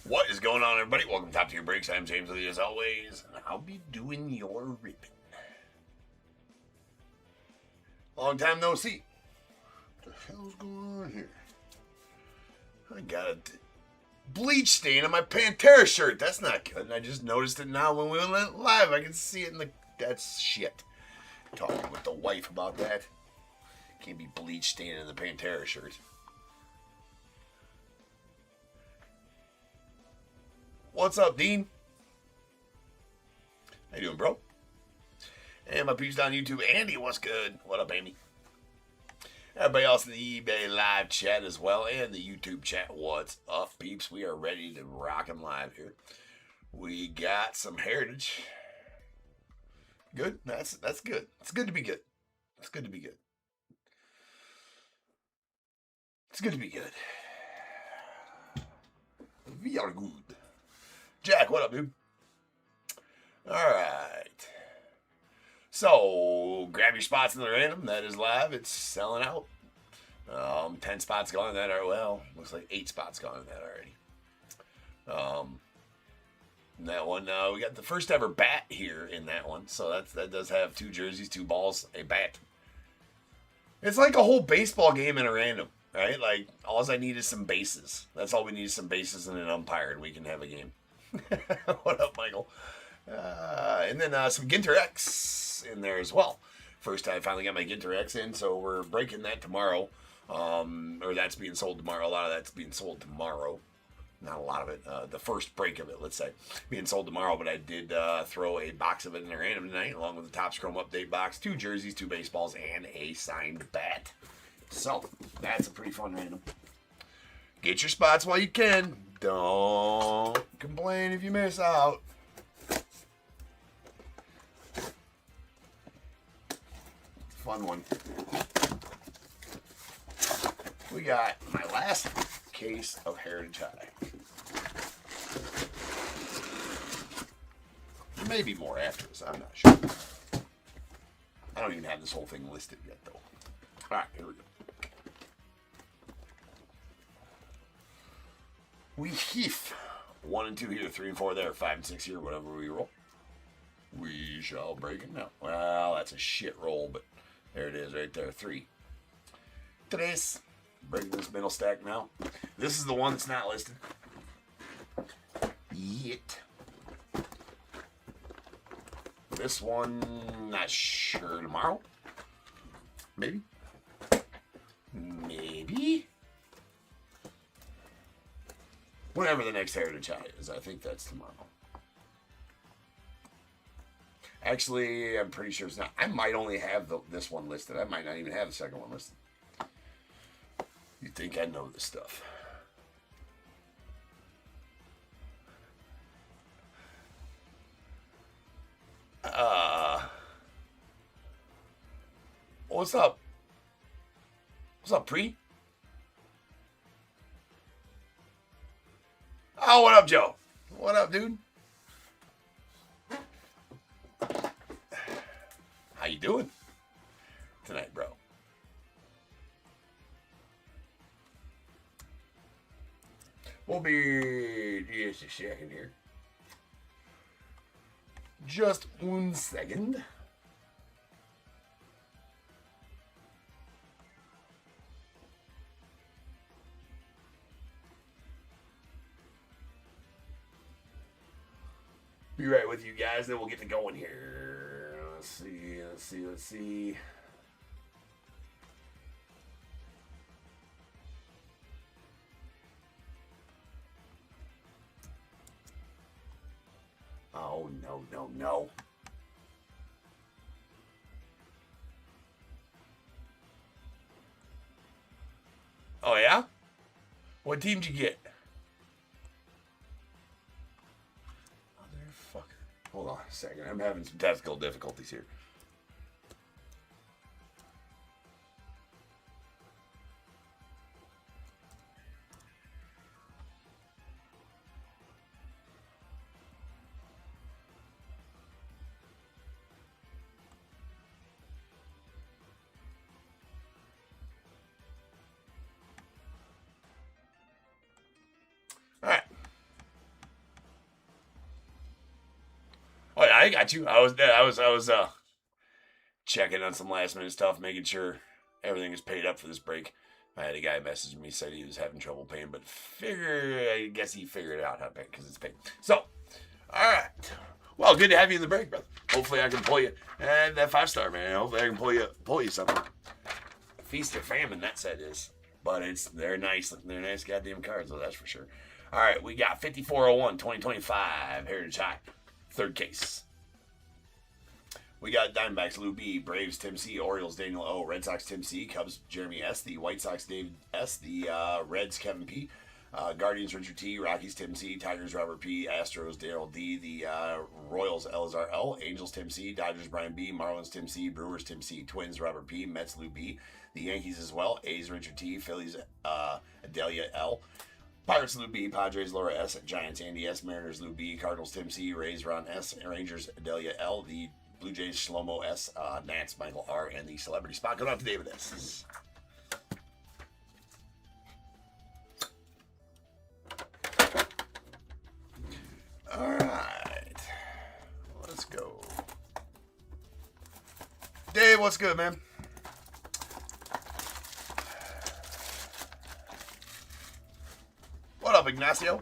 What is going on, everybody? Welcome to Top Tier Breaks. I'm James with you as always, and I'll be doing your ripping. Long time no see. What the hell's going on here? I got a bleach stain on my Pantera shirt. That's not good. And I just noticed it now when we went live. I can see it in the... That's shit. Talking with the wife about that. Can't be bleach staining in the Pantera shirt. What's up, Dean? How you doing, bro? And my peeps down YouTube, Andy, what's good? What up, Andy? Everybody else in the eBay live chat as well, and the YouTube chat, what's up, peeps? We are ready to rock and live here. We got some heritage. Good? That's good. It's good to be good. It's good to be good. It's good to be good. We are good. Jack, what up, dude? Alright. So, grab your spots in the random. That is live. It's selling out. 10 spots gone in that are, well, looks like 8 spots gone in that already. That one, we got the first ever bat here in that one. So that does have 2 jerseys, 2 balls, a bat. It's like a whole baseball game in a random, right? Like, all I need is some bases. That's all we need is some bases and an umpire, and we can have a game. What up, Michael? And then some GINTER X in there as well. First time I finally got my GINTER X in, so we're breaking that tomorrow. Or that's being sold tomorrow. A lot of that's being sold tomorrow. Not a lot of it. The first break of it, let's say, being sold tomorrow. But I did throw a box of it in a random tonight, along with the Topps Chrome Update box, 2 jerseys, 2 baseballs, and a signed bat. So, that's a pretty fun random. Get your spots while you can. Don't complain if you miss out. Fun one. We got my last case of Heritage High. There may be more after this, I'm not sure. I don't even have this whole thing listed yet, though. Alright, here we go. We heath 1 and 2 here, 3 and 4 there, 5 and 6 here, whatever we roll. We shall break it now. Well, that's a shit roll, but there it is right there, 3. Tres. Breaking this middle stack now. This is the one that's not listed yet. This one, not sure, tomorrow. Maybe. Maybe. Whenever the next Heritage High is, I think that's tomorrow. Actually, I'm pretty sure it's not. I might only have this one listed. I might not even have the second one listed. You think I know this stuff. What's up? What's up, Pre? Oh, what up, Joe? What up, dude? How you doing tonight, bro? We'll be just a second here. Just 1 second. Be right with you guys, then we'll get to going here. Let's see. Oh, no. Oh, yeah? What team did you get? Motherfucker. Hold on a second. I'm having some technical difficulties here. All right. I got you. I was checking on some last minute stuff, making sure everything is paid up for this break. I had a guy message me, said he was having trouble paying, but I guess he figured out how to pay because it's paid. So, all right. Well, good to have you in the break, brother. Hopefully I can pull you. And that 5-star, man. Hopefully I can pull you something. Feast or famine, that set is. But they're nice. They're nice goddamn cards, though, that's for sure. All right, we got 5401 2025 Heritage High. Third case. We got Diamondbacks Lou B, Braves Tim C, Orioles Daniel O, Red Sox Tim C, Cubs Jeremy S, the White Sox David S, the Reds Kevin P, Guardians Richard T, Rockies Tim C, Tigers Robert P, Astros Daryl D, the Royals Elazar L, Angels Tim C, Dodgers Brian B, Marlins Tim C, Brewers Tim C, Twins Robert P, Mets Lou B, the Yankees as well, A's Richard T, Phillies Adelia L, Pirates Lou B, Padres Laura S, Giants Andy S, Mariners Lou B, Cardinals Tim C, Rays Ron S, Rangers Adelia L, the Blue Jays Shlomo S, Nats Michael R, and the Celebrity Spot going out to David S. All right, let's go. Dave, what's good, man? What up, Ignacio?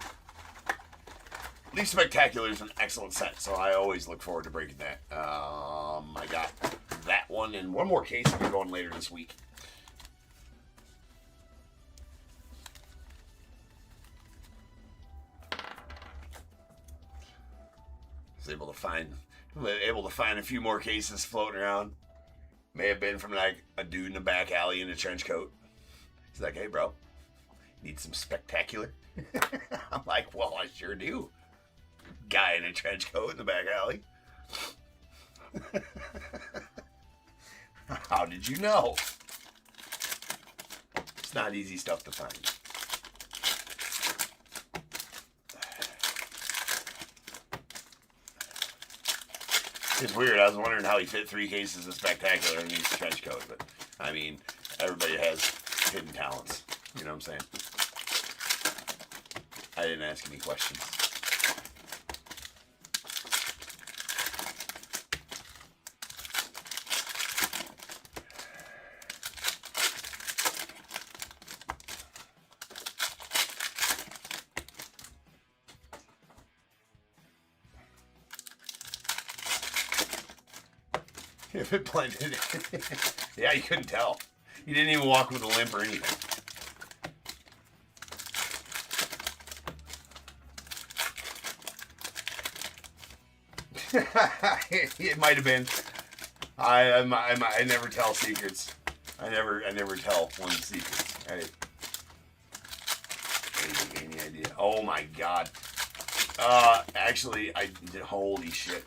Least Spectacular is an excellent set, so I always look forward to breaking that. I got that one and one more case we're going later this week. Was able to find a few more cases floating around. May have been from like a dude in a back alley in a trench coat. He's like, "Hey, bro, need some Spectacular?" I'm like, "Well, I sure do." Guy in a trench coat in the back alley. How did you know? It's not easy stuff to find. It's weird. I was wondering how he fit 3 cases of Spectacular in his trench coat, but I mean, everybody has hidden talents. You know what I'm saying? I didn't ask any questions. If it blended in. Yeah, you couldn't tell. You didn't even walk with a limp or anything. It might have been. I never tell secrets. I never tell one's secrets. Any idea? Oh my god. Actually, I did. Holy shit.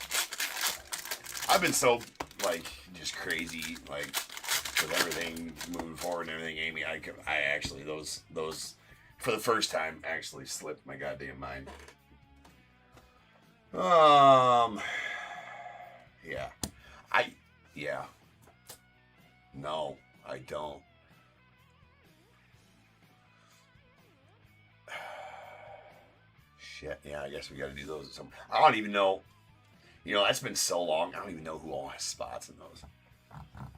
I've been so just crazy, with everything moving forward and everything, Amy. I actually those for the first time actually slipped my goddamn mind. Yeah. No, I don't. Shit. Yeah, I guess we got to do those at some. I don't even know. That's been so long. I don't even know who all has spots in those.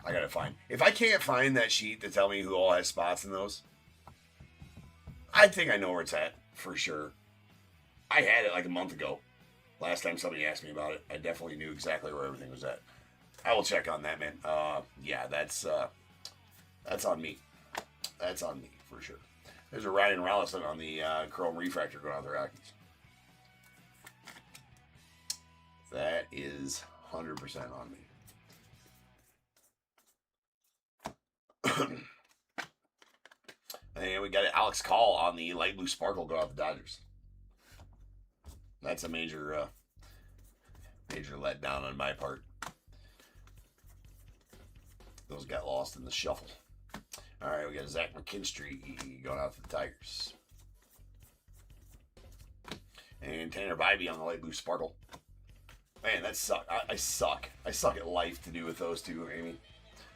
I gotta find. If I can't find that sheet to tell me who all has spots in those, I think I know where it's at for sure. I had it like a month ago. Last time somebody asked me about it, I definitely knew exactly where everything was at. I will check on that, man. Yeah, that's on me. That's on me for sure. There's a Ryan Rollison on the Chrome Refractor going out the Rockies. That is 100% on me. And we got Alex Call on the light blue sparkle going out the Dodgers. That's a major letdown on my part. Those got lost in the shuffle. All right, we got Zach McKinstry going out to the Tigers. And Tanner Bybee on the light blue sparkle. Man, that sucks. I suck. I suck at life to do with those two, Amy.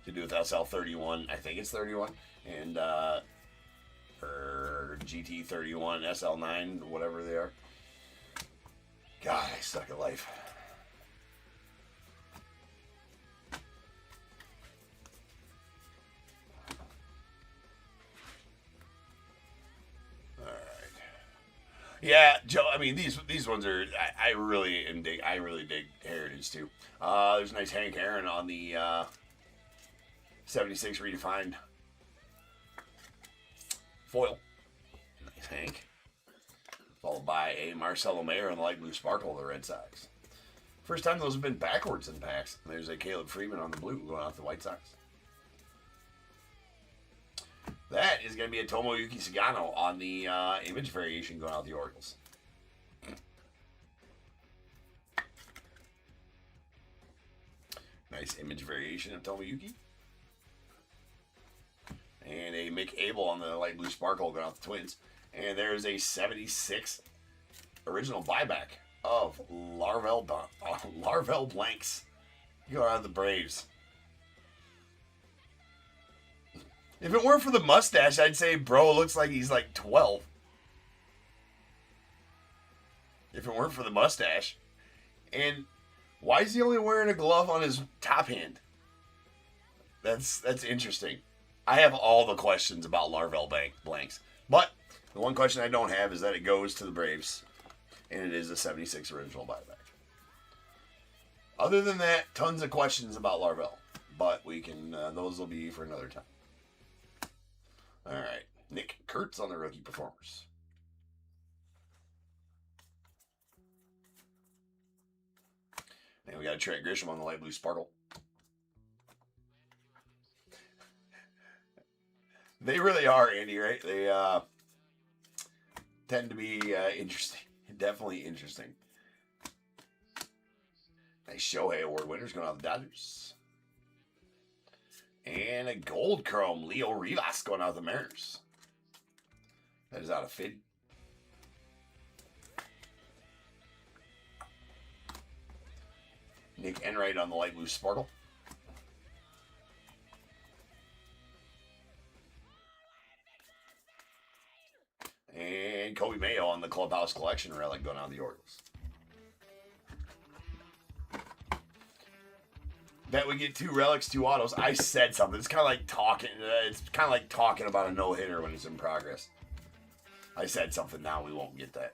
To do with SL31, I think it's 31, and or GT31, SL9, whatever they are. God, I suck at life. Yeah, Joe. I mean, these ones are. I really am dig. I really dig Heritage too. There's a nice Hank Aaron on the 76 redefined foil. Nice Hank. Followed by a Marcelo Mayer on the light blue sparkle of the Red Sox. First time those have been backwards in packs. And there's a Caleb Freeman on the blue going out the White Sox. That is going to be a Tomoyuki Sagano on the image variation going out the Orioles. Nice image variation of Tomoyuki. And a Mick Abel on the light blue sparkle going out the Twins. And there's a 76 original buyback of Larvel Blanks going out the Braves. If it weren't for the mustache, I'd say bro looks like he's like 12. If it weren't for the mustache. And why is he only wearing a glove on his top hand? That's interesting. I have all the questions about Larvel Blanks. But the one question I don't have is that it goes to the Braves. And it is a 76 original buyback. Other than that, tons of questions about Larvel. But we can, those will be for another time. All right. Nick Kurtz on the rookie performers. And we got a Trent Grisham on the light blue sparkle. They really are, Andy, right? They tend to be interesting. Definitely interesting. Nice Shohei Award winners going out the Dodgers. And a gold chrome Leo Rivas going out the Mariners. That is out of Fid. Nick Enright on the light blue sparkle. And Kobe Mayo on the Clubhouse Collection relic going out the Orioles. Bet we get 2 relics, 2 autos. I said something. It's kind of like talking. It's kind of like talking about a no-hitter when it's in progress. I said something. Now we won't get that.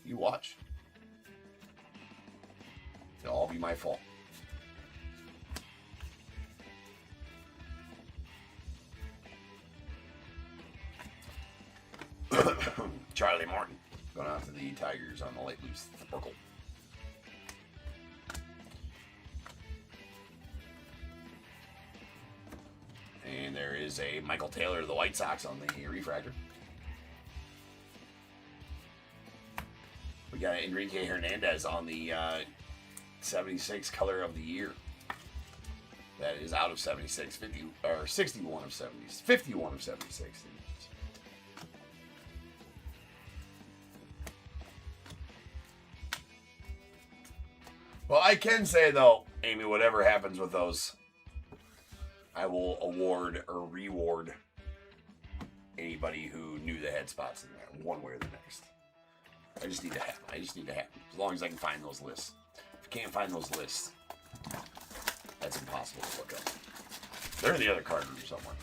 You watch. It'll all be my fault. Charlie Martin going out to the Tigers on the light blue sparkle. And there is a Michael Taylor of the White Sox on the refractor. We got Enrique Hernandez on the 76 color of the year. That is out of 76, 50 or 61 of 70, 51 of 76. Well, I can say though, Amy, whatever happens with those, I will award or reward anybody who knew they had spots in there, one way or the next. I just need to have them. I just need to have them. As long as I can find those lists. If you can't find those lists, that's impossible to look up. They're in the other card room somewhere.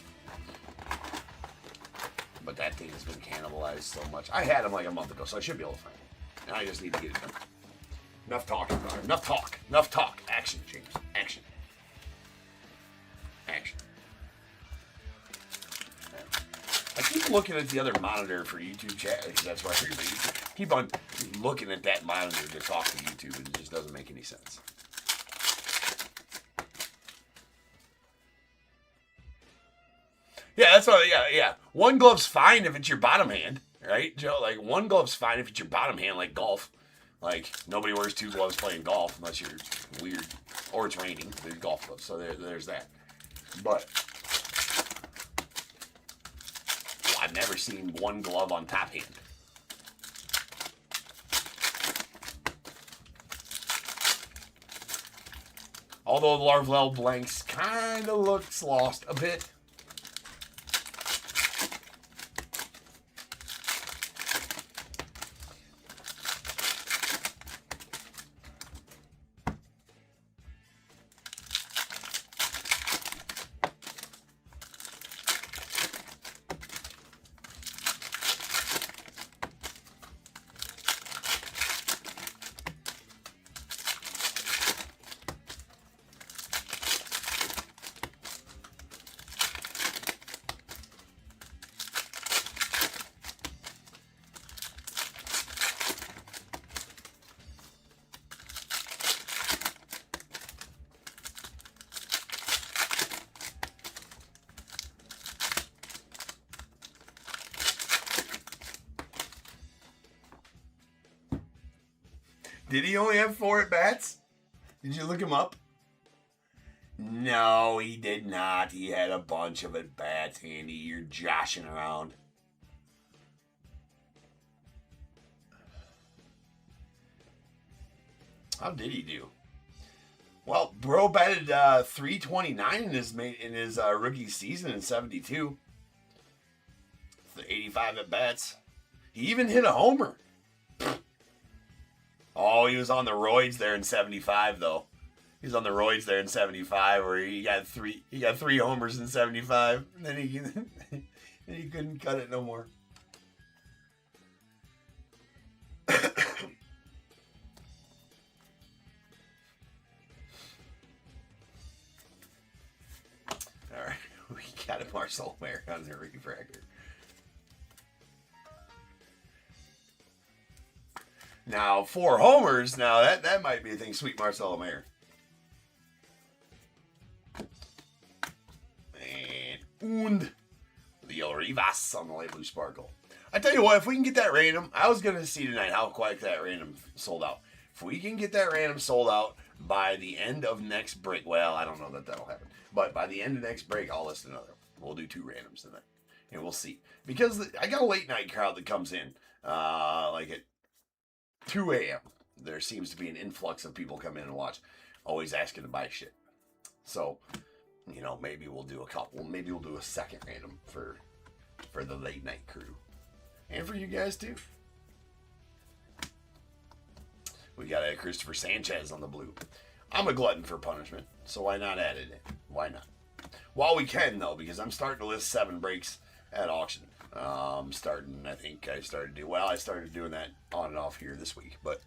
But that thing has been cannibalized so much. I had them like a month ago, so I should be able to find it. Now I just need to get it done. Enough talking about it. Enough talk. Enough talk. Action, James. Action. Action. I keep looking at the other monitor for YouTube chat because that's why I keep on looking at that monitor to talk to YouTube, and it just doesn't make any sense. Yeah, that's what. Yeah. One glove's fine if it's your bottom hand, right, Joe? Like one glove's fine if it's your bottom hand, like golf. Like nobody wears 2 gloves playing golf unless you're weird or it's raining. There's golf gloves, so there's that. But I've never seen one glove on top hand. Although the Larvel Blanks kind of looks lost a bit. Did he only have 4 at bats? Did you look him up? No, he did not. He had a bunch of at bats, Andy. You're joshing around. How did he do? Well, bro batted 329 in his rookie season in 72. 85 at bats. He even hit a homer. Oh, he was on the roids there in 75 though. He was on the roids there in 75 where he got three homers in 75 and then he couldn't cut it no more. All right, we got a Marcel Mayer on the refractor. Now, 4 homers. Now that might be a thing. Sweet Marcelo Mayer. And Leo Rivas on the light blue sparkle. I tell you what, if we can get that random, I was gonna see tonight how quick that random sold out. If we can get that random sold out by the end of next break, well, I don't know that that'll happen, but by the end of next break, I'll list another. We'll do 2 randoms tonight, and we'll see. Because I got a late night crowd that comes in, like at 2 a.m. There seems to be an influx of people come in and watch, always asking to buy shit. So, you know, maybe we'll do a couple. Maybe we'll do a second random for the late night crew, and for you guys too. We got a Christopher Sanchez on the blue. I'm a glutton for punishment, so why not add it in? Why not? While we can though, because I'm starting to list 7 breaks at auction. I started doing that on and off here this week, but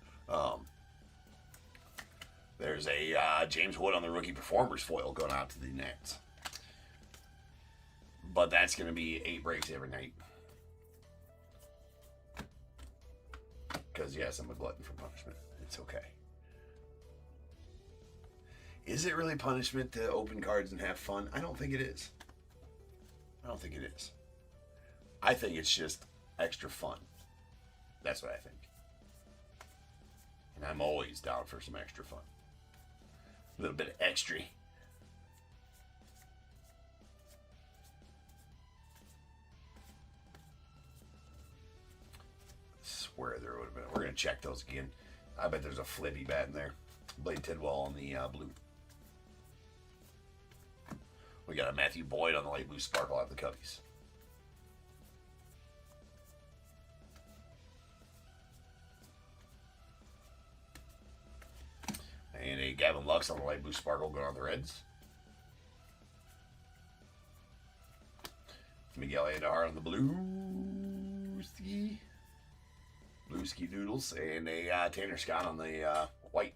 there's a James Wood on the rookie performers foil going out to the Nats, but that's going to be 8 breaks every night, because yes, I'm a glutton for punishment. It's okay. Is it really punishment to open cards and have fun? I don't think it is. I think it's just extra fun. That's what I think. And I'm always down for some extra fun. A little bit of extra. I swear there would have been. We're going to check those again. I bet there's a flippy bat in there. Blade Tidwell on the blue. We got a Matthew Boyd on the light blue sparkle out of the Cubbies. And a Gavin Lux on the light blue sparkle going on the Reds. Miguel Andujar on the blue ski doodles, and a Tanner Scott on the white.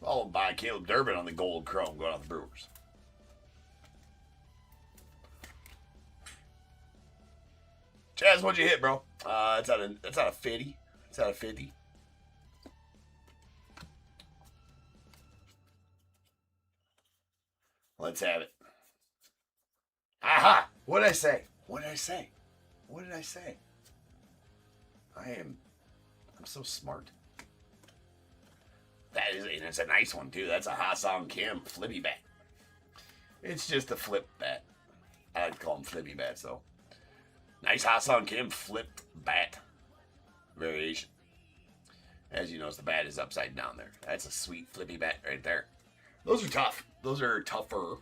Followed by Caleb Durbin on the gold chrome going on the Brewers. Chaz, what'd you hit, bro? That's out of 50. It's out of 50. Let's have it. Aha! What did I say? I'm so smart. And it's a nice one too. That's a Ha-Sung Kim flippy bat. It's just a flip bat. I like to call them flippy bats though. Nice Ha-Sung Kim flipped bat variation. As you notice, the bat is upside down there. That's a sweet flippy bat right there. Those are tough. Those are tougher.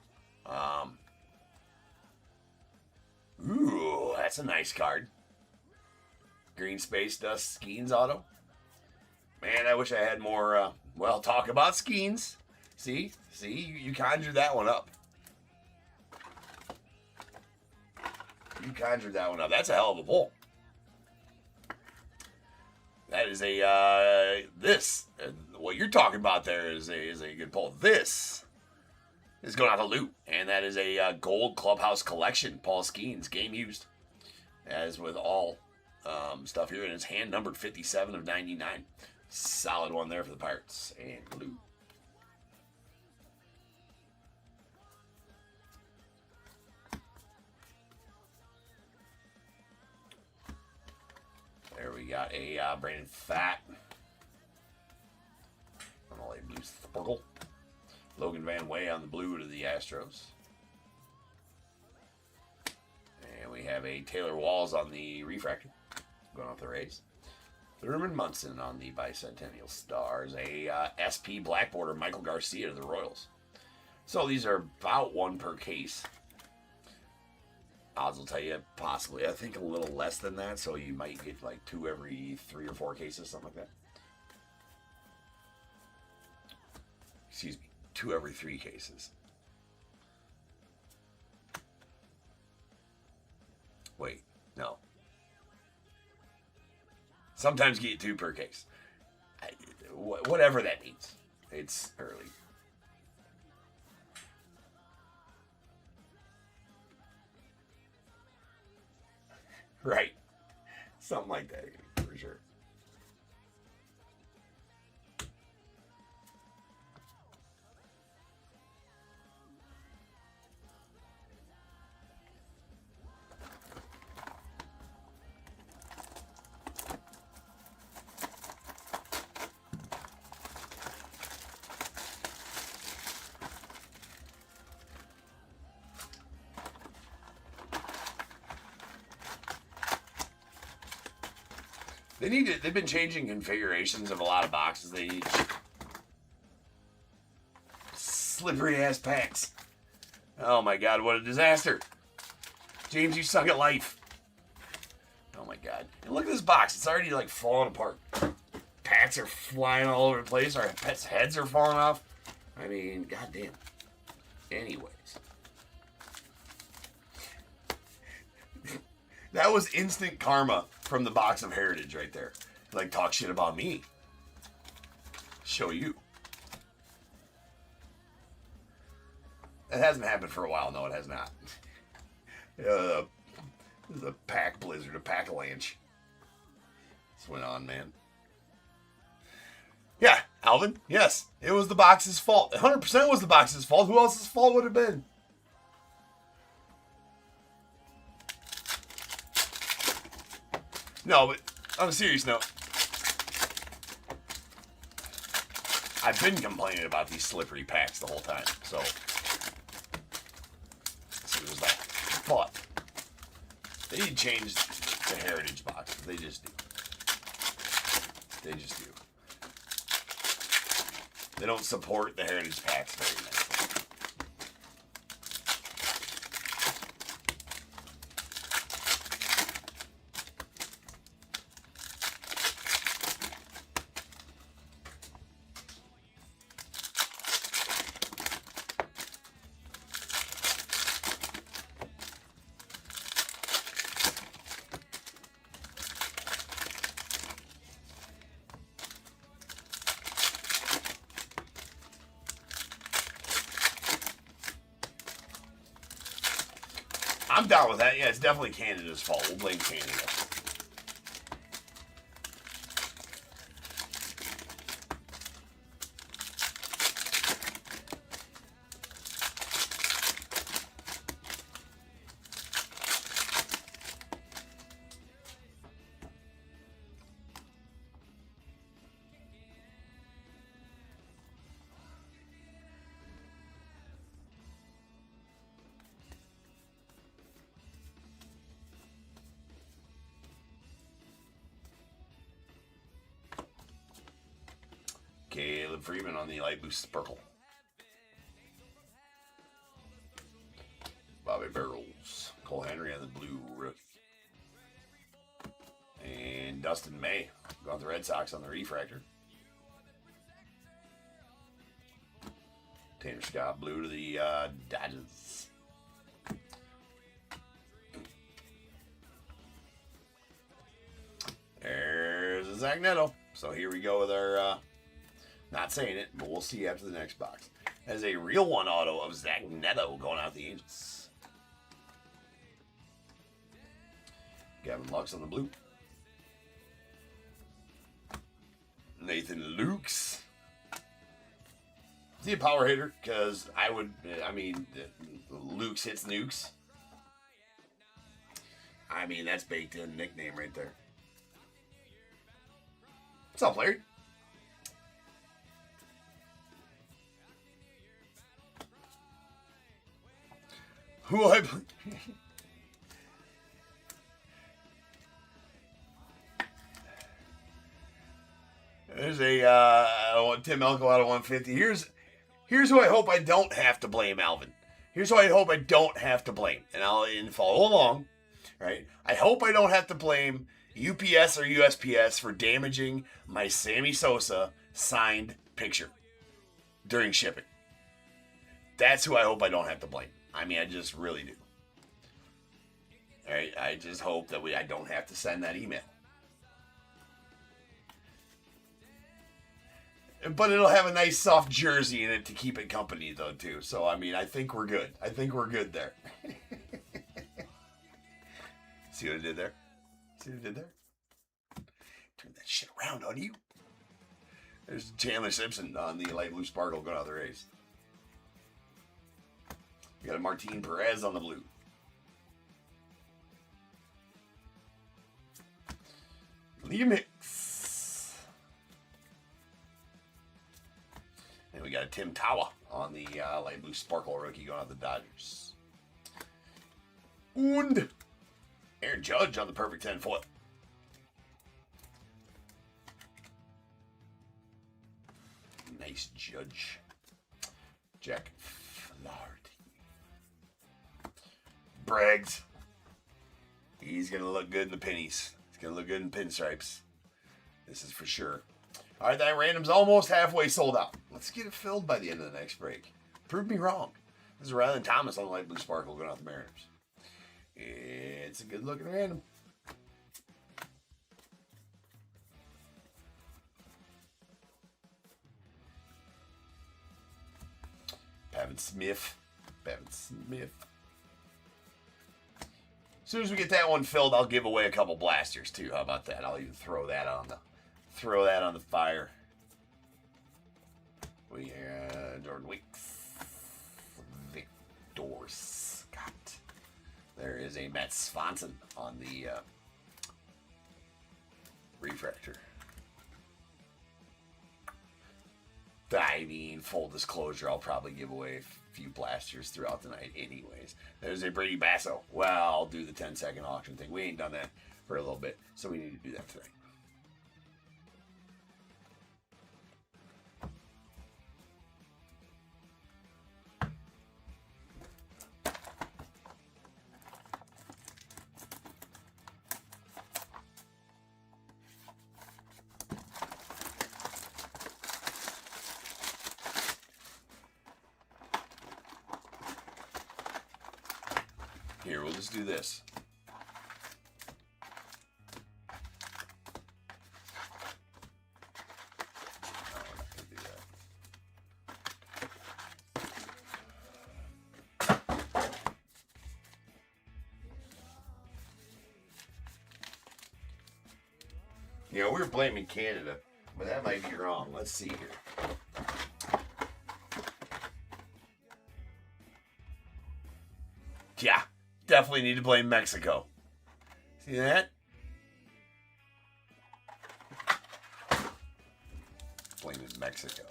Ooh, that's a nice card. Green Space Dust Skeens auto. Man, I wish I had more, talk about Skeens. See, you conjured that one up. That's a hell of a pull. That is what you're talking about there is a good pull. This is going out to Loot, and that is a gold Clubhouse collection, Paul Skeens, game used, as with all stuff here, and it's hand numbered 57 of 99. Solid one there for the Pirates and Loot. got a Brandon Fat on the light blue sparkle. Logan Van Way on the blue to the Astros. And we have a Taylor Walls on the refractor, going off the Rays. Thurman Munson on the Bicentennial Stars. A SP black border Michael Garcia to the Royals. So these are about one per case. Odds will tell you possibly, I think a little less than that. So you might get like 2 every 3 or 4 cases, something like that. Excuse me, 2 every 3 cases. Wait, no. Sometimes you get 2 per case. Whatever that means. It's early. Right. Something like that, for sure. They've been changing configurations of a lot of boxes. They need slippery ass packs. Oh my god, what a disaster. James, you suck at life. Oh my god. And look at this box. It's already like falling apart. Packs are flying all over the place. Our pets' heads are falling off. I mean, goddamn. Anyways. That was instant karma from the box of Heritage right there. Like, talk shit about me. Show you. It hasn't happened for a while. No, it has not. This is a pack blizzard, a pack avalanche. This went on, man. Yeah, Alvin, yes. It was the box's fault. 100% was the box's fault. Who else's fault would it have been? No, but on a serious note, I've been complaining about these slippery packs the whole time, so it was that. But they need to change the Heritage boxes. They just do. They just do. They don't support the Heritage packs very much. I'm down with that. Yeah, it's definitely Canada's fault. We'll blame Canada. Caleb Freeman on the light blue sparkle. Bobby Barrels. Cole Henry on the blue rookie. And Dustin May going the Red Sox on the refractor. Tanner Scott blue to the Dodgers. There's a Zach Neto. So here we go with our... not saying it, but we'll see after the next box. As a real one auto of Zach Neto going out the Angels. Gavin Lux on the blue. Nathan Lukes. Is he a power hitter? Because Lukes hits nukes. I mean, that's baked in nickname right there. What's up, Larry? Who I play? There's a Tim Elko out of 150. Here's who I hope I don't have to blame, Alvin. Here's who I hope I don't have to blame, and follow along, right? I hope I don't have to blame UPS or USPS for damaging my Sammy Sosa signed picture during shipping. That's who I hope I don't have to blame. I mean, I just really do. All right, I just hope that I don't have to send that email. But it'll have a nice soft jersey in it to keep it company, though, too. So, I mean, I think we're good. I think we're good there. See what I did there? See what I did there? Turn that shit around on you. There's Chandler Simpson on the light blue sparkle going out the race. We got a Martin Perez on the blue. Liam Hicks. And we got a Tim Tawa on the light blue sparkle rookie going out the Dodgers. And Aaron Judge on the perfect 10 foot. Nice Judge. Jack Flaherty. Braggs. He's going to look good in the pennies. He's going to look good in pinstripes. This is for sure. All right, that random's almost halfway sold out. Let's get it filled by the end of the next break. Prove me wrong. This is Rylan Thomas on the light blue sparkle going out the Mariners. It's a good looking random. Pavin Smith. As soon as we get that one filled, I'll give away a couple blasters too. How about that? I'll even throw that on the fire. We have Jordan Weeks. Victor Scott. There is a Matt Swanson on the refractor. I mean, full disclosure, I'll probably give away a few blasters throughout the night anyways. There's a Brady Basso. Well, I'll do the 10-second auction thing. We ain't done that for a little bit, so we need to do that today. Here, we'll just do this. No, we're not going to do that. You know, we're blaming Canada, but that might be wrong. Let's see here. Yeah. Definitely need to blame Mexico. See that? Blaming Mexico.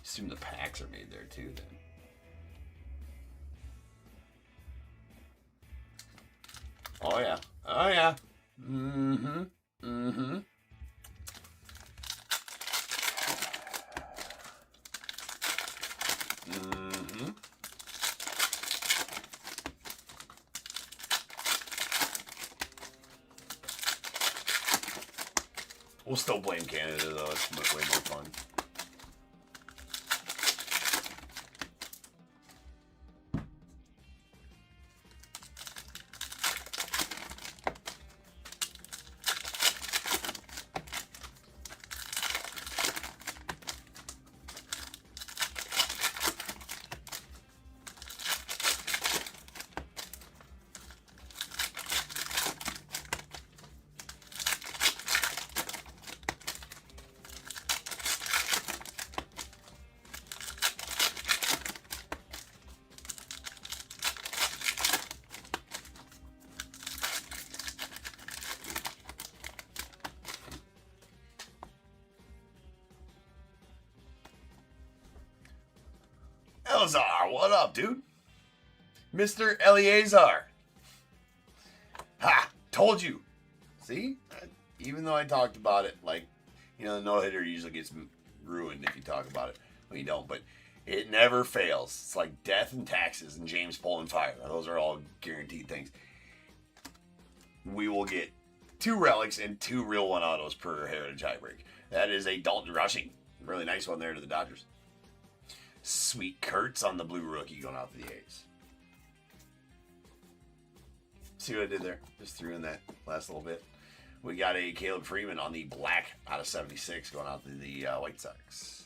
Assume the packs are made there too then. Oh yeah. Oh yeah. Mm-hmm. Mm-hmm. Mm-hmm. We'll still blame Canada though. It's way more fun. Eleazar, what up, dude? Mr. Eleazar. Ha! Told you. See? Even though I talked about it, like, you know, the no-hitter usually gets ruined if you talk about it. Well, you don't, but it never fails. It's like death and taxes and James pulling fire. Those are all guaranteed things. We will get 2 relics and 2 real 1 autos per Heritage Highbreak. That is a Dalton Rushing. Really nice one there to the Dodgers. Sweet Kurtz on the blue rookie going out to the A's. See what I did there? Just threw in that last little bit. We got a Caleb Freeman on the black out of 76 going out to the White Sox.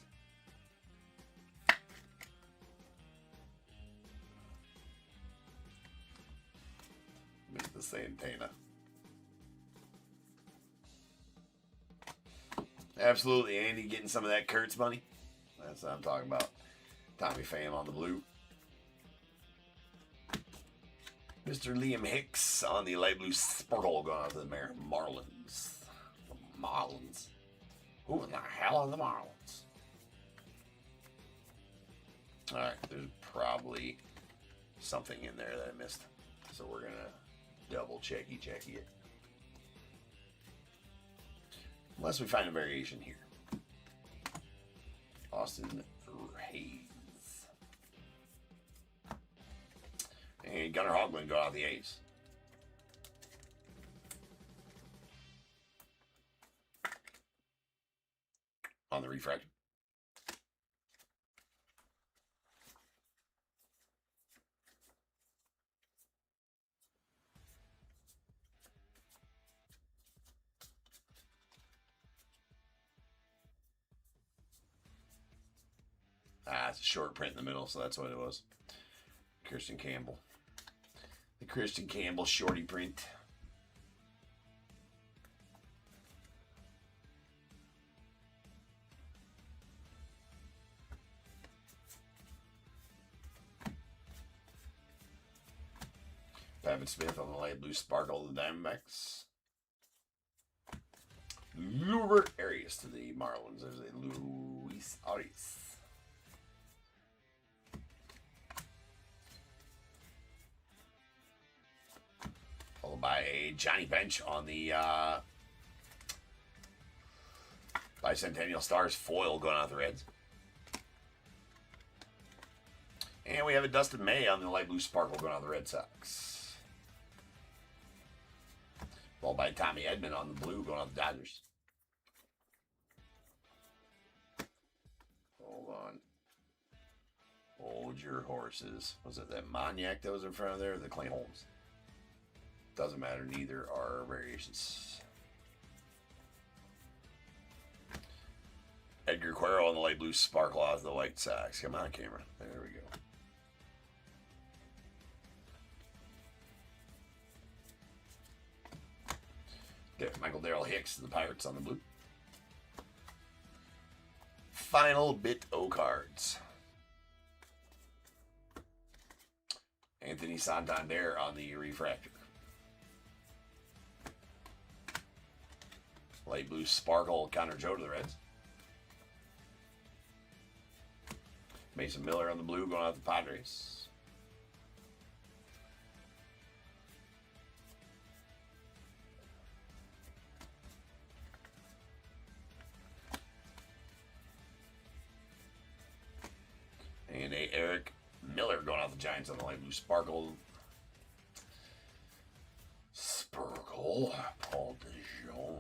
Mr. Santana. Absolutely, Andy getting some of that Kurtz money. That's what I'm talking about. Tommy Pham on the blue. Mr. Liam Hicks on the light blue sparkle going out to the Marlins. The Marlins? Who in the hell are the Marlins? Alright, there's probably something in there that I missed. So we're going to double checky it. Unless we find a variation here. Austin Hayes. And Gunnar Hoglund go out the A's. On the refractor. It's a short print in the middle, so that's what it was. Christian Campbell. The Christian Campbell shorty print. Pavin Smith on the light blue sparkle of the Diamondbacks. Lubert Arias to the Marlins. There's a Luis Arias. Followed by a Johnny Bench on the Bicentennial Stars foil going out the Reds. And we have a Dustin May on the light blue sparkle going out the Red Sox. Followed by Tommy Edman on the blue going out the Dodgers. Hold on. Hold your horses. Was it that Moniak that was in front of there or the Clay Holmes? Doesn't matter, neither are variations. Edgar Quero on the light blue sparkle out of the White Sox. Come on, camera. There we go. Michael Darrell Hicks to the Pirates on the blue. Final bit O cards. Anthony Santander on the refractor. Light blue sparkle Connor Joe to the Reds. Mason Miller on the blue going out to the Padres. And a Eric Miller going out the Giants on the light blue sparkle. Paul DeJong.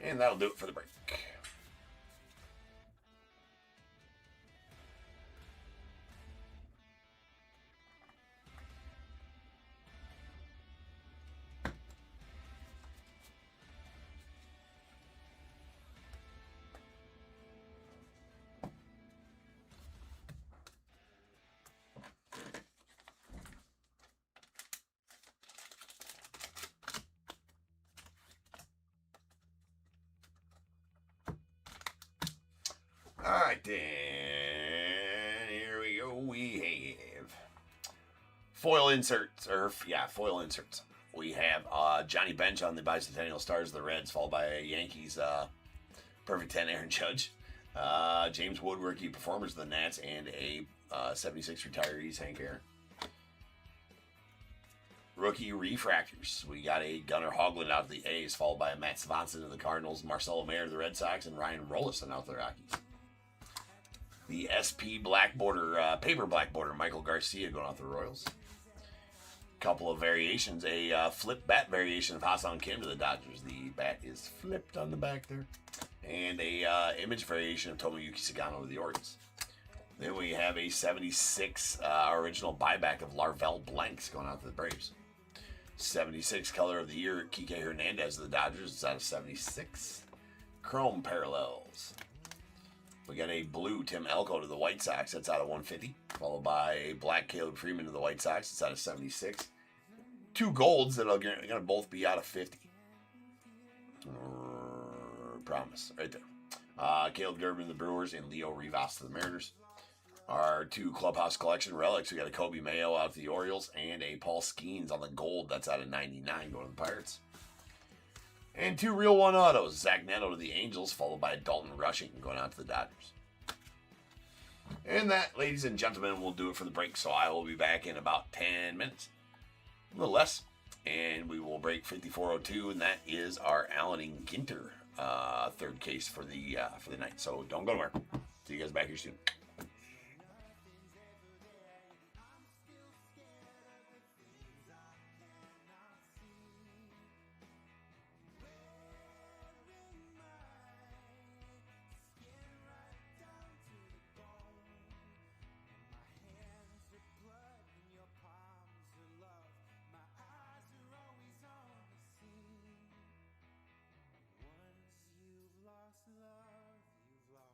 And that'll do it for the break. Alright then, here we go. We have foil inserts, foil inserts We have Johnny Bench on the Bicentennial Stars of the Reds, followed by Yankees Perfect 10 Aaron Judge. James Wood, rookie performers of the Nats, and a 76 retirees, Hank Aaron. Rookie refractors. We got a Gunnar Hoglund out of the A's, followed by a Matt Swanson of the Cardinals, Marcelo Mayer of the Red Sox, and Ryan Rollison out of the Rockies. The SP black border, paper black border, Michael Garcia going out the Royals. Couple of variations. A flip bat variation of Ha-Seong Kim to the Dodgers. The bat is flipped on the back there. And a image variation of Tomoyuki Sagano to the Orioles. Then we have a 76 original buyback of Larvell Blanks going out to the Braves. 76 color of the year, Kike Hernandez of the Dodgers. It's out of 76. Chrome parallels. We got a blue Tim Elko to the White Sox. That's out of 150. Followed by a black Caleb Freeman to the White Sox. It's out of 76. Two golds that are going to both be out of 50. Promise. Right there. Caleb Durbin to the Brewers and Leo Rivas to the Mariners. Our two Clubhouse Collection relics. We got a Kobe Mayo out to the Orioles and a Paul Skeens on the gold. That's out of 99 going to the Pirates. And two Real One autos. Zach Neto to the Angels, followed by Dalton Rushing going out to the Dodgers. And that, ladies and gentlemen, will do it for the break. So I will be back in about 10 minutes. A little less. And we will break 5402, and that is our Allen and Ginter third case for the night. So don't go nowhere. See you guys back here soon. Love, you've lost your way.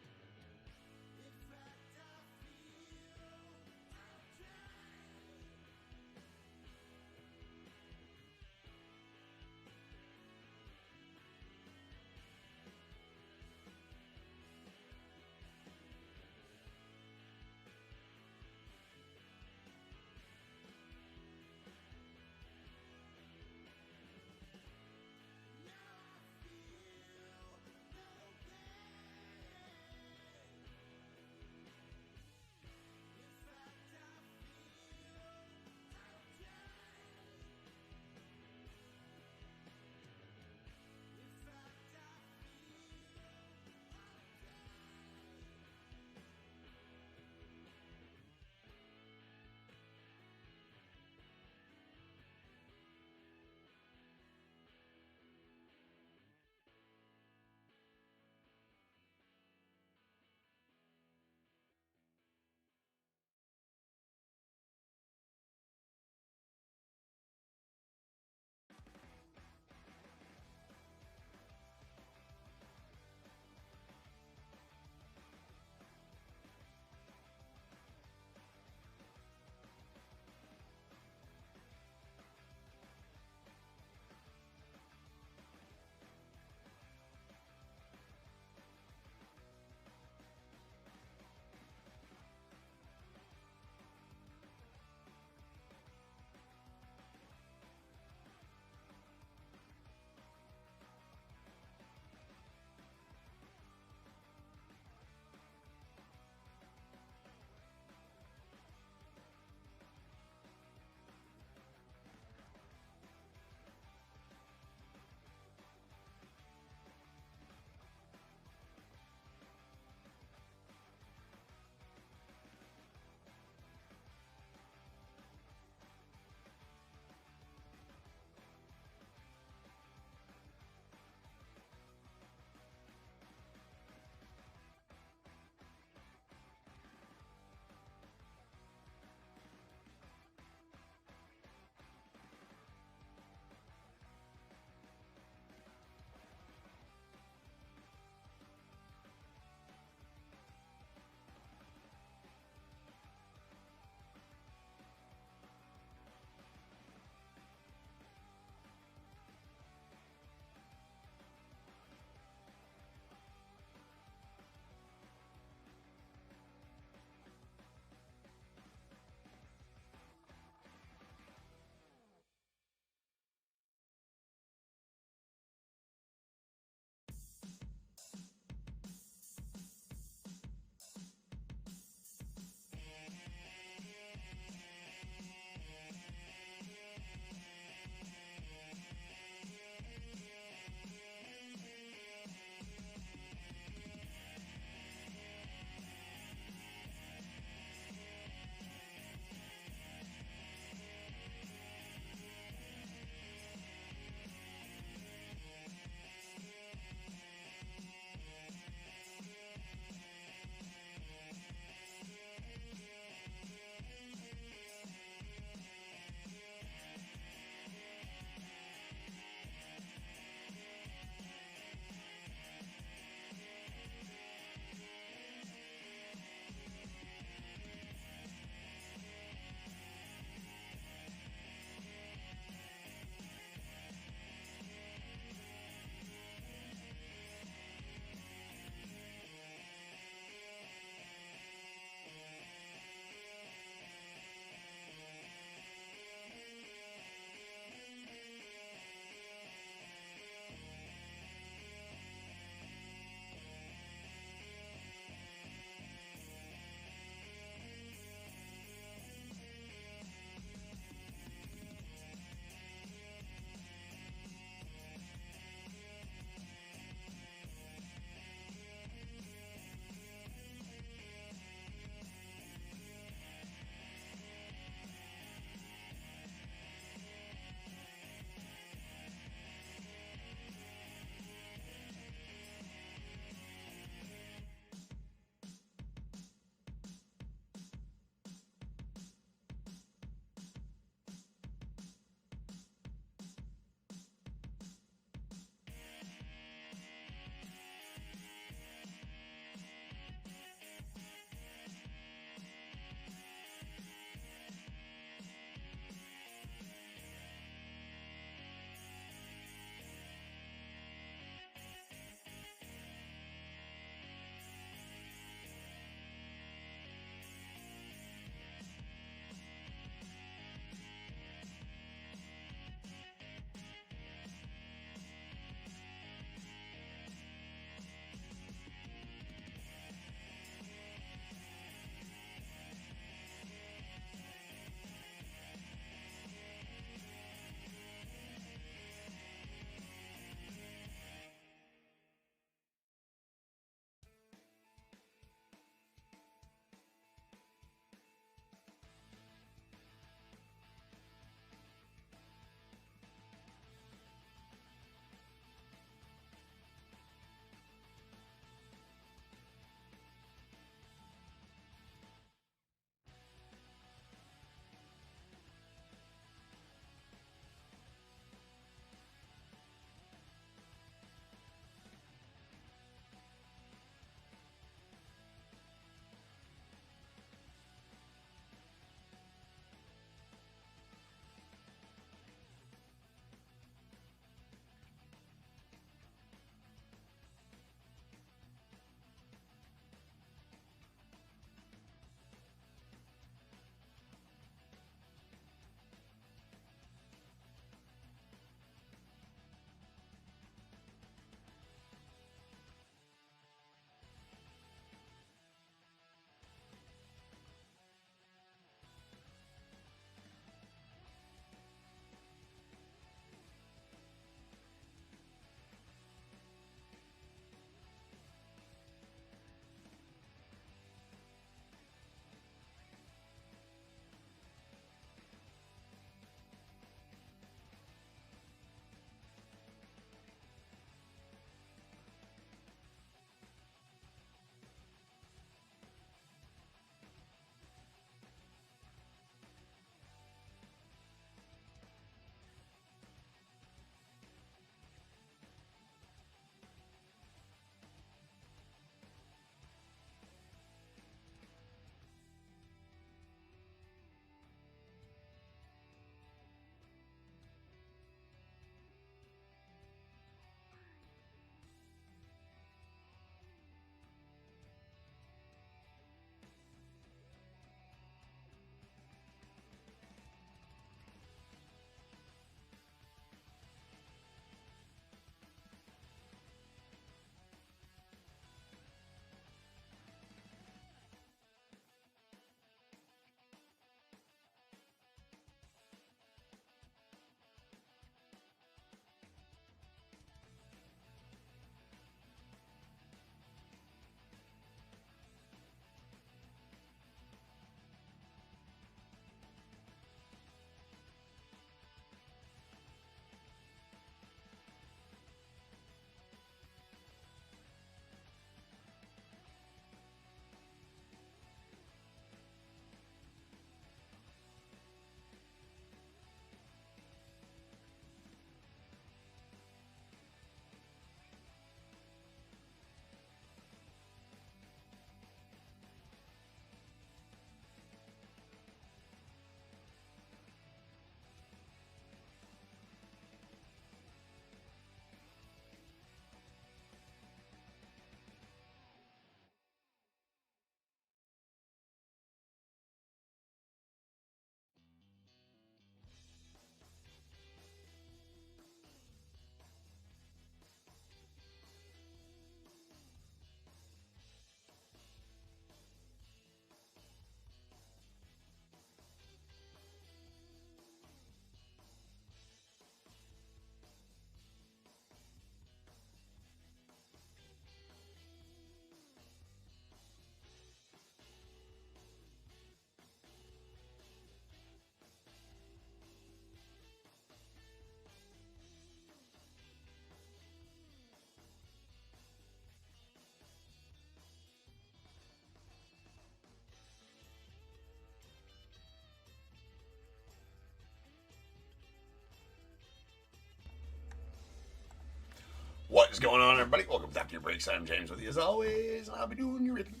What's going on, everybody? Welcome back to your breaks. I'm James with you as always. I'll be doing your ripping.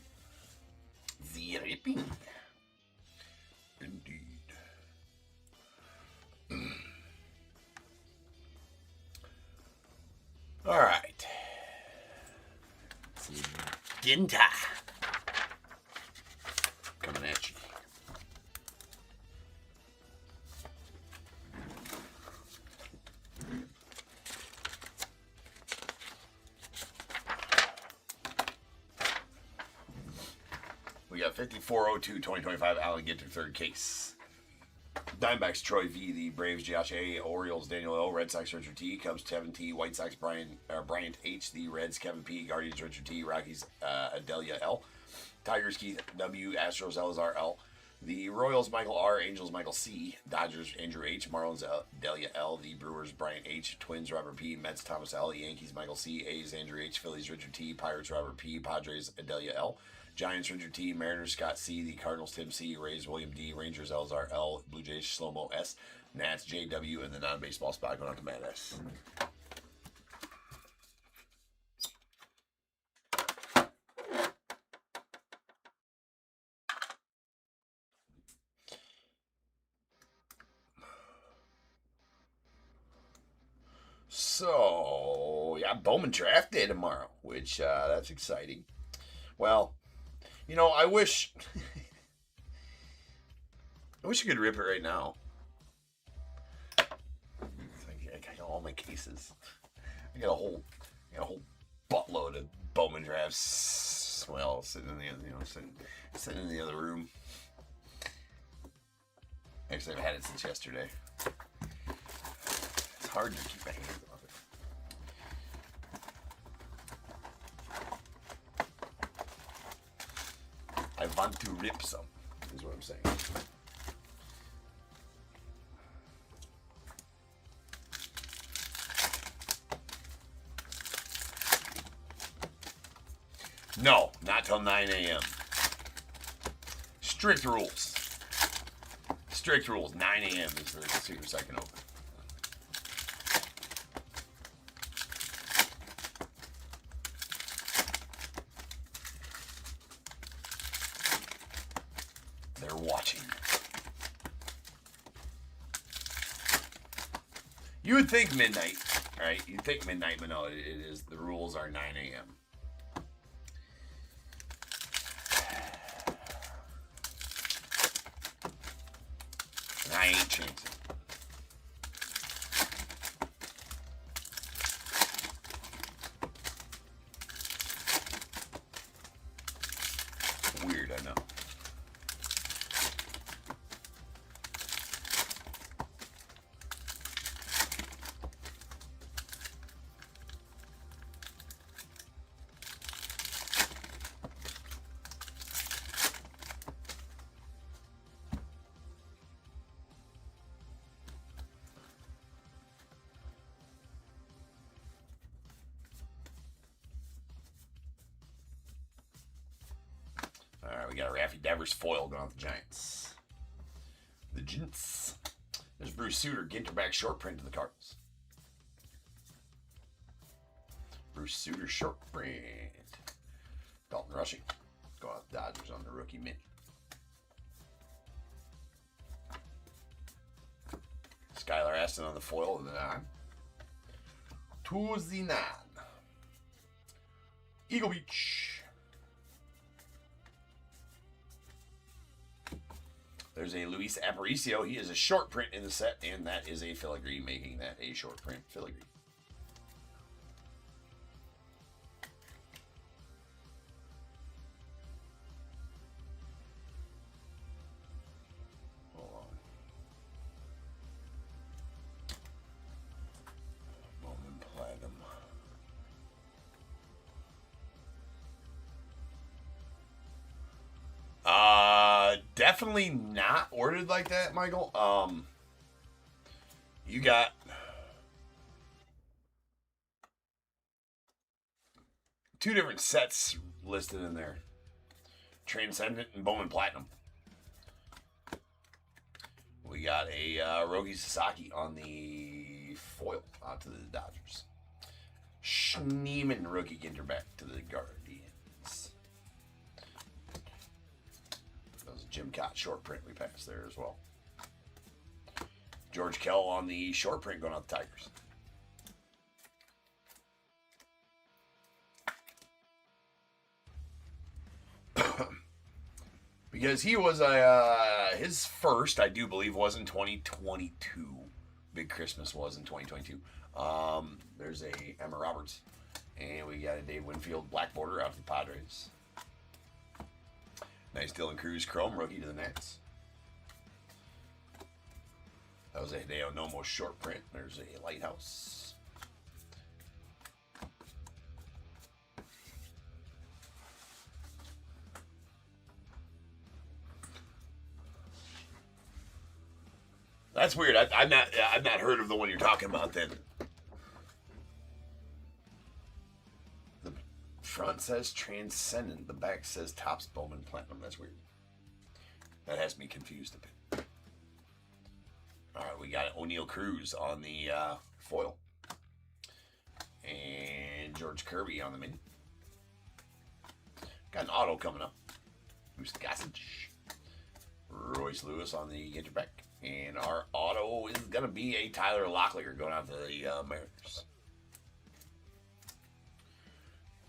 The ripping. Indeed. All right. GINTER. Coming at you. We got 5402 2025 Allen Ginter third case. Diamondbacks Troy V, the Braves Josh A, Orioles Daniel L, Red Sox Richard T, Cubs Kevin T, White Sox Bryant H, the Reds Kevin P, Guardians Richard T, Rockies Adelia L, Tigers Keith W, Astros Elazar L, the Royals Michael R, Angels Michael C, Dodgers Andrew H, Marlins Adelia L, the Brewers Bryant H, Twins Robert P, Mets Thomas L, Yankees Michael C, A's Andrew H, Phillies Richard T, Pirates Robert P, Padres Adelia L, Giants Richard T, Mariners Scott C, the Cardinals Tim C, Rays William D, Rangers Elzar L, Blue Jays Shlomo S, Nats JW, and the non-baseball spot going out to Matt S. So, yeah, Bowman draft day tomorrow, which that's exciting. Well, you know, I wish I could rip it right now. I got all my cases. I got a whole buttload of Bowman drafts. Well, sitting in the other room. Actually, I've had it since yesterday. It's hard to keep my hands off it. I want to rip some, is what I'm saying. No, not till 9 a.m. Strict rules. Strict rules. 9 a.m. is the secret second open. They're watching. You would think midnight, right? You'd think midnight, but no, it is. The rules are 9 a.m. And I ain't changing. Weird, I know. All right, we got a Raffy Devers foil going on with the Giants. The Gents. There's Bruce Sutter, Ginter back short print to the Cardinals. Bruce Sutter short print. Dalton Rushing. Going out the Dodgers on the rookie mini. Skylar Aston on the foil of the 9. To the 9. Eagle Beach. There's a Luis Aparicio. He is a short print in the set, and that is a filigree, making that a short print filigree. Hold on. Bowman Platinum. Definitely not ordered like that, Michael. You got two different sets listed in there. Transcendent and Bowman Platinum. We got a Rogi Sasaki on the foil out to the Dodgers. Schneeman rookie Ginter back to the Guardians. That was a Jim Cott short print we passed there as well. George Kell on the short print going out the Tigers. Because he was his first, I do believe, was in 2022. Big Christmas was in 2022. There's a Emma Roberts, and we got a Dave Winfield black border out to the Padres. Nice Dylan Cruz chrome rookie to the Nats. That was a Hideo Nomo short print. There's a Lighthouse. That's weird. I've not heard of the one you're talking about then. The front says Transcendent. The back says Topps Bowman Platinum. That's weird. That has me confused a bit. All right, we got O'Neal Cruz on the foil. And George Kirby on the mini. Got an auto coming up. Who's Gossage? Royce Lewis on the interback. And our auto is going to be a Tyler Locklear going out to the Mariners.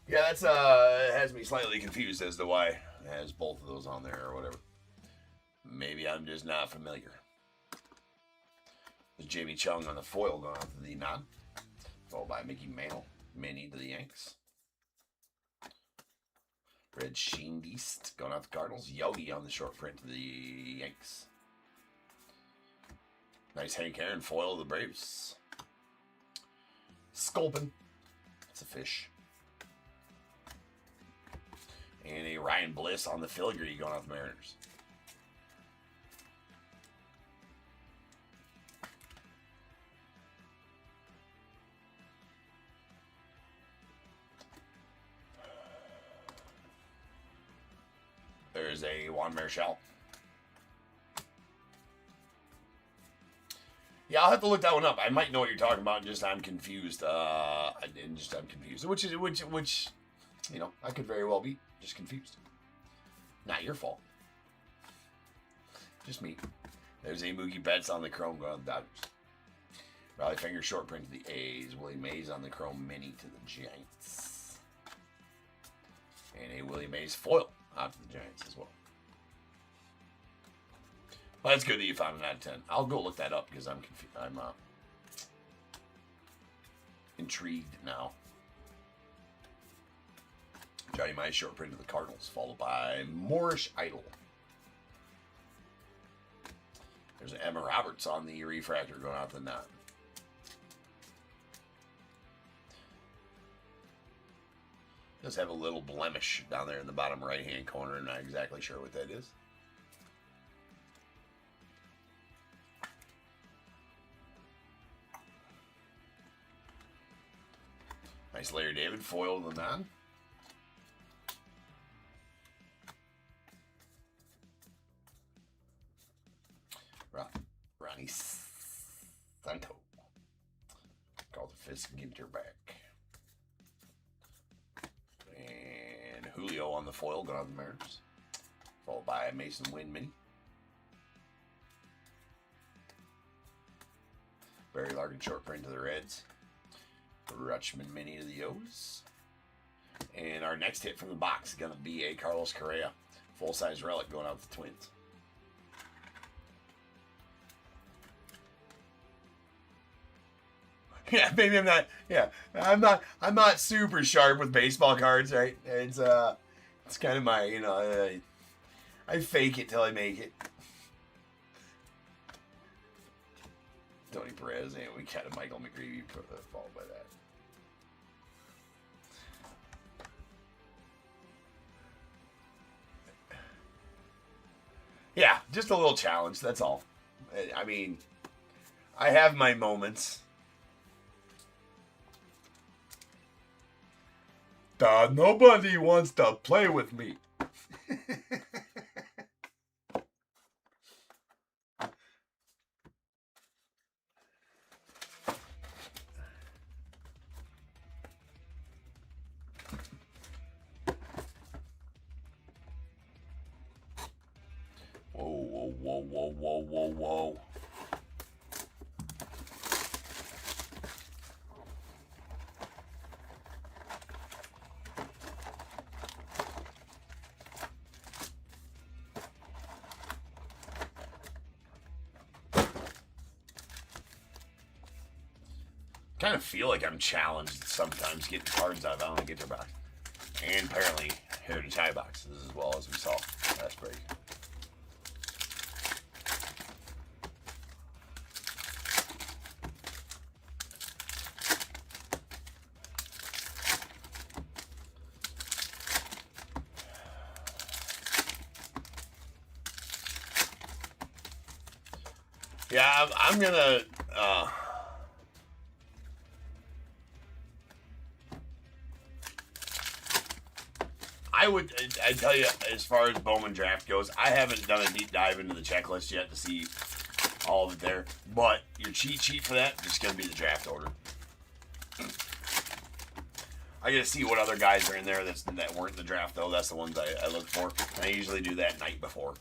Yeah, that's has me slightly confused as to why it has both of those on there or whatever. Maybe I'm just not familiar. There's Jamie Chung on the foil going out to the nod. Followed by Mickey Mantle, mini to the Yanks. Red Sheen Beast going out to the Cardinals. Yogi on the short print to the Yanks. Nice Hank Aaron foil of the Braves. Sculpin. That's a fish. And a Ryan Bliss on the filigree going out the Mariners. There's a Juan Marichal. Yeah, I'll have to look that one up. I might know what you're talking about. Just I'm confused. I'm confused. Which you know, I could very well be just confused. Not your fault. Just me. There's a Mookie Betts on the chrome going to the Dodgers. Riley Finger short print to the A's. Willie Mays on the chrome mini to the Giants. And a Willie Mays foil out to the Giants as well. Well, that's good that you found an out of 10. I'll go look that up because I'm confused. I'm intrigued now. Johnny Mize short print to the Cardinals, followed by Moorish Idol. There's an Emma Roberts on the refractor going out the nut. Does have a little blemish down there in the bottom right-hand corner. Not exactly sure what that is. Nice Larry David foil to the man. Ronnie Santo. Called the Fisk Ginter back. And Julio on the foil, going on the Mariners. Followed by Mason Wynn mini. Barry Larkin short print to the Reds. Rutschman mini to the O's. And our next hit from the box is going to be a Carlos Correa full-size relic going out to the Twins. Yeah, maybe I'm not. Yeah, I'm not super sharp with baseball cards, right? It's kind of my, you know, I fake it till I make it. Tony Perez, and we got a Michael McGreevy followed by that. Yeah, just a little challenge. That's all. I mean, I have my moments. Nobody wants to play with me. Whoa, whoa, whoa, whoa, whoa, whoa. Kind of feel like I'm challenged sometimes getting cards out of GINTER box. And apparently Heritage High boxes as well, as we saw last break. Yeah, I'm gonna I tell you, as far as Bowman draft goes, I haven't done a deep dive into the checklist yet to see all of it there. But your cheat sheet for that is just going to be the draft order. I got to see what other guys are in there that weren't in the draft, though. That's the ones I look for. And I usually do that night before.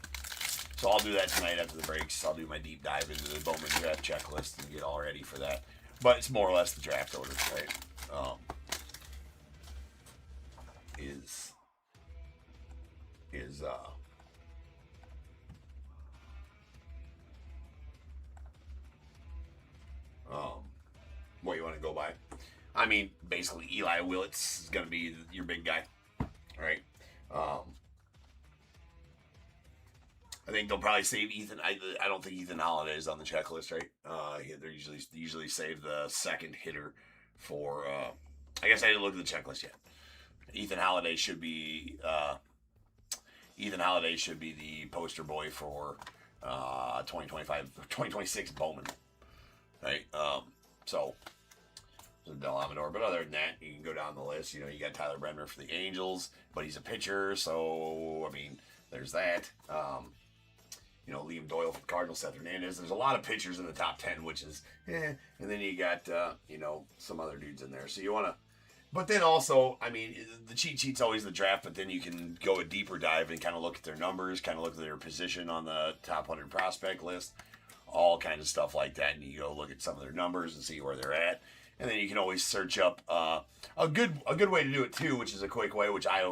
So I'll do that tonight after the breaks. I'll do my deep dive into the Bowman draft checklist and get all ready for that. But it's more or less the draft order, right? What you want to go by. I mean, basically Eli Willits is going to be your big guy, right? I think they'll probably save Ethan. I don't think Ethan Holiday is on the checklist, right? They usually save the second hitter for. I guess I didn't look at the checklist yet. Ethan Holiday should be the poster boy for 2026 Bowman, right? So Del Amador. But other than that, you can go down the list. You know, you got Tyler Brenner for the Angels, but he's a pitcher, so I mean, there's that. You know, Liam Doyle for the Cardinals, Seth Hernandez. There's a lot of pitchers in the top 10, which is and then you got you know, some other dudes in there. So you want to. But then also, I mean, the cheat sheet's always the draft, but then you can go a deeper dive and kind of look at their numbers, kind of look at their position on the top 100 prospect list, all kinds of stuff like that. And you go look at some of their numbers and see where they're at. And then you can always search up a good way to do it too, which is a quick way, which I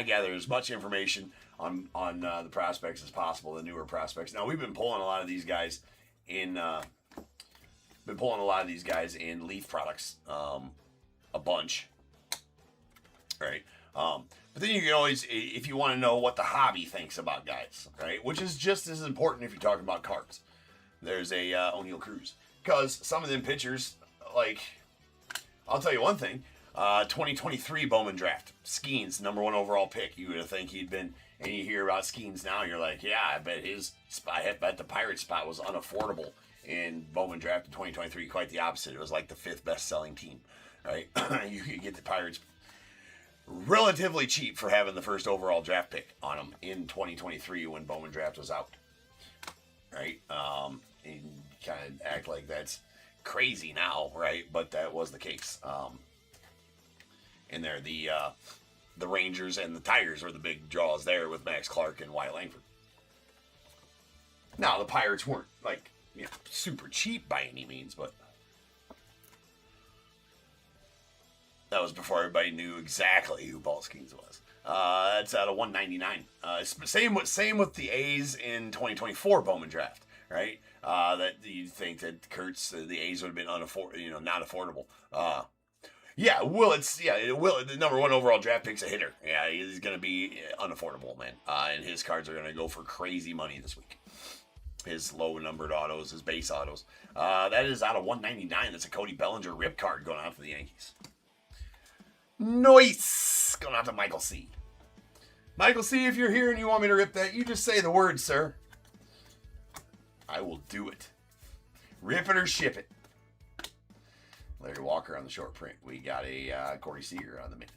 gather as much information on the prospects as possible, the newer prospects. Now we've been pulling a lot of these guys in Leaf products, a bunch, right? But then you can always, if you want to know what the hobby thinks about guys, right, which is just as important if you're talking about cards. There's a O'Neill Cruz, because some of them pitchers, like, I'll tell you one thing. 2023 Bowman draft. Skeens, number 1 overall pick. You would think he'd been, and you hear about Skeens now, you're like, yeah, I bet the Pirates spot was unaffordable in Bowman draft in 2023. Quite the opposite. It was like the 5th best-selling team, right? You could get the Pirates relatively cheap for having the first overall draft pick on them in 2023 when Bowman draft was out, right? And kind of act like that's crazy now, right? But that was the case. And there, the Rangers and the Tigers were the big draws there with Max Clark and Wyatt Langford. Now the Pirates weren't like, you know, super cheap by any means, but that was before everybody knew exactly who Paul Skeens was. That's out of 199. Same with the A's in 2024 Bowman draft, right? That you'd think that the A's would have been not affordable. The number 1 overall draft pick's a hitter. Yeah, he's going to be unaffordable, man. And his cards are going to go for crazy money this week. His low numbered autos, his base autos. That is out of 199. That's a Cody Bellinger rip card going out for the Yankees. Nice! Going out to Michael C. Michael C., if you're here and you want me to rip that, you just say the word, sir. I will do it. Rip it or ship it. Larry Walker on the short print. We got a Corey Seager on the mini.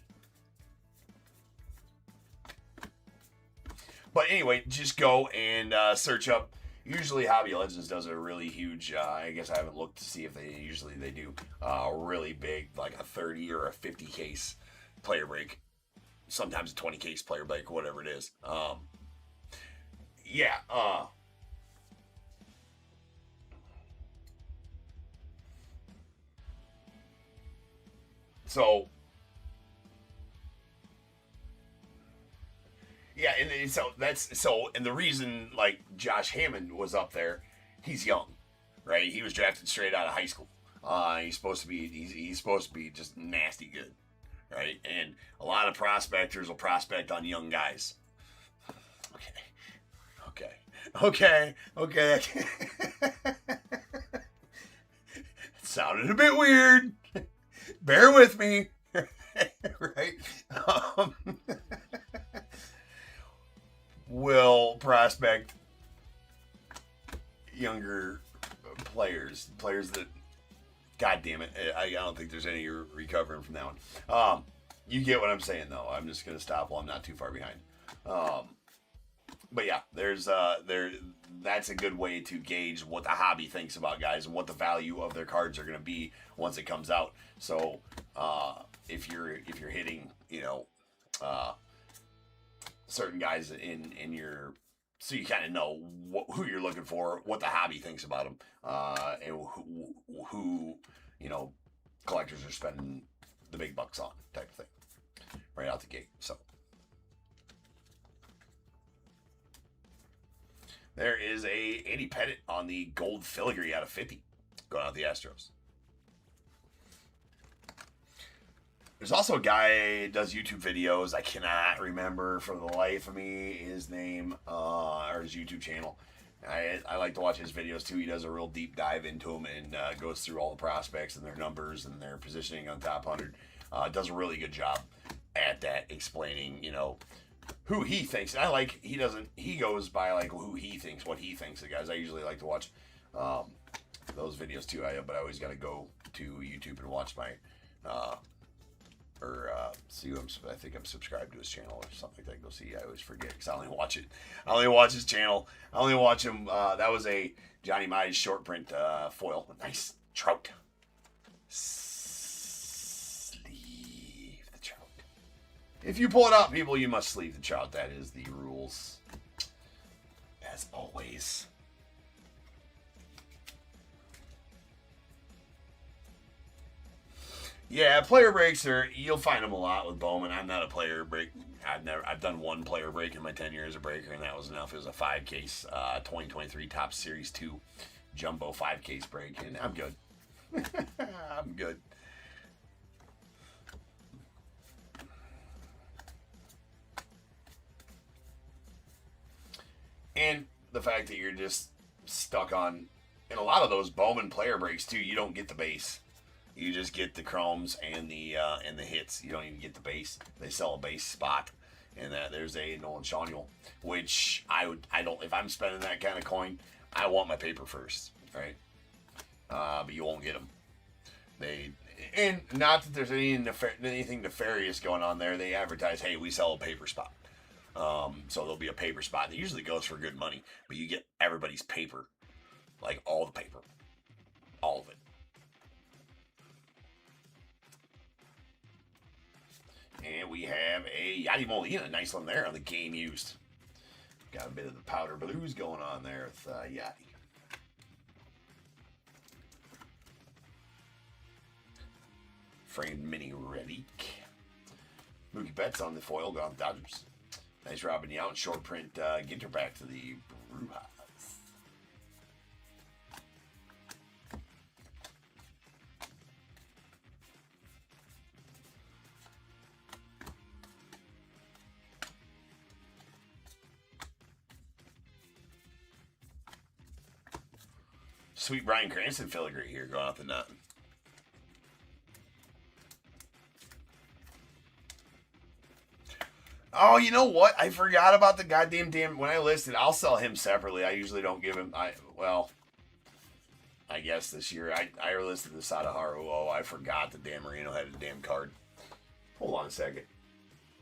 But anyway, just go and search up. Usually Hobby Legends does a really huge, I guess I haven't looked to see if they do a really big, like a 30 or a 50 case player break. Sometimes a 20 case player break, whatever it is. So, yeah, and so and the reason like Josh Hammond was up there, he's young, right? He was drafted straight out of high school. He's supposed to be just nasty good, right? And a lot of prospectors will prospect on young guys. Okay. It sounded a bit weird. Bear with me, right? Um, will prospect younger players that, God damn it, I don't think there's any recovering from that one. You get what I'm saying, though. I'm just gonna stop while I'm not too far behind. But yeah, that's a good way to gauge what the hobby thinks about guys and what the value of their cards are going to be once it comes out. So if you're hitting, certain guys in your, so you kind of know who you're looking for, what the hobby thinks about them, and who collectors are spending the big bucks on, type of thing, right out the gate. So. There is a Andy Pettit on the gold filigree out of 50, going out the Astros. There's also a guy who does YouTube videos. I cannot remember for the life of me his name or his YouTube channel. I like to watch his videos too. He does a real deep dive into them and goes through all the prospects and their numbers and their positioning on top 100. Does a really good job at that, explaining, who he thinks. And he goes by like who he thinks, what he thinks of guys. I usually like to watch those videos too. But I always got to go to YouTube and watch my, see who I think I'm subscribed to his channel or something like that. Go see. I always forget because I only watch it. I only watch his channel. I only watch him. That was a Johnny Mize short print foil. Nice trout. If you pull it out, people, you must sleeve the trout. That is the rules. As always. Yeah, player breaks you'll find them a lot with Bowman. I'm not a player break. I've done one player break in my 10 years of breaker, and that was enough. It was a 5-case 2023 Topps Series 2 Jumbo 5-case break, and I'm good. I'm good. And the fact that you're just stuck on, in a lot of those Bowman player breaks too, you don't get the base. You just get the chromes and the hits. You don't even get the base. They sell a base spot, and there's a Nolan Shawneel, which I don't. If I'm spending that kind of coin, I want my paper first, right? But you won't get them. And not that there's anything nefarious going on there. They advertise, hey, we sell a paper spot. So there'll be a paper spot that usually goes for good money, but you get everybody's paper, like all the paper, all of it. And we have a Yadi Molina, nice one there on the game used. Got a bit of the powder blues going on there with Yadi. Framed mini relic. Mookie Betts on the foil, gone Dodgers. Nice Robin Yount short print Ginter back to the Brujas. Sweet Bryan Cranston filigree here going off the nut. Oh, you know what? I forgot about the goddamn when I listed. I'll sell him separately. I usually don't give him. I guess this year I listed the Sadaharu. Oh, I forgot that Dan Marino had a damn card. Hold on a second.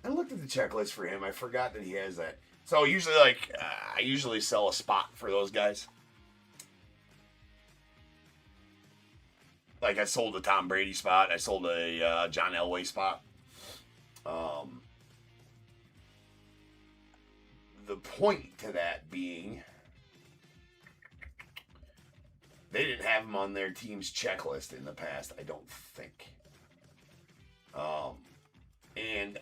I looked at the checklist for him. I forgot that he has that. So usually, I usually sell a spot for those guys. Like I sold a Tom Brady spot. I sold a John Elway spot. The point to that being, they didn't have him on their team's checklist in the past, I don't think. And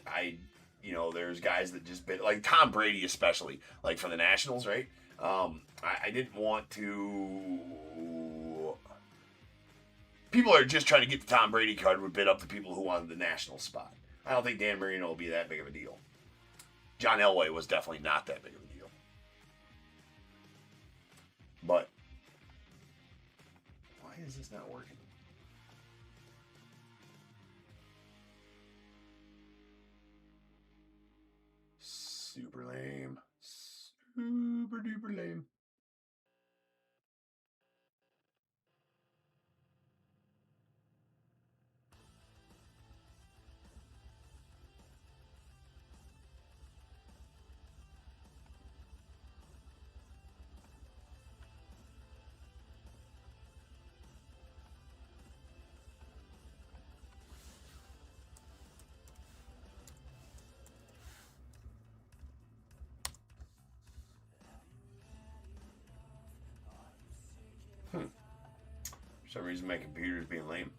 there's guys that just bit, like Tom Brady especially, like for the Nationals, right? I didn't want to. People are just trying to get the Tom Brady card would bid up the people who wanted the national spot. I don't think Dan Marino will be that big of a deal. John Elway was definitely not that big of a deal. But why is this not working? Super lame. Super duper lame. For some reason, my computer's being lame.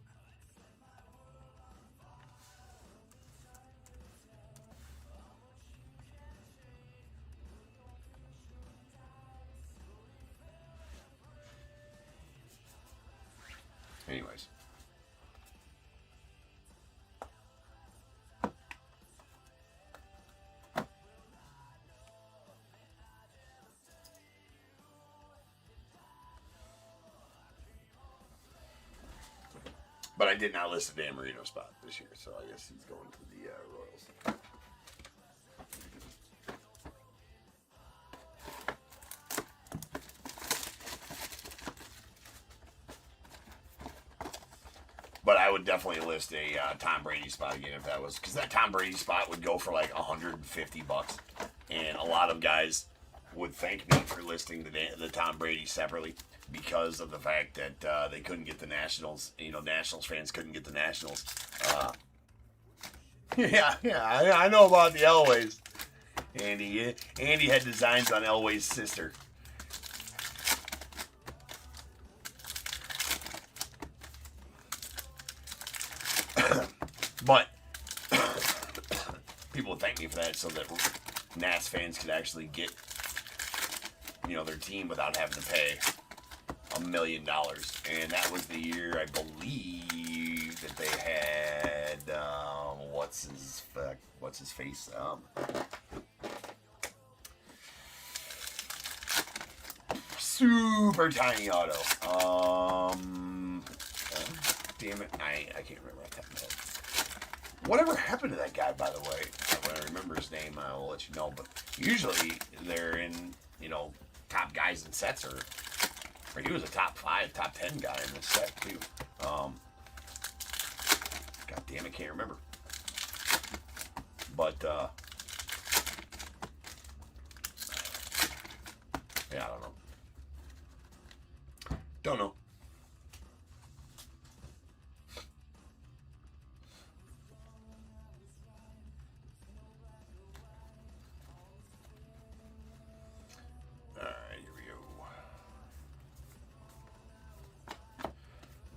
Anyways. But I did not list the Dan Marino spot this year, so I guess he's going to the Royals. But I would definitely list a Tom Brady spot again if that was, because that Tom Brady spot would go for like $150, and a lot of guys would thank me for listing the Tom Brady separately because of the fact that they couldn't get the Nationals. Nationals fans couldn't get the Nationals. Yeah, I know about the Elways. Andy had designs on Elway's sister. But people would thank me for that so that Nats fans could actually get their team without having to pay $1 million. And that was the year, I believe, that they had what's his face? Super tiny auto. Damn it, I can't remember off the top of my head. Whatever happened to that guy, by the way? When I remember his name, I will let you know. But usually they're in, top guys in sets, or he was a top 5, top 10 guy in this set too. God damn it, can't remember. But yeah, I don't know. Don't know.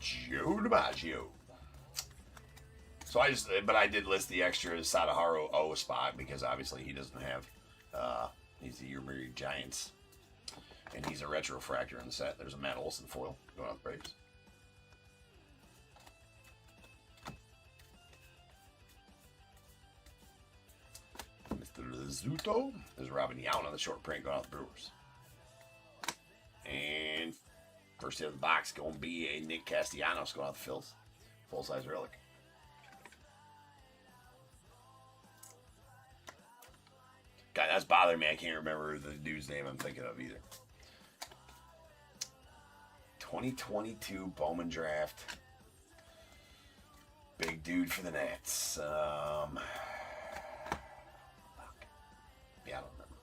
Joe DiMaggio. So I did list the extra Sadaharu O spot because obviously he doesn't have, he's the Yomiuri Giants, and he's a retrofractor in the set. There's a Matt Olson foil going on the Braves. Mr. Rizzuto is Robin Yount on the short print going out the Brewers. And first hit of the box going to be a Nick Castellanos going out the Phils. Full-size relic. God, that's bothering me. I can't remember the dude's name I'm thinking of either. 2022 Bowman draft. Big dude for the Nats. Yeah, I don't remember.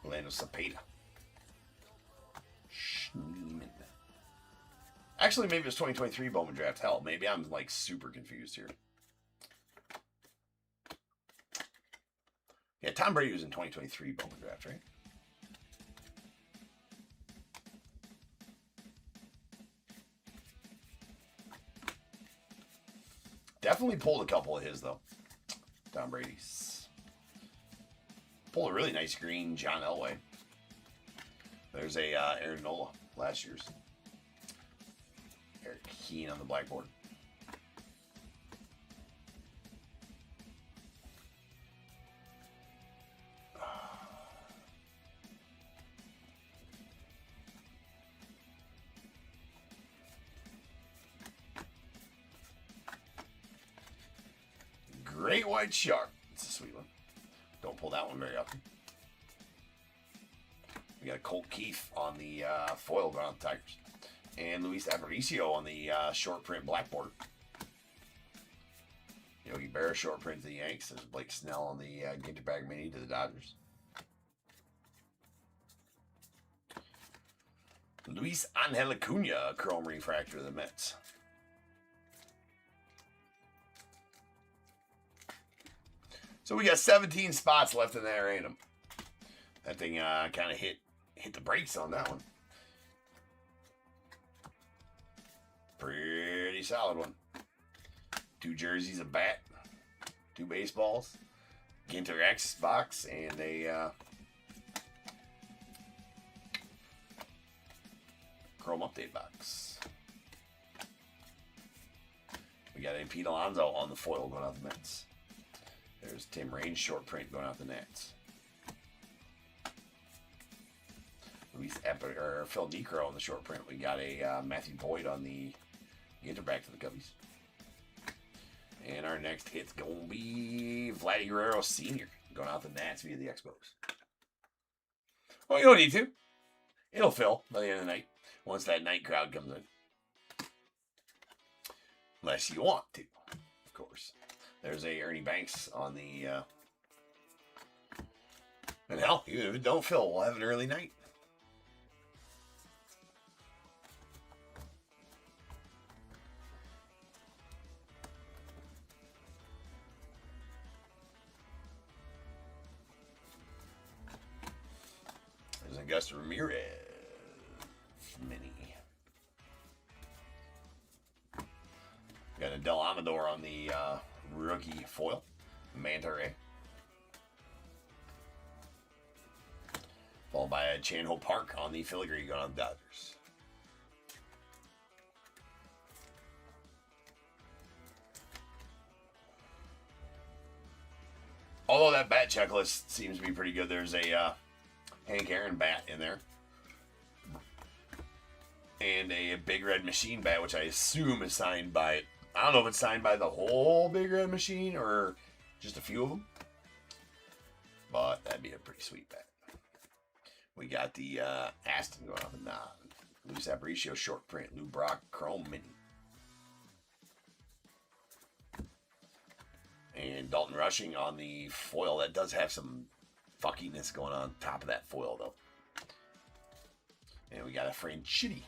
Orlando Cepeda. Schneeman. Actually, maybe it was 2023 Bowman draft. Hell, maybe I'm like super confused here. Yeah, Tom Brady was in 2023 Bowman draft, right? Definitely pulled a couple of his, though. Tom Brady's. Pulled a really nice green John Elway. There's a Aaron Nola, last year's. Eric Keen on the blackboard. Great White Shark. It's a sweet one. Don't pull that one very often. We got a Colt Keith on the foil going on the Tigers. And Luis Aparicio on the short print blackboard. Yogi Berra short print to the Yanks. There's Blake Snell on the Ginter Bag Mini to the Dodgers. Luis Angel Acuna chrome refractor to the Mets. So we got 17 spots left in that random. That thing kind of hit the brakes on that one. Pretty solid one. 2 jerseys, a bat, 2 baseballs, Ginter X box, and a chrome update box. We got a Pete Alonso on the foil going out the Mets. There's Tim Raines short print going out the Nats. Phil Necro on the short print. We got a Matthew Boyd on the Ginter back to the Cubbies. And our next hit's going to be Vladdy Guerrero Sr. going out the Nats via the Expos. Well, you don't need to. It'll fill by the end of the night once that night crowd comes in. Unless you want to, of course. There's a Ernie Banks on the... and hell, even if it don't fill, we'll have an early night. There's Augusto Ramirez mini. Got a Del Amador on the rookie foil. Manta Ray. Followed by a Chan Ho Park on the filigree going on the Dodgers. Although that bat checklist seems to be pretty good, there's a Hank Aaron bat in there. And a Big Red Machine bat, which I assume is signed by... I don't know if it's signed by the whole Big Red Machine or just a few of them. But that'd be a pretty sweet bat. We got the Aston going on the nod. Luis Aparicio short print. Lou Brock chrome mini. And Dalton Rushing on the foil. That does have some fuckiness going on top of that foil, though. And we got a Franchitti.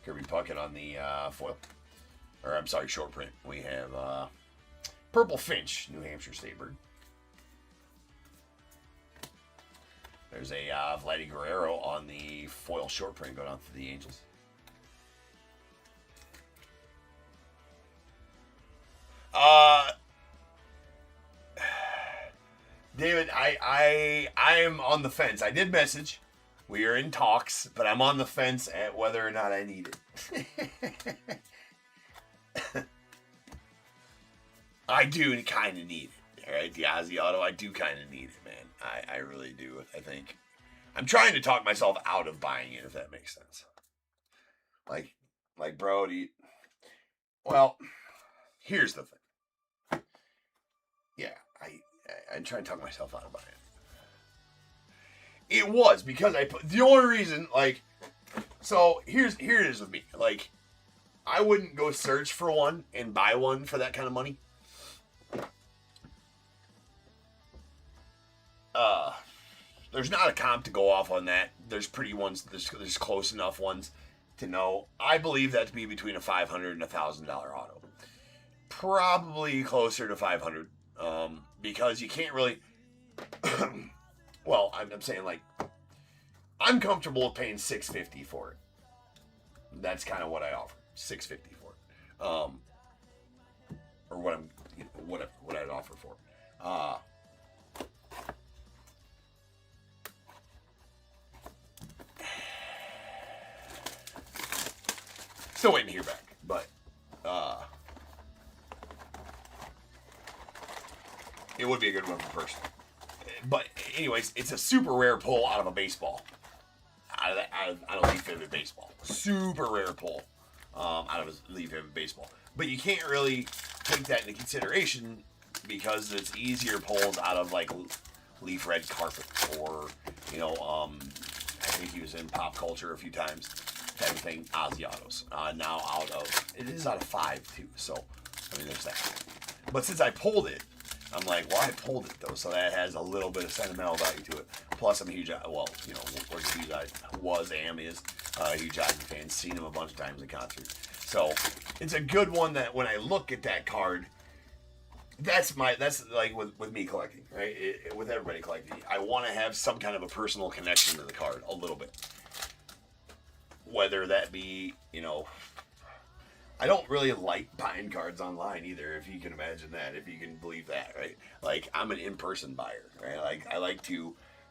Kirby Puckett on the foil. Or, I'm sorry, short print. We have Purple Finch, New Hampshire State Bird. There's a Vladdy Guerrero on the foil short print going on for the Angels. David, I am on the fence. I did message. We are in talks, but I'm on the fence at whether or not I need it. I do kind of need it. All right, the Ozzy auto, I do kind of need it, man. I really do, I think. I'm trying to talk myself out of buying it, if that makes sense. Like, bro, well, here's the thing. Yeah, I'm trying to talk myself out of buying it. It was because I put the only reason, like, so here it is with me. Like, I wouldn't go search for one and buy one for that kind of money. There's not a comp to go off on that. There's pretty ones. There's close enough ones to know. I believe that to be between a $500 and $1,000 auto. Probably closer to $500, because you can't really. Well, I'm saying, like, I'm comfortable with paying $650 for it. that's kind of what I offer. $650 for it. Or what I'm, what I'd offer for. Still waiting to hear back, but it would be a good one for person. But anyways, it's a super rare pull out of a baseball. Out of a leaf vivid baseball. Super rare pull out of a leaf vivid baseball. But you can't really take that into consideration because it's easier pulls out of like leaf red carpet or, I think he was in pop culture a few times. Type of thing, Asiatos. Now it is out of 5 too, so, there's that. But since I pulled it, I'm like, well, I pulled it though, so that has a little bit of sentimental value to it. Plus, I'm a huge, is a huge Ozzy fan, seen him a bunch of times in concert. So, it's a good one that when I look at that card, that's like with me collecting, right? With everybody collecting, I want to have some kind of a personal connection to the card, a little bit. Whether that be, I don't really like buying cards online either, if you can imagine that, if you can believe that, right? Like, I'm an in-person buyer, right? Like,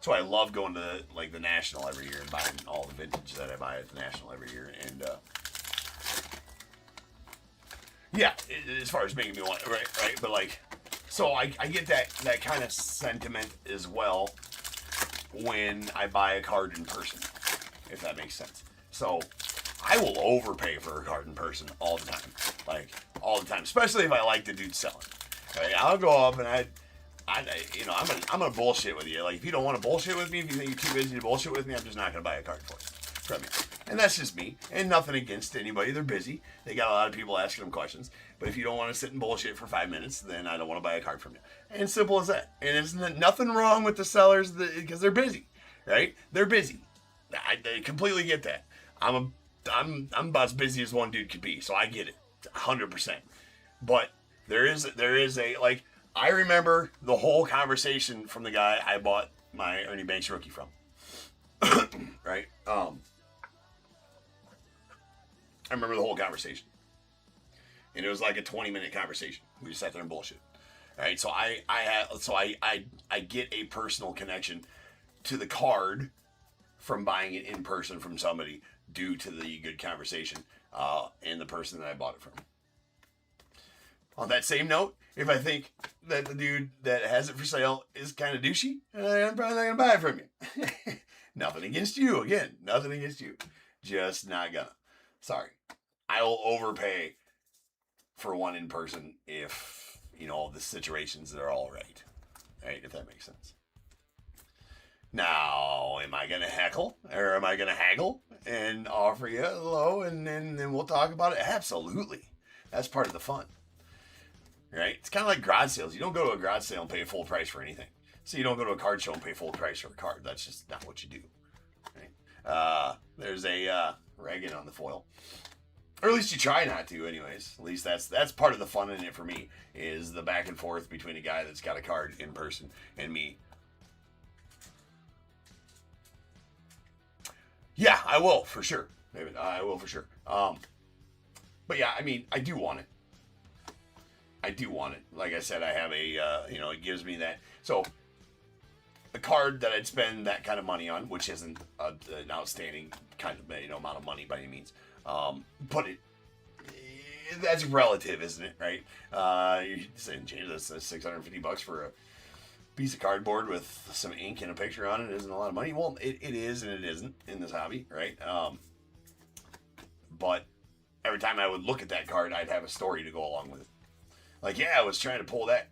so I love going to, like, the National every year and buying all the vintage that I buy at the National every year, and, yeah, as far as making me want, right? But, like, so I get that kind of sentiment as well when I buy a card in person, if that makes sense. So, I will overpay for a card in person all the time. Like, all the time. Especially if I like the dude selling. Right? I'll go up and I'm gonna bullshit with you. Like, if you don't want to bullshit with me, if you think you're too busy to bullshit with me, I'm just not gonna buy a card from you. And that's just me. And nothing against anybody. They're busy. They got a lot of people asking them questions. But if you don't want to sit and bullshit for 5 minutes, then I don't want to buy a card from you. And simple as that. And there's nothing wrong with the sellers because they're busy. Right? They're busy. I completely get that. I'm about as busy as one dude could be, so I get it, 100%. But there is a, like, I remember the whole conversation from the guy I bought my Ernie Banks rookie from. Right? I remember the whole conversation. And it was like a 20-minute conversation. We just sat there and bullshit. Right? So I get a personal connection to the card from buying it in person from somebody due to the good conversation and the person that I bought it from. On that same note, if I think that the dude that has it for sale is kind of douchey, I'm probably not going to buy it from you. Nothing against you. Again, nothing against you. Just not gonna. Sorry. I will overpay for one in person if, the situations are all right. Right? If that makes sense. Now, am I going to heckle or am I going to haggle and offer you low and then we'll talk about it? Absolutely. That's part of the fun. Right? It's kind of like garage sales. You don't go to a garage sale and pay full price for anything. So you don't go to a card show and pay full price for a card. That's just not what you do. Right? There's a Reagan on the foil. Or at least you try not to anyways. At least that's part of the fun in it for me is the back and forth between a guy that's got a card in person and me. Yeah, I will, for sure. I will, for sure. But yeah, I do want it. Like I said, I have it gives me that. So, a card that I'd spend that kind of money on, which isn't an outstanding kind of, amount of money by any means. But that's relative, isn't it, right? You're saying, James, that's $650 for a piece of cardboard with some ink and a picture on it isn't a lot of money. Well, it is and it isn't in this hobby, right? But every time I would look at that card, I'd have a story to go along with it. Like, yeah, I was trying to pull that,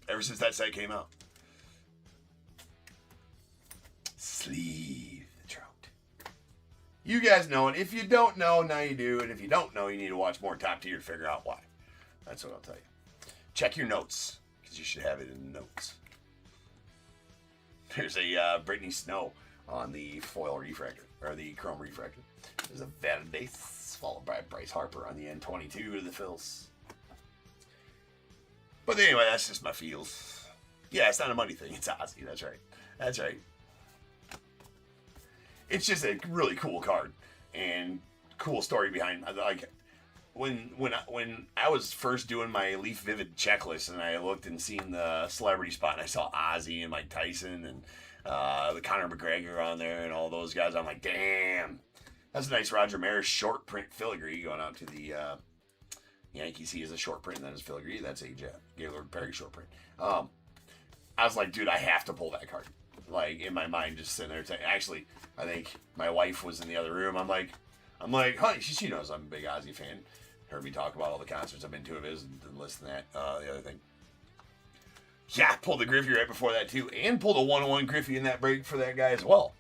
ever since that set came out. Sleeve the trout. You guys know it. If you don't know, now you do. And if you don't know, you need to watch more Top Tier to figure out why. That's what I'll tell you. Check your notes. Because you should have it in the notes. There's a Brittany Snow on the foil refractor, or the chrome refractor. There's a Valdez, followed by Bryce Harper on the N22 to the fills. But anyway, that's just my feels. Yeah, it's not a money thing. It's Ozzy. That's right. It's just a really cool card. And cool story behind, like, when I was first doing my Leaf Vivid checklist, and I looked and seen the celebrity spot, and I saw Ozzy and Mike Tyson and the Conor McGregor on there and all those guys, I'm like, damn, that's a nice Roger Maris short print filigree going out to the Yankees. He is a short print, and that is filigree. That's a Gaylord Perry short print. I was like, dude, I have to pull that card. Like, in my mind, just sitting there. Actually, I think my wife was in the other room. I'm like, honey, she knows I'm a big Ozzy fan. Heard me talk about all the concerts I've been to of his and listen to that. The other thing. Yeah, pulled the Griffey right before that, too. And pulled a 101 Griffey in that break for that guy as well.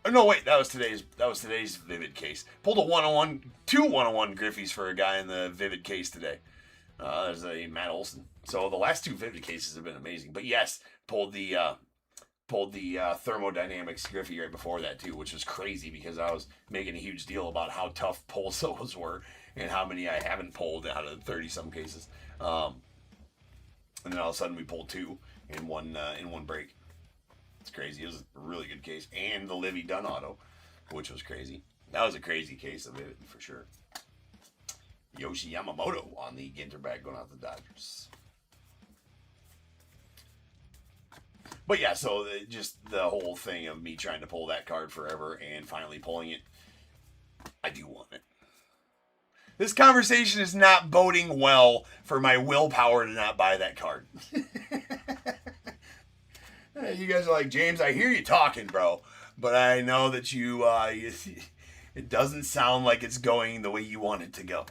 Oh, no, wait, that was today's Vivid case. Pulled a 101, 2 101 Griffies for a guy in the Vivid case today. There's a Matt Olson. So the last 2 Vivid cases have been amazing. But yes, pulled the Thermodynamics Griffey right before that too, which was crazy because I was making a huge deal about how tough pulls those were and how many I haven't pulled out of 30-some cases. And then all of a sudden we pulled 2 in one break. It's crazy. It was a really good case. And the Livy Dunn auto, which was crazy. That was a crazy case of it, for sure. Yoshi Yamamoto on the Ginter bag going out the Dodgers. But yeah, so just the whole thing of me trying to pull that card forever and finally pulling it, I do want it. This conversation is not boding well for my willpower to not buy that card. You guys are like, James, I hear you talking, bro, but I know that it doesn't sound like it's going the way you want it to go.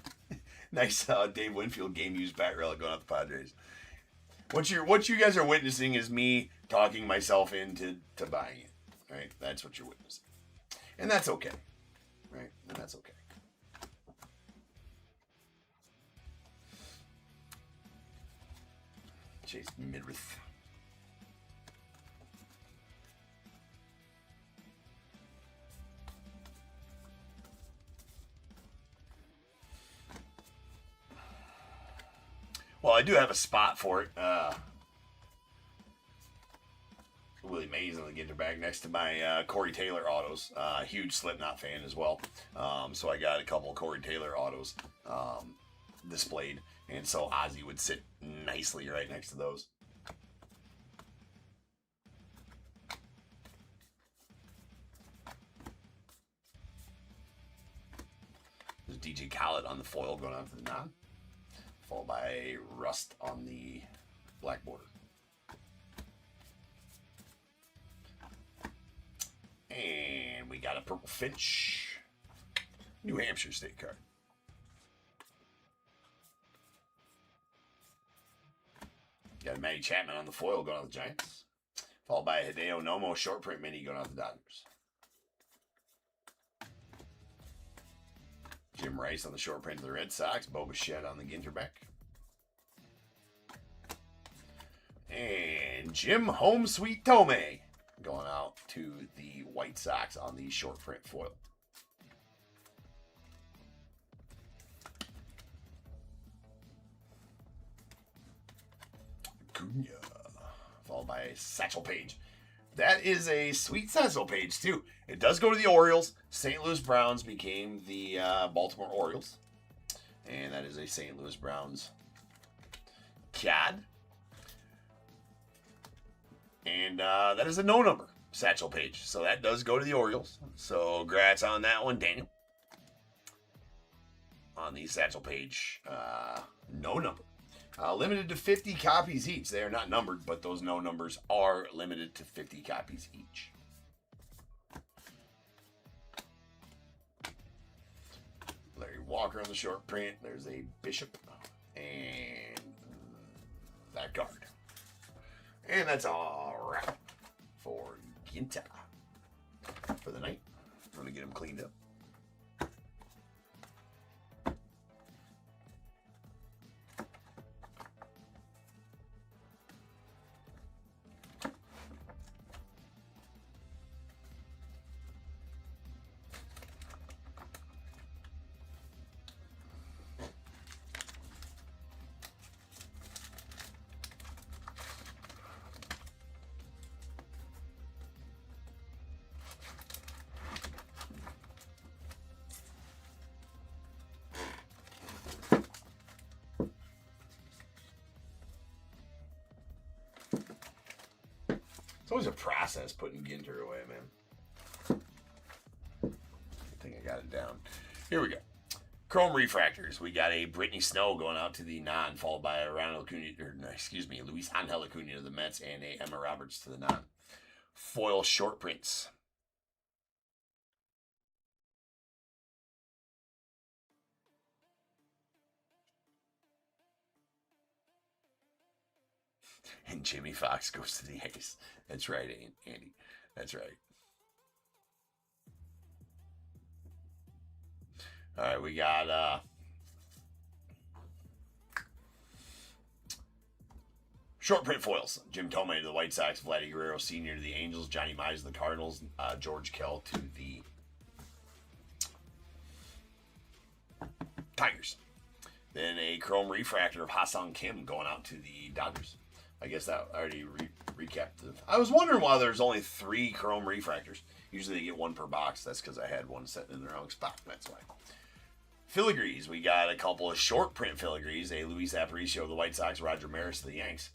Nice Dave Winfield game used bat relic going out the Padres. What you guys are witnessing is me talking myself into buying it, right? That's what you're witnessing, and that's okay, right? And that's okay. Chase Midrith. Well, I do have a spot for it. Willie Mays on the Ginter bag next to my Corey Taylor autos. Huge Slipknot fan as well. So I got a couple of Corey Taylor autos displayed. And so Ozzy would sit nicely right next to those. There's DJ Khaled on the foil going on for the nod. Followed by Rust on the black border. And we got a Purple Finch. New Hampshire State card. Got a Matty Chapman on the foil going on the Giants. Followed by a Hideo Nomo short print mini going on the Dodgers. Jim Rice on the short print of the Red Sox. Boba Shed on the Ginter back. And Jim Home Sweet Tome going out to the White Sox on the short print foil. Cunha. Followed by Satchel Paige. That is a sweet Satchel Paige, too. It does go to the Orioles. St. Louis Browns became the Baltimore Orioles. And that is a St. Louis Browns CAD. And that is a no number Satchel Paige. So that does go to the Orioles. So congrats on that one, Daniel. On the Satchel Paige no number. Limited to 50 copies each. They are not numbered, but those no numbers are limited to 50 copies each. Larry Walker on the short print. There's a Bishop. And that card. And that's all wrap for Ginter for the night. I'm going to get him cleaned up. It's always a process putting Ginter away, man. I think I got it down. Here we go. Chrome refractors. We got a Brittany Snow going out to the non, followed by a Luis Angel Acuna to the Mets, and a Emma Roberts to the non. Foil short prints. And Jimmy Fox goes to the A's. That's right, Andy. That's right. All right, we got short print foils. Jim Thome to the White Sox, Vladdy Guerrero Sr. to the Angels, Johnny Mize to the Cardinals, George Kell to the Tigers. Then a chrome refractor of Ha-Seong Kim going out to the Dodgers. I guess that already recapped. I was wondering why there's only 3 chrome refractors. Usually they get 1 per box. That's because I had one sitting in the wrong spot. That's why. Filigrees. We got a couple of short print filigrees. A Luis Aparicio of the White Sox, Roger Maris to the Yanks.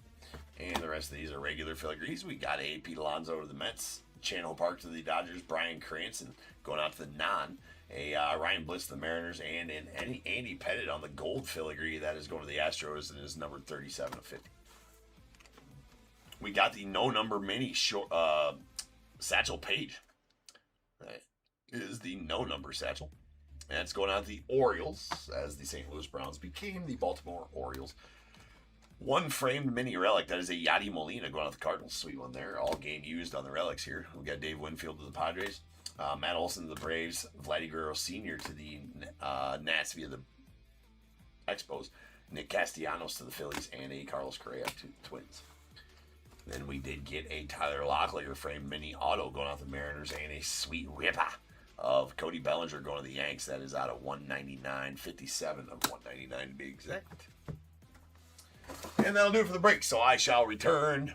And the rest of these are regular filigrees. We got a Pete Alonso to the Mets, Chandler Park to the Dodgers, Brian Cranston going out to the non, a Ryan Blitz to the Mariners, and an Andy Pettit on the gold filigree that is going to the Astros and is numbered 37 of 50. We got the no number mini Satchel Paige. That is the no number Satchel. And it's going out to the Orioles as the St. Louis Browns became the Baltimore Orioles. 1 framed mini relic. That is a Yadi Molina going out to the Cardinals. Sweet one there. All game used on the relics here. We got Dave Winfield to the Padres. Matt Olson to the Braves. Vladdy Guerrero Sr. to the Nats via the Expos. Nick Castellanos to the Phillies. And a Carlos Correa to the Twins. Then we did get a Tyler Locklear framed mini auto going out to the Mariners. And a sweet ripper of Cody Bellinger going to the Yanks. That is out of 199.57 of 199 to be exact. And that'll do it for the break. So I shall return a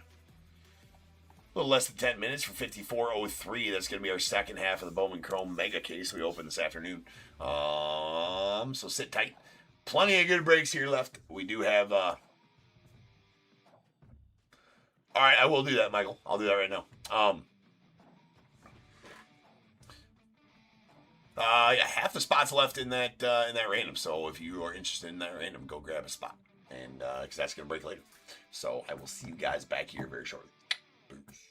little less than 10 minutes for 54.03. That's going to be our second half of the Bowman Chrome Mega Case we open this afternoon. So sit tight. Plenty of good breaks here left. We do have... All right, I will do that, Michael. I'll do that right now. Yeah, half the spots left in that random. So if you are interested in that random, go grab a spot, and because that's gonna break later. So I will see you guys back here very shortly. Peace.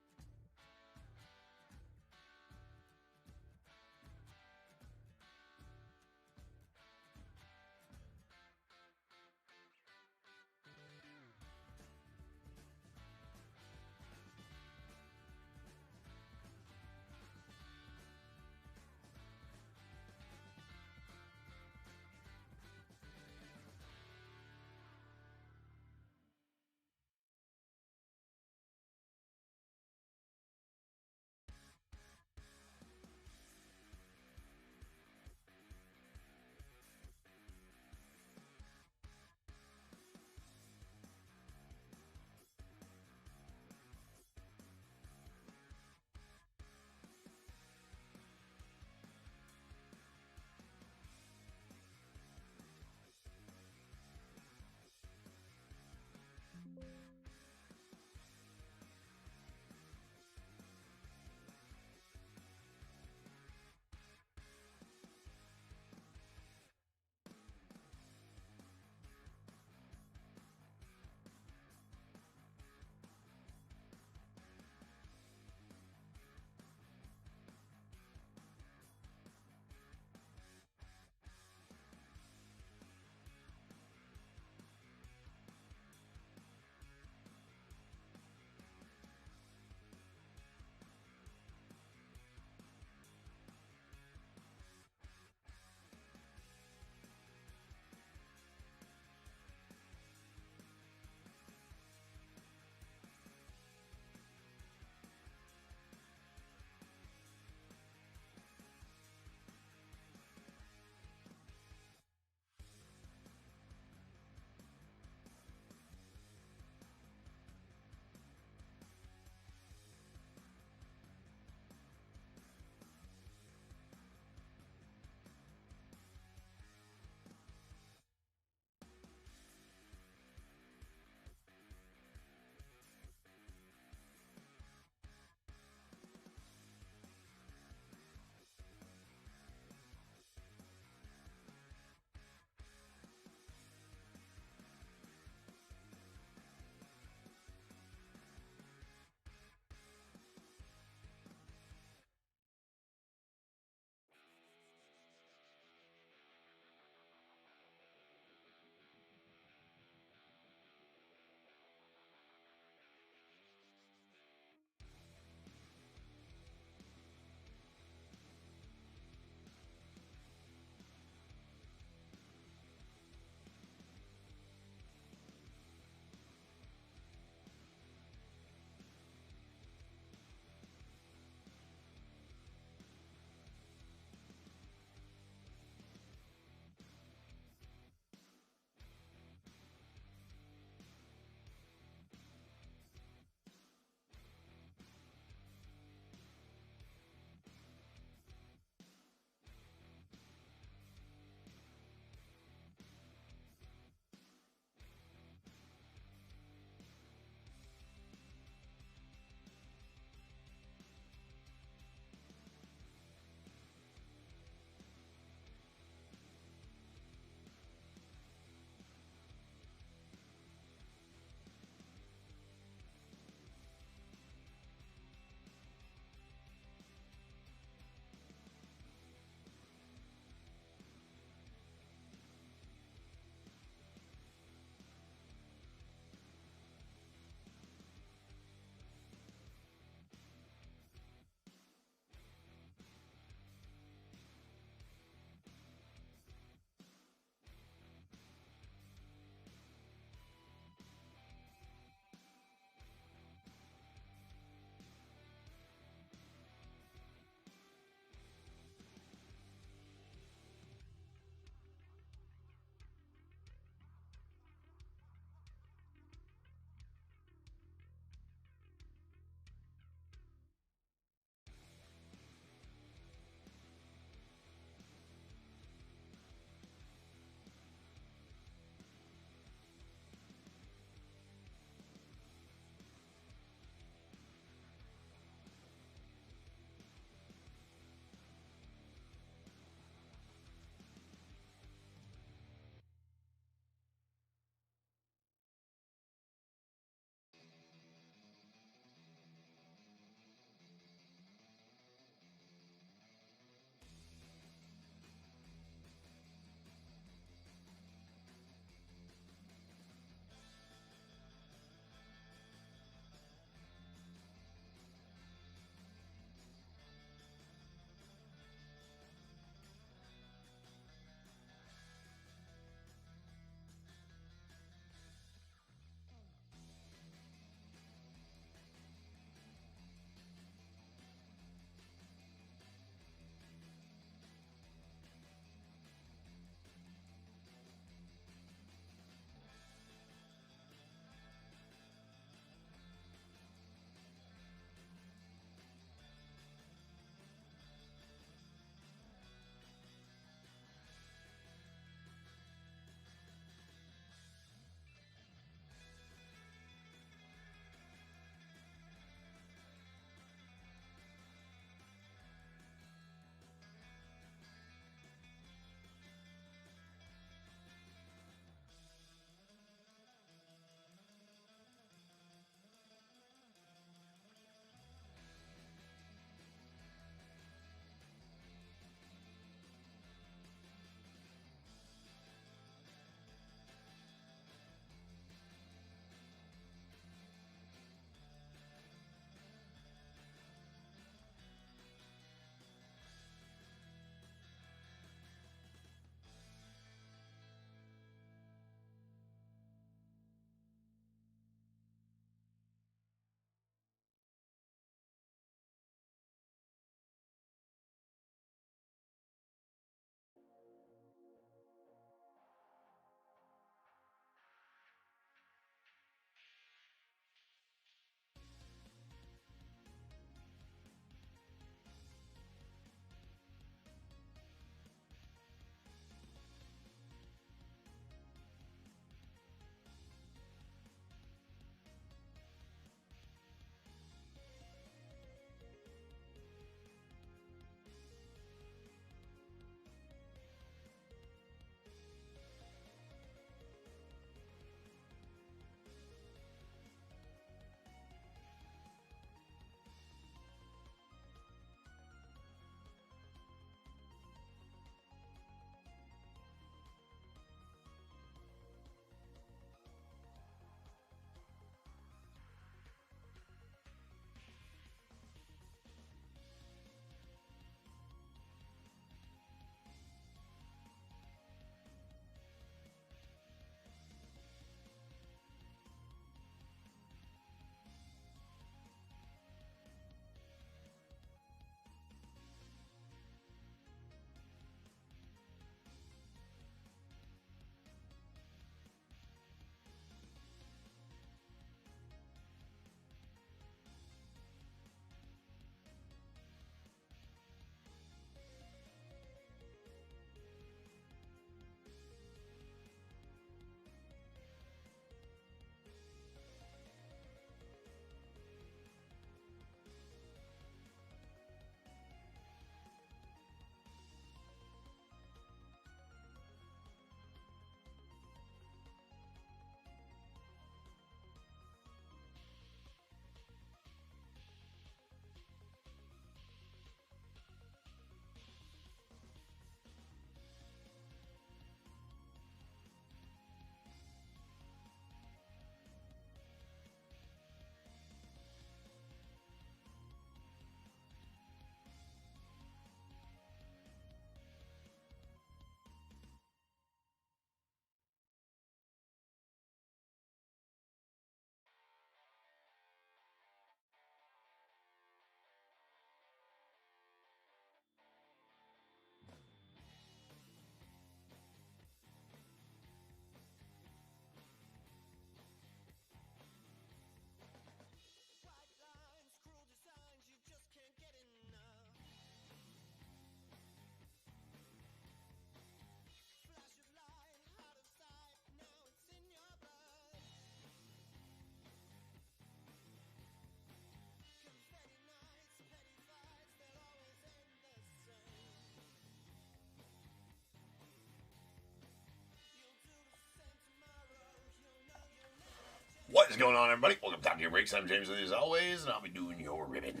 What is going on, everybody? Welcome to Top Tier Breaks. I'm James with you as always, and I'll be doing your ribbon.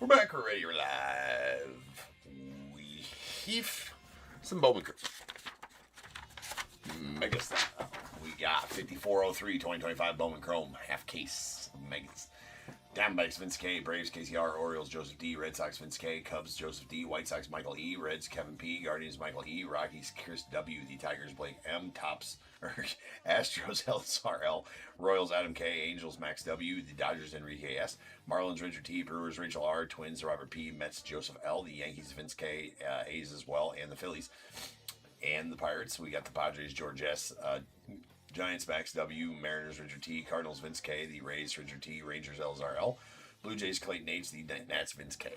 We're back. We're ready. We're live. We heave some Bowman cards. Megas. We got 5403 2025 Bowman Chrome half case. Megas. Diamondbacks Vince K, Braves KCR, Orioles Joseph D, Red Sox Vince K, Cubs Joseph D, White Sox Michael E, Reds Kevin P, Guardians Michael E, Rockies Chris W, the Tigers Blake M, Astros LSRL, Royals Adam K, Angels Max W, the Dodgers Enrique S, Marlins Richard T, Brewers Rachel R, Twins Robert P, Mets Joseph L, the Yankees Vince K, A's as well, and the Phillies. And the Pirates, we got the Padres George S, Giants Max W, Mariners Richard T, Cardinals Vince K, the Rays Richard T, Rangers LZRL, Blue Jays Clayton H, the Nats Vince K.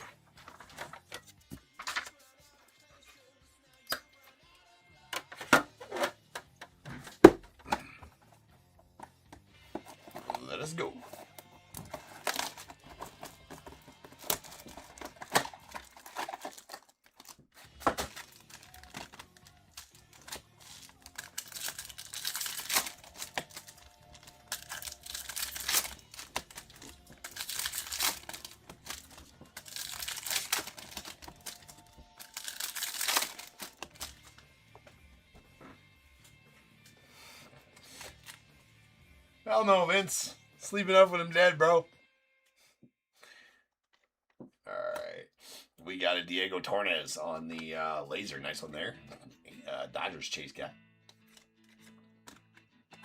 Let us go. Hell no, Vince. Sleeping up when I'm dead, bro. Alright. We got a Diego Torres on the laser. Nice one there. Dodgers chase guy.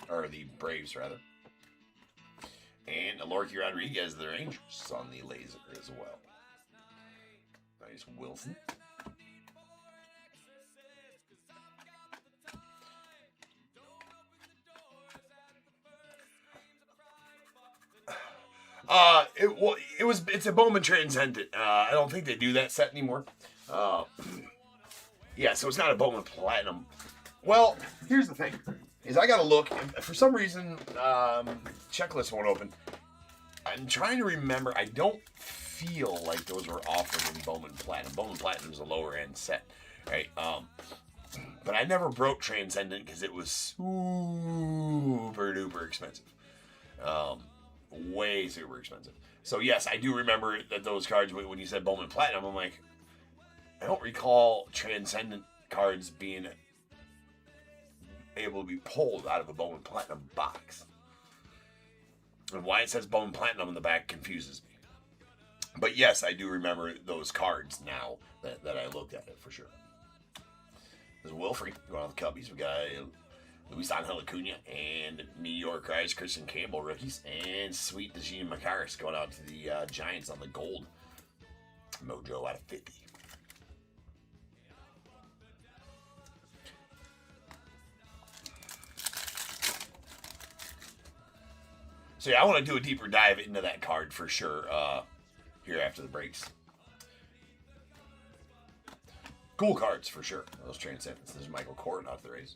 Or the Braves, rather. And Alorki Rodriguez, the Rangers, on the laser as well. Nice Wilson. It's a Bowman Transcendent. I don't think they do that set anymore. Yeah, so it's not a Bowman Platinum. Well, here's the thing: is I gotta look. For some reason, checklist won't open. I'm trying to remember. I don't feel like those were offered in Bowman Platinum. Bowman Platinum is a lower end set, right? But I never broke Transcendent because it was super duper expensive. Way super expensive. So yes, I do remember that those cards, when you said Bowman Platinum, I'm like, I don't recall Transcendent cards being able to be pulled out of a Bowman Platinum box. And why it says Bowman Platinum on the back confuses me. But yes, I do remember those cards now that I looked at it for sure. There's Wilfrey going on the Cubbies. We got Luis Angel Acuna and Meteor Cries, Christian Campbell rookies, and Sweet DeJean Macaris going out to the Giants on the gold. Mojo out of 50. So yeah, I want to do a deeper dive into that card for sure here after the breaks. Cool cards for sure. Those Transcendents. There's Michael Corden off the Rays.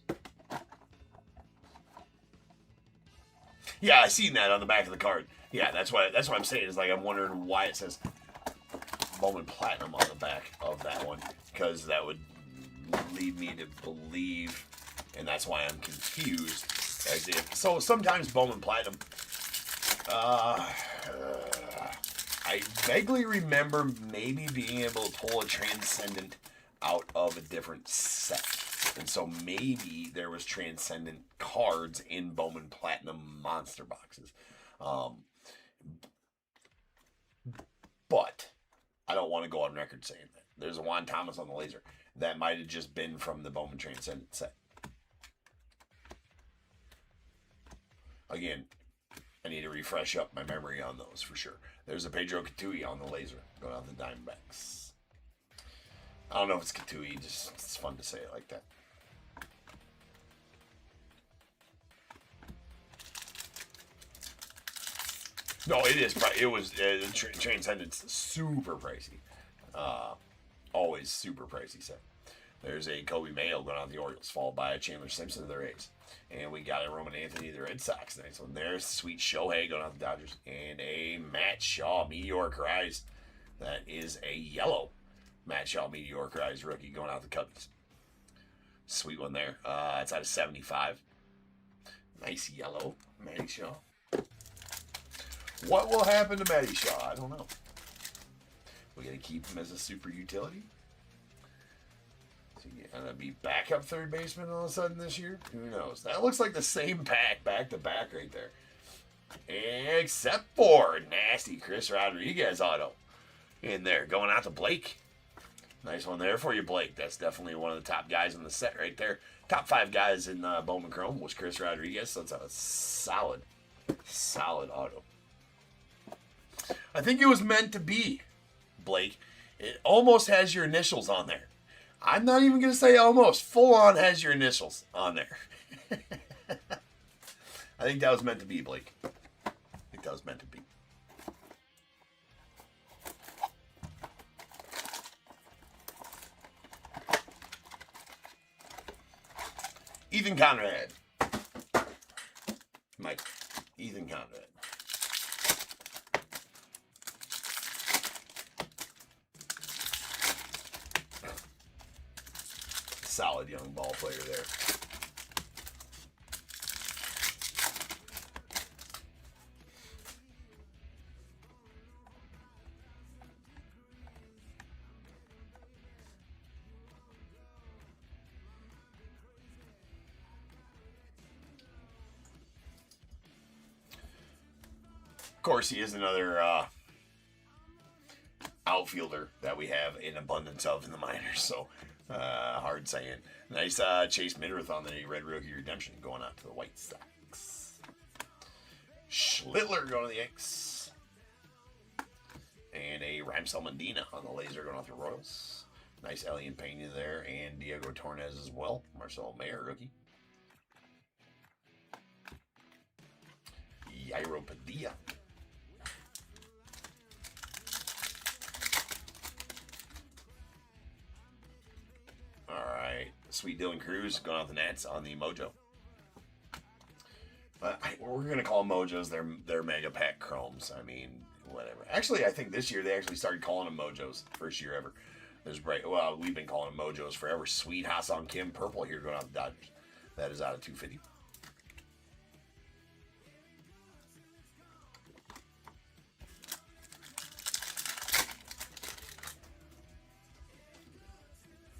Yeah, I seen that on the back of the card. Yeah, that's what I'm saying. Is like I'm wondering why it says Bowman Platinum on the back of that one, because that would lead me to believe, and that's why I'm confused. As if so, sometimes Bowman Platinum. I vaguely remember maybe being able to pull a Transcendent out of a different set. And so maybe there was Transcendent cards in Bowman Platinum monster boxes. But I don't want to go on record saying that. There's a Juan Thomas on the laser. That might have just been from the Bowman Transcendent set. Again, I need to refresh up my memory on those for sure. There's a Pedro Catui on the laser going on the Diamondbacks. I don't know if it's Catui, just it's fun to say it like that. No, it is. It was Transcendent's super pricey. Always super pricey set. There's a Kobe Mayo going on the Orioles, followed by a Chandler Simpson of the Rays. And we got a Roman Anthony of the Red Sox. Nice one there. Sweet Shohei going on the Dodgers. And a Matt Shaw Meteoric Rise. That is a yellow Matt Shaw Meteoric Rise rookie going out the Cubbies. Sweet one there. It's out of 75. Nice yellow. Matty Shaw. What will happen to Matty Shaw? I don't know. We're going to keep him as a super utility. Is he going to be backup third baseman all of a sudden this year? Who knows? That looks like the same pack back to back right there. Except for nasty Chris Rodriguez auto in there. Going out to Blake. Nice one there for you, Blake. That's definitely one of the top guys in the set right there. Top 5 guys in Bowman Chrome was Chris Rodriguez. So it's a solid, solid auto. I think it was meant to be, Blake. It almost has your initials on there. I'm not even going to say almost. Full on has your initials on there. I think that was meant to be, Blake. I think that was meant to be. Ethan Conrad. Mike. Ethan Conrad. Solid young ball player there. Of course, he is another outfielder that we have in abundance of in the minors, so hard saying. Nice Chase Midworth on the Red Rookie Redemption going out to the White Sox. Schlittler going to the Yanks. And a Ramsel Medina on the laser going out to the Royals. Nice Elian Pena there, and Diego Torres as well. Marcelo Mayer rookie. Yairo Padilla. Alright, Sweet Dylan Cruz going out the Nats on the Mojo. But we're going to call them Mojos. They're Mega Pack Chromes. I mean, whatever. Actually, I think this year they actually started calling them Mojos. First year ever. Well, we've been calling them Mojos forever. Sweet Ha-Seong Kim purple here going out the Dodgers. That is out of 250.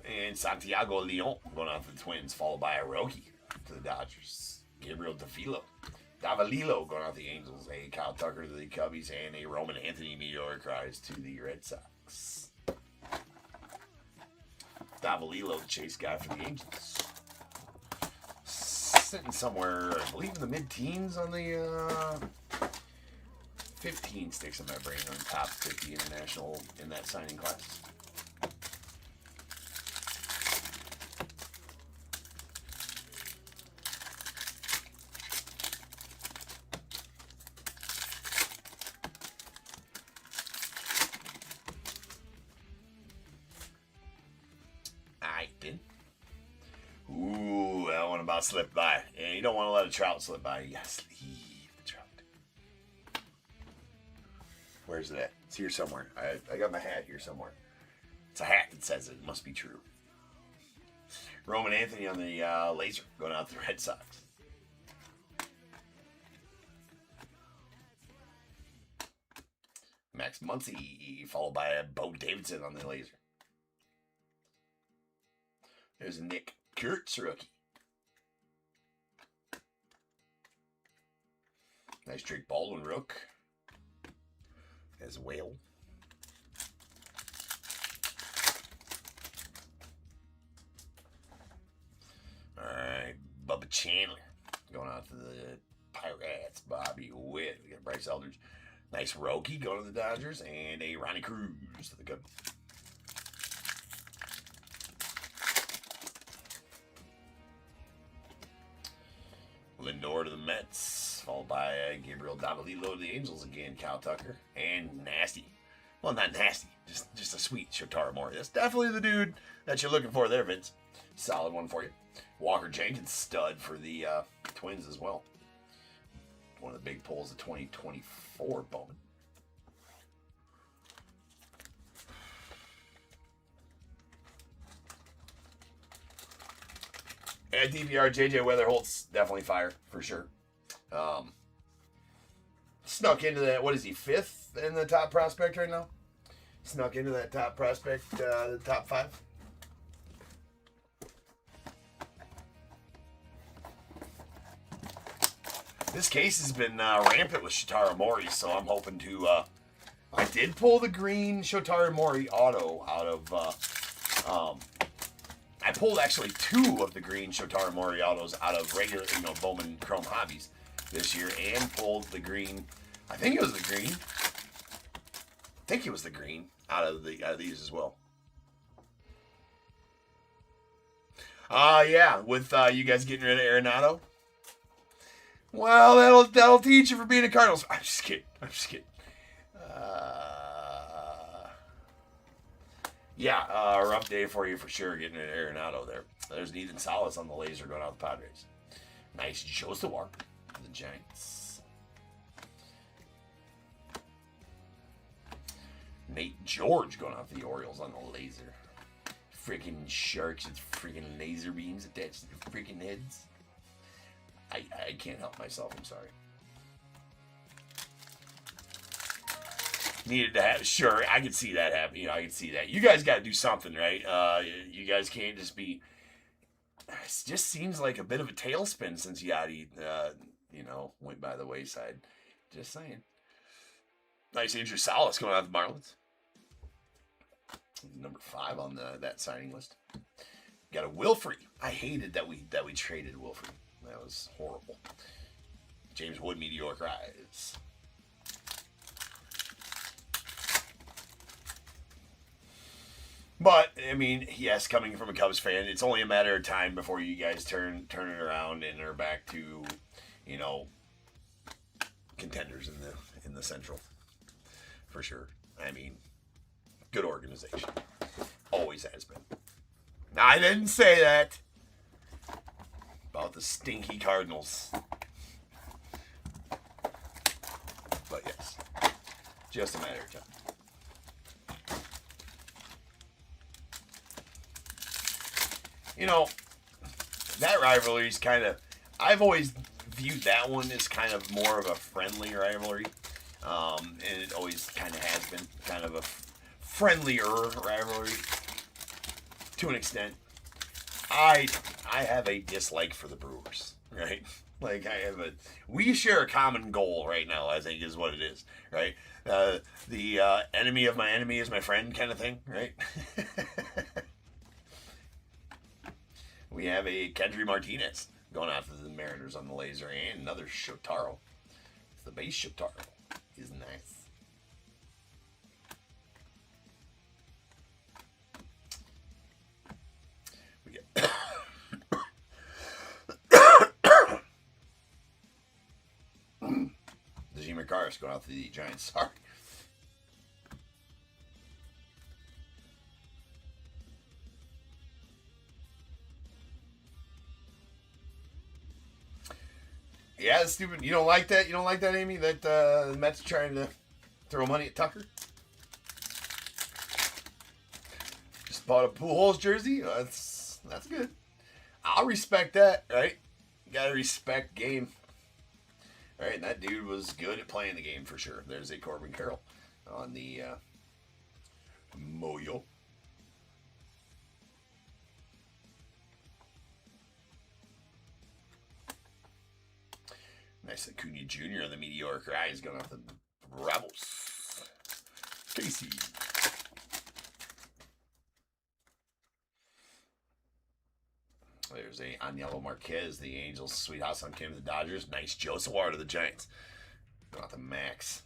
And Santiago Leon going out to the Twins, followed by a Roki to the Dodgers. Gabriel Davalillo going out to the Angels. A Kyle Tucker to the Cubbies, and a Roman Anthony Meteor Cries to the Red Sox. Davalillo, the chase guy for the Angels. Sitting somewhere, I believe in the mid-teens on the 15 sticks in my brain on top 50 international in that signing class. Ooh, that one about slipped by. And you don't want to let a trout slip by. Yes, leave the trout. Where's it at? It's here somewhere. I got my hat here somewhere. It's a hat that says it. It must be true. Roman Anthony on the laser going out to the Red Sox. Max Muncy followed by a Bo Davidson on the laser. There's Nick Kurtz rookie. Nice Drake Baldwin rook. As Whale. Alright, Bubba Chandler. Going out to the Pirates. Bobby Witt. We got Bryce Eldridge. Nice Roki going to the Dodgers. And a Ronnie Cruz to the Cubs. Lindor to the Mets, followed by Gabriel Davalillo to the Angels again, Kyle Tucker, and nasty. Well, not nasty, just a sweet Shotaro Mori. That's definitely the dude that you're looking for there, Vince. Solid one for you. Walker Jenkins, stud for the Twins as well. One of the big pulls of 2024 Bowman. At DVR, JJ Weatherholt's definitely fire for sure. Snuck into that. What is he, 5th in the top prospect right now? Snuck into that top prospect, the top 5. This case has been rampant with Shotaro Mori, so I'm hoping to. I did pull the green Shotaro Mori auto out of. I pulled actually 2 of the green Shotaro Mori autos out of regular, Bowman Chrome Hobbies this year, and pulled the green. I think it was the green. Out of these as well. Yeah, with you guys getting rid of Arenado. Well, that'll teach you for being a Cardinals. I'm just kidding. Yeah, a rough day for you for sure getting an Arenado there. There's an Ethan Salas on the laser going out the Padres. Nice Joseph the Giants. Nate George going out the Orioles on the laser. Freaking Sharks with freaking laser beams attached to their freaking heads. I can't help myself, I'm sorry. Needed to have, sure, I could see that happen. I could see that. You guys got to do something, right? You guys can't just be, it just seems like a bit of a tailspin since Yachty, went by the wayside. Just saying. Nice Andrew Salas going out the Marlins. Number 5 on that signing list. Got a Wilfrey. I hated that we traded Wilfrey. That was horrible. James Wood, Meteoric Rise. But, I mean, yes, coming from a Cubs fan, it's only a matter of time before you guys turn it around and are back to, contenders in the Central. For sure. I mean, good organization. Always has been. I didn't say that about the stinky Cardinals. But yes, just a matter of time. That rivalry is kind of, I've always viewed that one as kind of more of a friendly rivalry. And it always kind of has been kind of a friendlier rivalry to an extent. I have a dislike for the Brewers, right? Like we share a common goal right now, I think is what it is, right? The enemy of my enemy is my friend kind of thing, right? We have a Kendry Martinez going after the Mariners on the laser, and another Shotaro. The base Shotaro is nice. We get Dejima Karis going out to the Giants. Sorry. Yeah, that's stupid. You don't like that? You don't like that, Amy? That the Mets are trying to throw money at Tucker? Just bought a Pujols jersey? That's good. I'll respect that, right? You gotta respect game. Right, and that dude was good at playing the game for sure. There's a Corbin Carroll on the Moyo. Nice Acuna Jr. on the Meteoric Rise going off the Rebels. Casey. There's a Aniello Marquez, the Angels. Sweet House on Kim to the Dodgers. Nice Joe Sawar to the Giants. Going off the Max.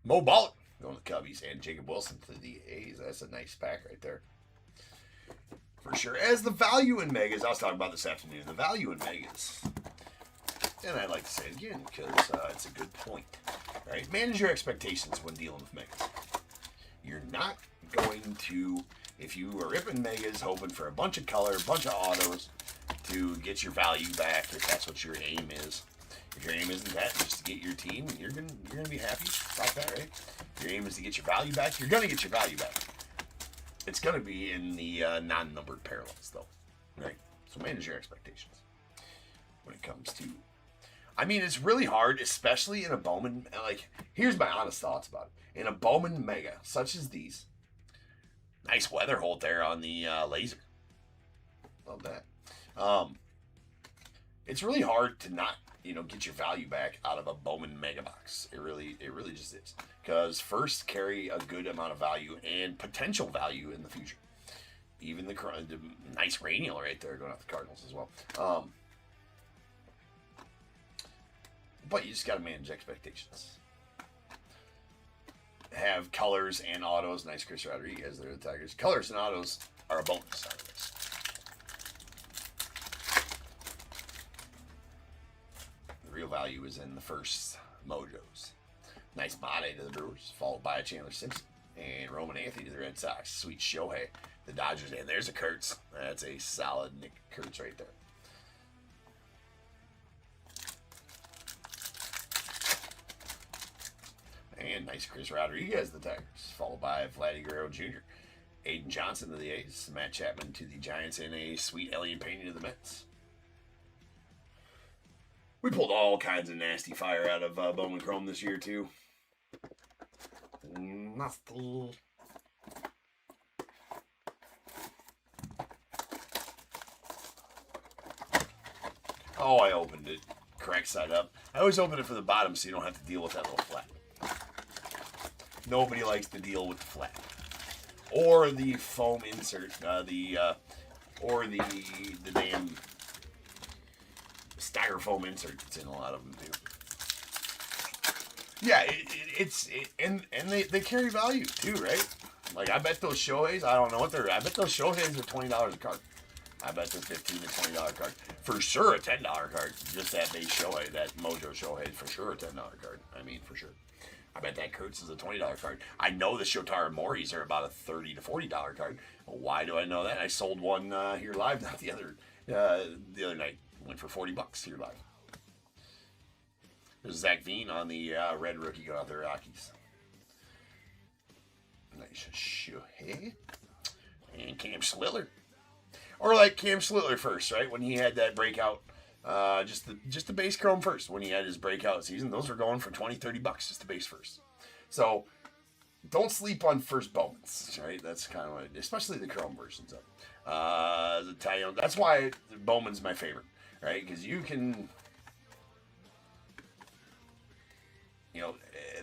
Mo Ballett going to the Cubbies. And Jacob Wilson to the A's. That's a nice pack right there. For sure. As the value in Megas, I was talking about this afternoon. The value in Megas. And I'd like to say it again because it's a good point. Right? Manage your expectations when dealing with Megas. You're not going to, if you are ripping Megas, hoping for a bunch of color, a bunch of autos to get your value back, if that's what your aim is. If your aim isn't that, just to get your team, you're gonna be happy about that, right? If your aim is to get your value back, you're gonna get your value back. It's gonna be in the non-numbered parallels, though, right? So manage your expectations. when it comes to. I mean, it's really hard, especially in a Bowman. Like, here's my honest thoughts about it. In a Bowman Mega, such as these, nice weather hold there on the laser. Love that. It's really hard to not, get your value back out of a Bowman Mega Box. It really just is. Because first carry a good amount of value and potential value in the future. Even the nice Raniel right there going off the Cardinals as well. But you just got to manage expectations. Have colors and autos. Nice Chris Rodriguez there, the Tigers. Colors and autos are a bonus out of this. The real value is in the first Mojos. Nice body to the Brewers, followed by a Chandler Simpson. And Roman Anthony to the Red Sox. Sweet Shohei, the Dodgers. And there's a Kurtz. That's a solid Nick Kurtz right there. And nice Chris Rodriguez, the Tigers, followed by Vladdy Guerrero Jr., Aiden Johnson to the A's, Matt Chapman to the Giants, and a sweet Elliott Pena to the Mets. We pulled all kinds of nasty fire out of Bowman Chrome this year, too. Nasty. Oh, I opened it. Correct side up. I always open it for the bottom so you don't have to deal with that little flap. Nobody likes to deal with the flap. Or the foam insert. Or the damn styrofoam insert that's in a lot of them, too. Yeah, and they carry value, too, right? Like, I bet those Shoheis, I don't know what they're, I bet those Shoheis are $20 a card. I bet they're $15 to $20 card. For sure a $10 card. Just that base Shohei, that Mojo Shohei, for sure a $10 card. I mean, for sure. I bet that Kurtz is a $20 card. I know the Shotaro Moris are about a $30 to $40 card. Why do I know that? I sold one here live not the other night. Went for $40 here live. There's Zach Veen on the red rookie going out the Rockies. Nice Shohei. And Cam Schlittler. Or like Cam Schlittler first, right? When he had that breakout. Just the base chrome first. When he had his breakout season, those were going for $20, $30, just the base first. So don't sleep on first Bowmans, right? That's kind of what especially the chrome versions of the Italian. That's why Bowman's my favorite, right? Because you can,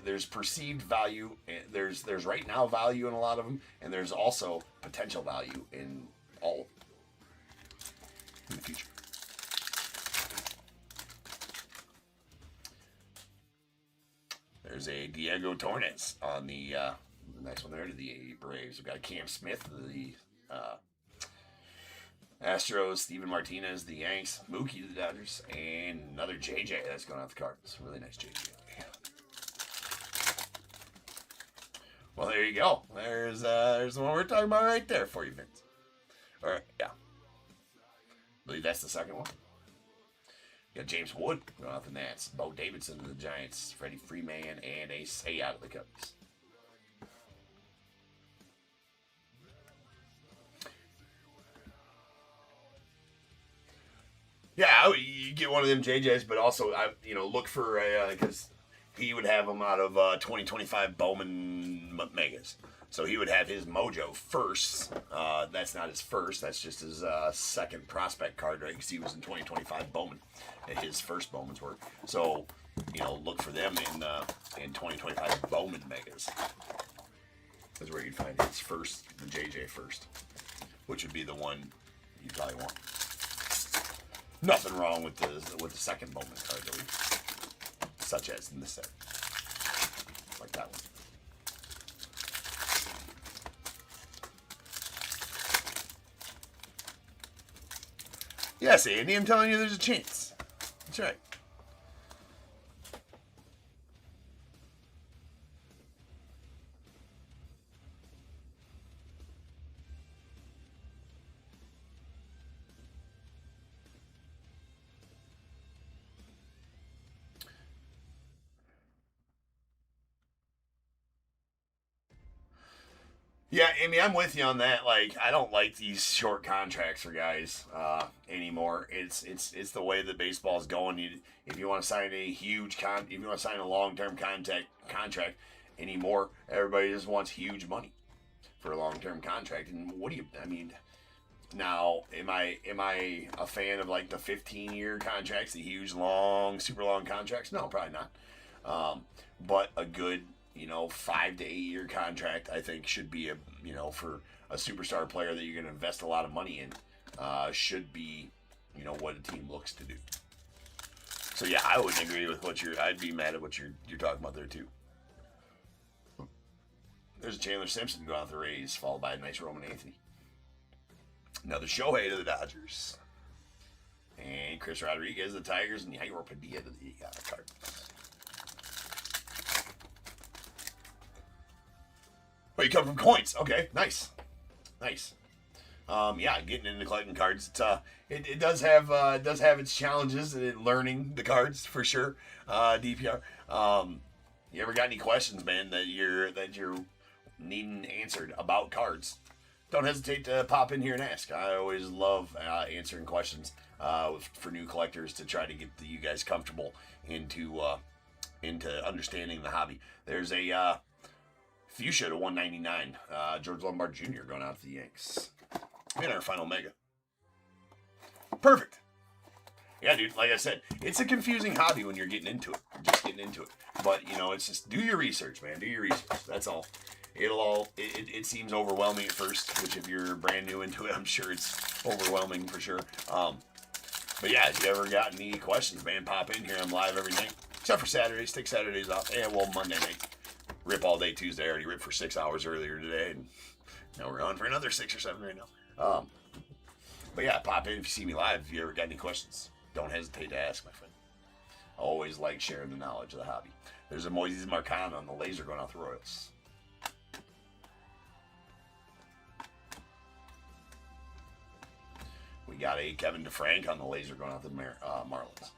there's perceived value. There's right now value in a lot of them, and there's also potential value in all in the future. There's a Diego Torres on the next one there to the Braves. We've got Cam Smith, the Astros, Steven Martinez, the Yanks, Mookie to the Dodgers, and another JJ that's going out the Cardinals. Really nice JJ. Well, there you go. There's the one we're talking about right there for you, Vince. All right, yeah. I believe that's the second one. You got James Wood going off the Nats, Bo Davidson to the Giants, Freddie Freeman, and a Say out of the Cubs. Yeah, you get one of them JJs, but also look for because he would have them out of 2025 Bowman Megas. So he would have his Mojo first. That's not his first. That's just his second prospect card, right? Because he was in 2025 Bowman. His first Bowman's work. So, look for them in 2025 Bowman Megas. That's where you'd find his first, the JJ first, which would be the one you'd probably want. Nothing wrong with the second Bowman card, though, such as in this set, like that one. Yes, Andy, I'm telling you there's a chance. That's right. Yeah, I mean, I'm with you on that. Like, I don't like these short contracts for guys anymore. It's the way that baseball's going. If you want to sign a if you want to sign a long-term contract anymore, everybody just wants huge money for a long-term contract. And what do you? I mean, now am I a fan of like the 15-year contracts, the huge, long, super long contracts? No, probably not. But a good 5 to 8 year contract, I think, should be for a superstar player that you're going to invest a lot of money in, should be, what a team looks to do. So yeah, I wouldn't agree with I'd be mad at what you're talking about there too. There's a Chandler Simpson going off the Rays, followed by a nice Roman Anthony. Another Shohei to the Dodgers. And Chris Rodriguez, the Tigers, and Yairo Padilla to the Cardinals. Oh, you come from coins. Okay, nice. Yeah, getting into collecting cards. It does have its challenges in learning the cards for sure. DPR. You ever got any questions, man, that you're needing answered about cards? Don't hesitate to pop in here and ask. I always love answering questions for new collectors to try to get you guys comfortable into understanding the hobby. There's a Fuchsia to 199. George Lombard Jr. going out to the Yanks. In our final mega. Perfect. Yeah, dude, like I said, it's a confusing hobby when you're getting into it. But, it's just do your research, man. Do your research. That's all. It seems overwhelming at first, which if you're brand new into it, I'm sure it's overwhelming for sure. But yeah, if you ever got any questions, man, pop in here. I'm live every night. Except for Saturdays. Take Saturdays off. Monday night. Rip all day Tuesday. I already ripped for 6 hours earlier today, and now we're on for another 6 or 7 right now. But yeah, pop in if you see me live. If you ever got any questions, don't hesitate to ask, my friend. I always like sharing the knowledge of the hobby. There's a Moises Marcano on the laser going out the Royals. We got a Kevin DeFrank on the laser going out the Marlins.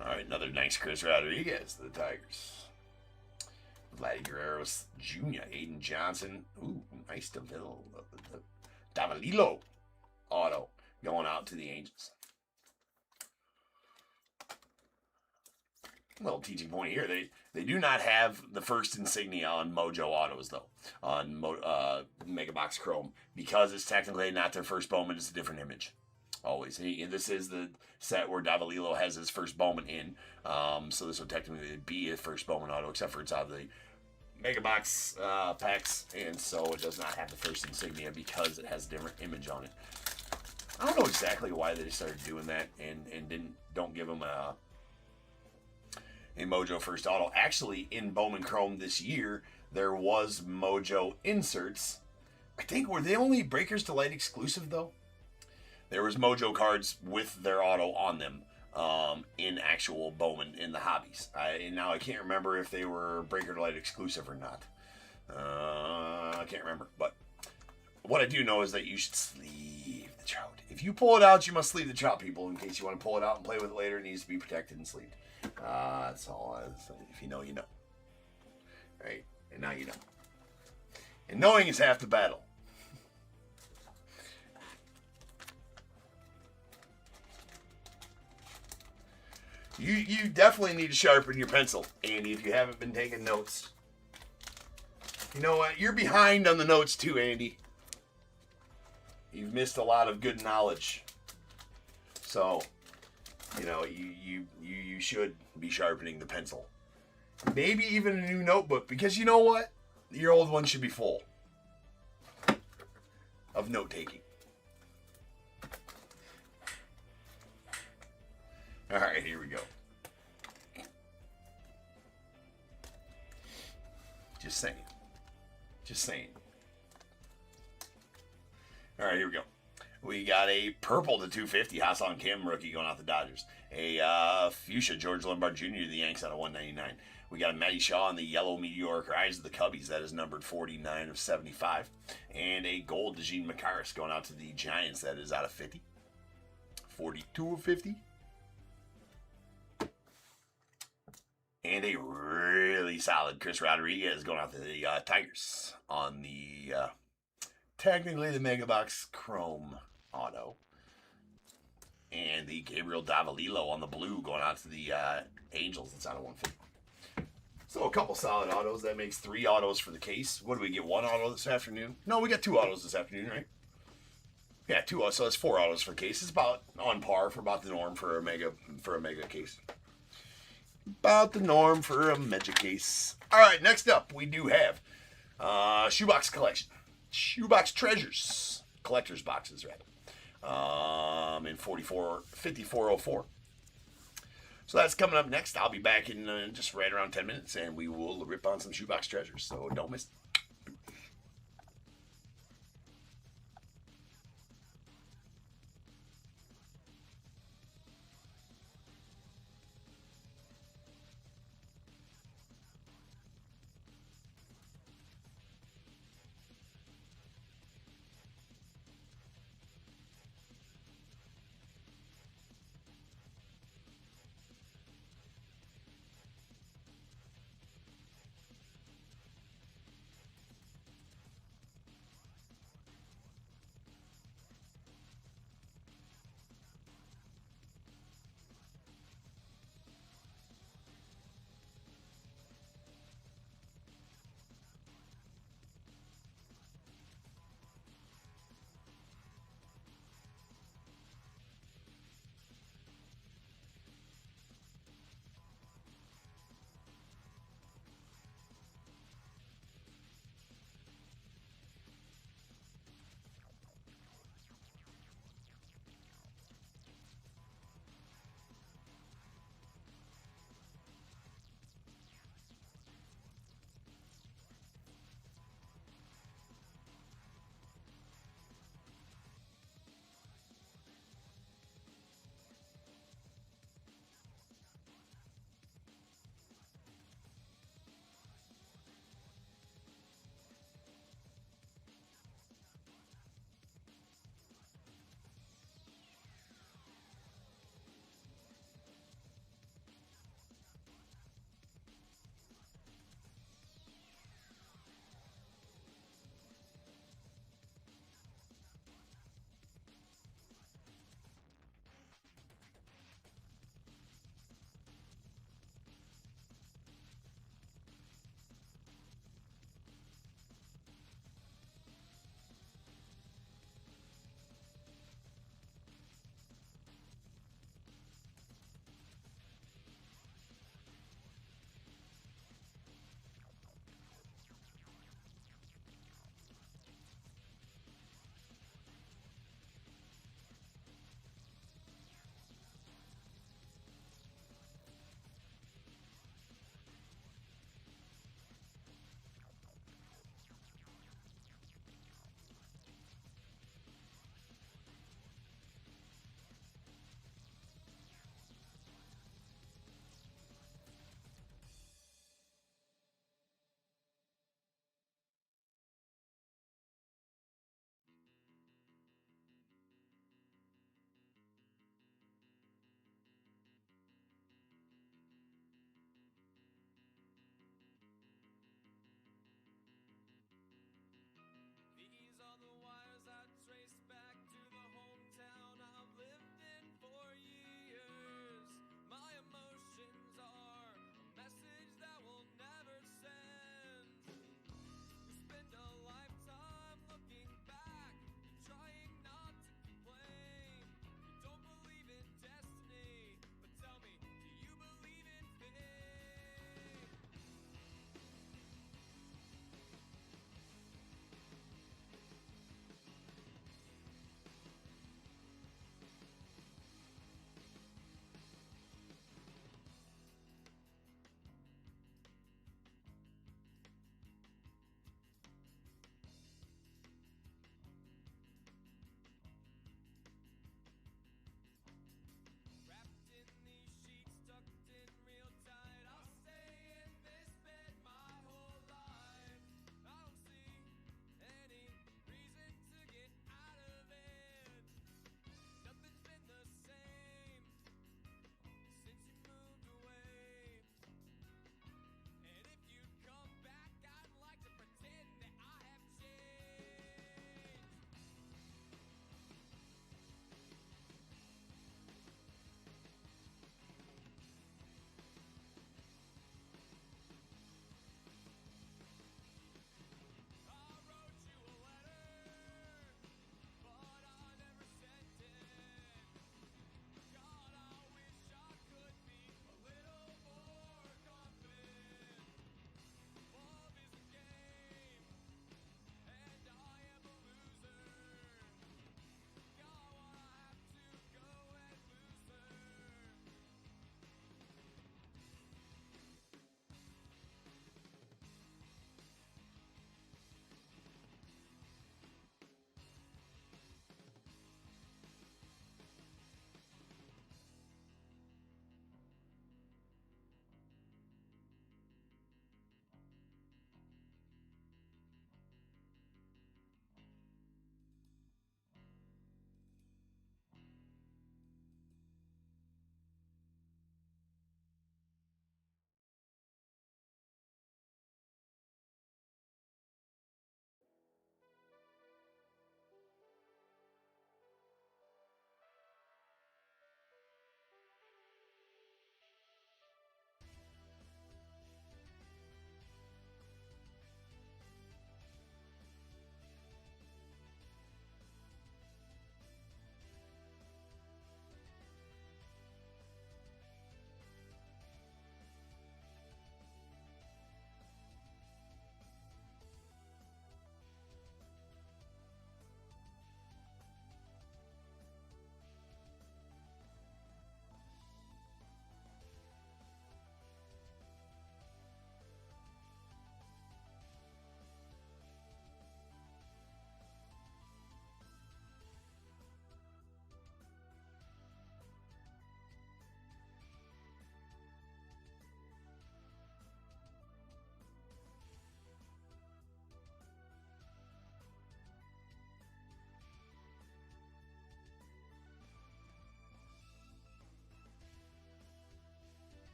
All right, another nice Chris Rodriguez to the Tigers. Vladdy Guerrero Jr., Aiden Johnson. Ooh, nice Davalillo auto going out to the Angels. Little teaching point here. They do not have the first insignia on Mojo Autos, though, on Mega Box Chrome, because it's technically not their first Bowman. It's a different image. Always. This is the set where Davalillo has his first Bowman in. So this would technically be his first Bowman auto, except for it's out of the Mega Box packs, and so it does not have the first insignia because it has a different image on it. I don't know exactly why they started doing that and don't give them a Mojo first auto. Actually, in Bowman Chrome this year, there was Mojo inserts. I think, were they only Breakers Delight exclusive, though? There was Mojo cards with their auto on them in actual Bowman in the hobbies. Now I can't remember if they were Breaker Delight exclusive or not. I can't remember. But what I do know is that you should sleeve the trout. If you pull it out, you must sleeve the trout, people, in case you want to pull it out and play with it later. It needs to be protected and sleeved. That's all. If you know, you know. Right? And now you know. And knowing is half the battle. You definitely need to sharpen your pencil, Andy, if you haven't been taking notes. You know what? You're behind on the notes too, Andy. You've missed a lot of good knowledge. So, you should be sharpening the pencil. Maybe even a new notebook, because you know what? Your old one should be full of note-taking. All right, here we go. Just saying. All right, here we go. We got a purple to 250 Hassan Kim rookie going out the Dodgers. A fuchsia George Lombard Jr. to the Yanks out of 199. We got a Matty Shaw on the yellow Meteoric Rise of the Cubbies. That is numbered 49 of 75. And a gold DeJean Makaris going out to the Giants. That is out of 50. 42 of 50. And a really solid Chris Rodriguez going out to the Tigers on the, technically the Mega Box Chrome auto. And the Gabriel Davalillo on the blue going out to the Angels. It's out of 150. So a couple solid autos. That makes 3 autos for the case. What do we get? 1 auto this afternoon? No, we got 2 autos this afternoon, right? Yeah, 2 autos. So that's 4 autos for the case. It's about on par for about the norm for a mega case. About the norm for a mega case. All right, next up we do have Shoebox collection. Shoebox treasures. Collector's boxes, rather. In 5404. So that's coming up next. I'll be back in just right around 10 minutes, and we will rip on some Shoebox treasures. So don't miss it.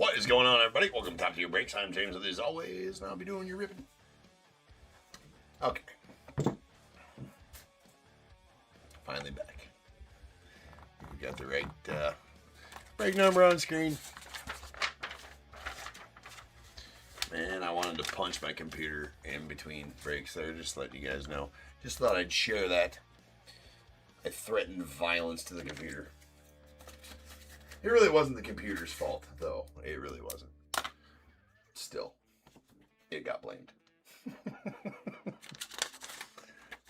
What is going on, everybody? Welcome to Top Tier Breaks. I'm James, as always, and I'll be doing your ribbon. Okay. Finally back. We got the right break number on screen. Man, I wanted to punch my computer in between breaks there, just to let you guys know. Just thought I'd share that. I threatened violence to the computer. It really wasn't the computer's fault, though. It really wasn't. Still, it got blamed.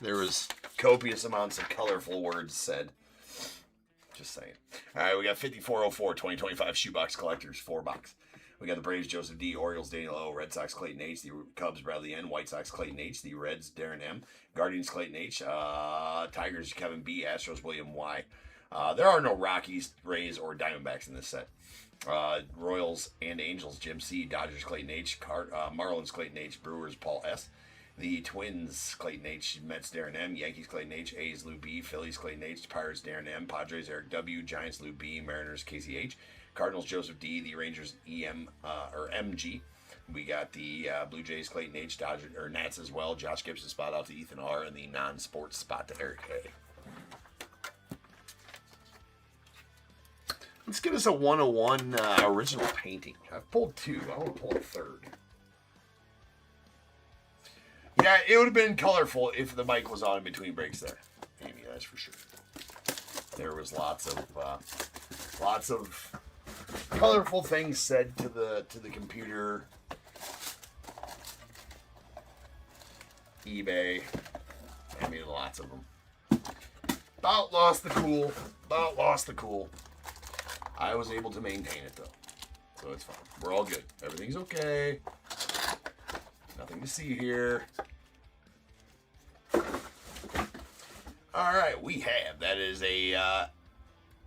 There was copious amounts of colorful words said. Just saying. All right, we got 5404 2025 Shoebox Collectors, 4-box. We got the Braves, Joseph D. Orioles, Daniel O. Red Sox, Clayton H. The Cubs, Bradley N. White Sox, Clayton H. The Reds, Darren M. Guardians, Clayton H. Tigers, Kevin B. Astros, William Y. There are no Rockies, Rays, or Diamondbacks in this set. Royals and Angels, Jim C. Dodgers, Clayton H. Marlins, Clayton H. Brewers, Paul S. The Twins, Clayton H. Mets, Darren M. Yankees, Clayton H. A's, Lou B. Phillies, Clayton H. Pirates, Darren M. Padres, Eric W. Giants, Lou B. Mariners, Casey H. Cardinals, Joseph D. The Rangers, MG. We got the Blue Jays, Clayton H. Dodgers, or Nats as well. Josh Gibson spot out to Ethan R. And the non-sports spot to Eric A. Let's get us a 101 original painting. I've pulled 2. I want to pull a 3rd. Yeah, it would have been colorful if the mic was on in between breaks there. Amy, that's for sure. There was lots of colorful things said to the computer. eBay. I mean, lots of them. About lost the cool. I was able to maintain it, though. So it's fine. We're all good. Everything's okay. Nothing to see here. All right, we have. That is a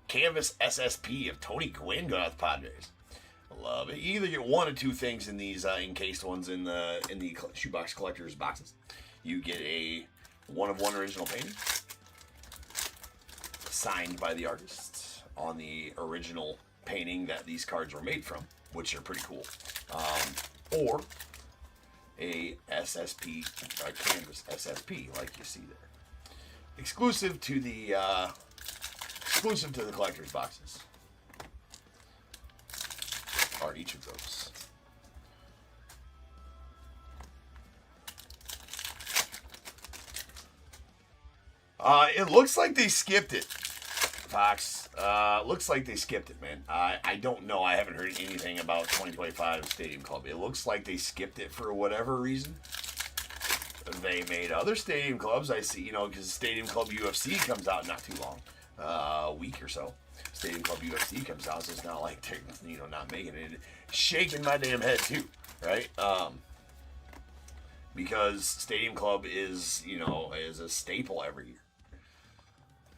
canvas SSP of Tony Gwynn going out to the Padres. I love it. You either get one of 2 things in these encased ones in the Shoebox Collectors boxes. You get a 1-of-1 original painting signed by the artists on the original painting that these cards were made from, which are pretty cool. Or a SSP, a canvas SSP, like you see there. Exclusive to the collector's boxes are each of those. It looks like they skipped it, Fox. Looks like they skipped it, man. I don't know. I haven't heard anything about 2025 Stadium Club. It looks like they skipped it for whatever reason. They made other Stadium Clubs. I see, because Stadium Club UFC comes out not too long. A week or so. Stadium Club UFC comes out, so it's not like they're, not making it. Shaking my damn head, too, right? Because Stadium Club is, is a staple every year.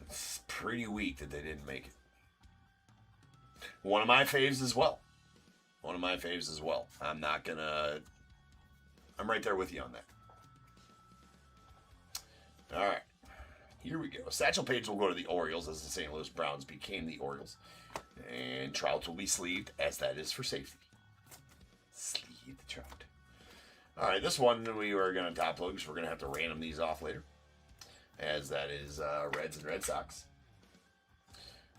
It's pretty weak that they didn't make it. One of my faves as well. I'm not gonna... I'm right there with you on that. All right. Here we go. Satchel Paige will go to the Orioles as the St. Louis Browns became the Orioles. And Trout will be sleeved, as that is for safety. Sleeve the Trout. All right, this one we were going to top load because we're going to have to random these off later. As that is Reds and Red Sox.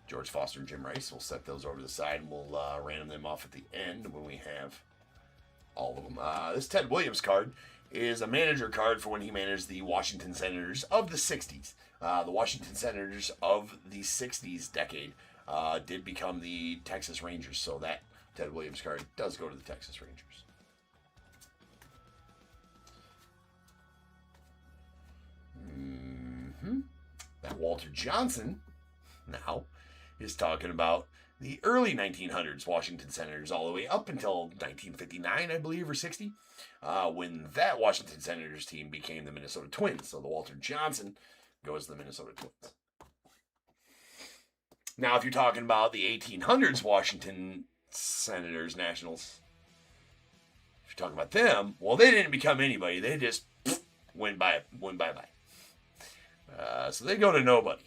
George Foster and Jim Rice. We'll set those over to the side and we'll random them off at the end when we have all of them. This Ted Williams card is a manager card for when he managed the Washington Senators of the 60s. The Washington Senators of the 60s decade did become the Texas Rangers, so that Ted Williams card does go to the Texas Rangers. That Walter Johnson now is talking about the early 1900s Washington Senators all the way up until 1959, I believe, or 60, when that Washington Senators team became the Minnesota Twins. So the Walter Johnson goes to the Minnesota Twins. Now, if you're talking about the 1800s Washington Senators Nationals, if you're talking about them, well, they didn't become anybody. They just went bye-bye. So they go to nobody.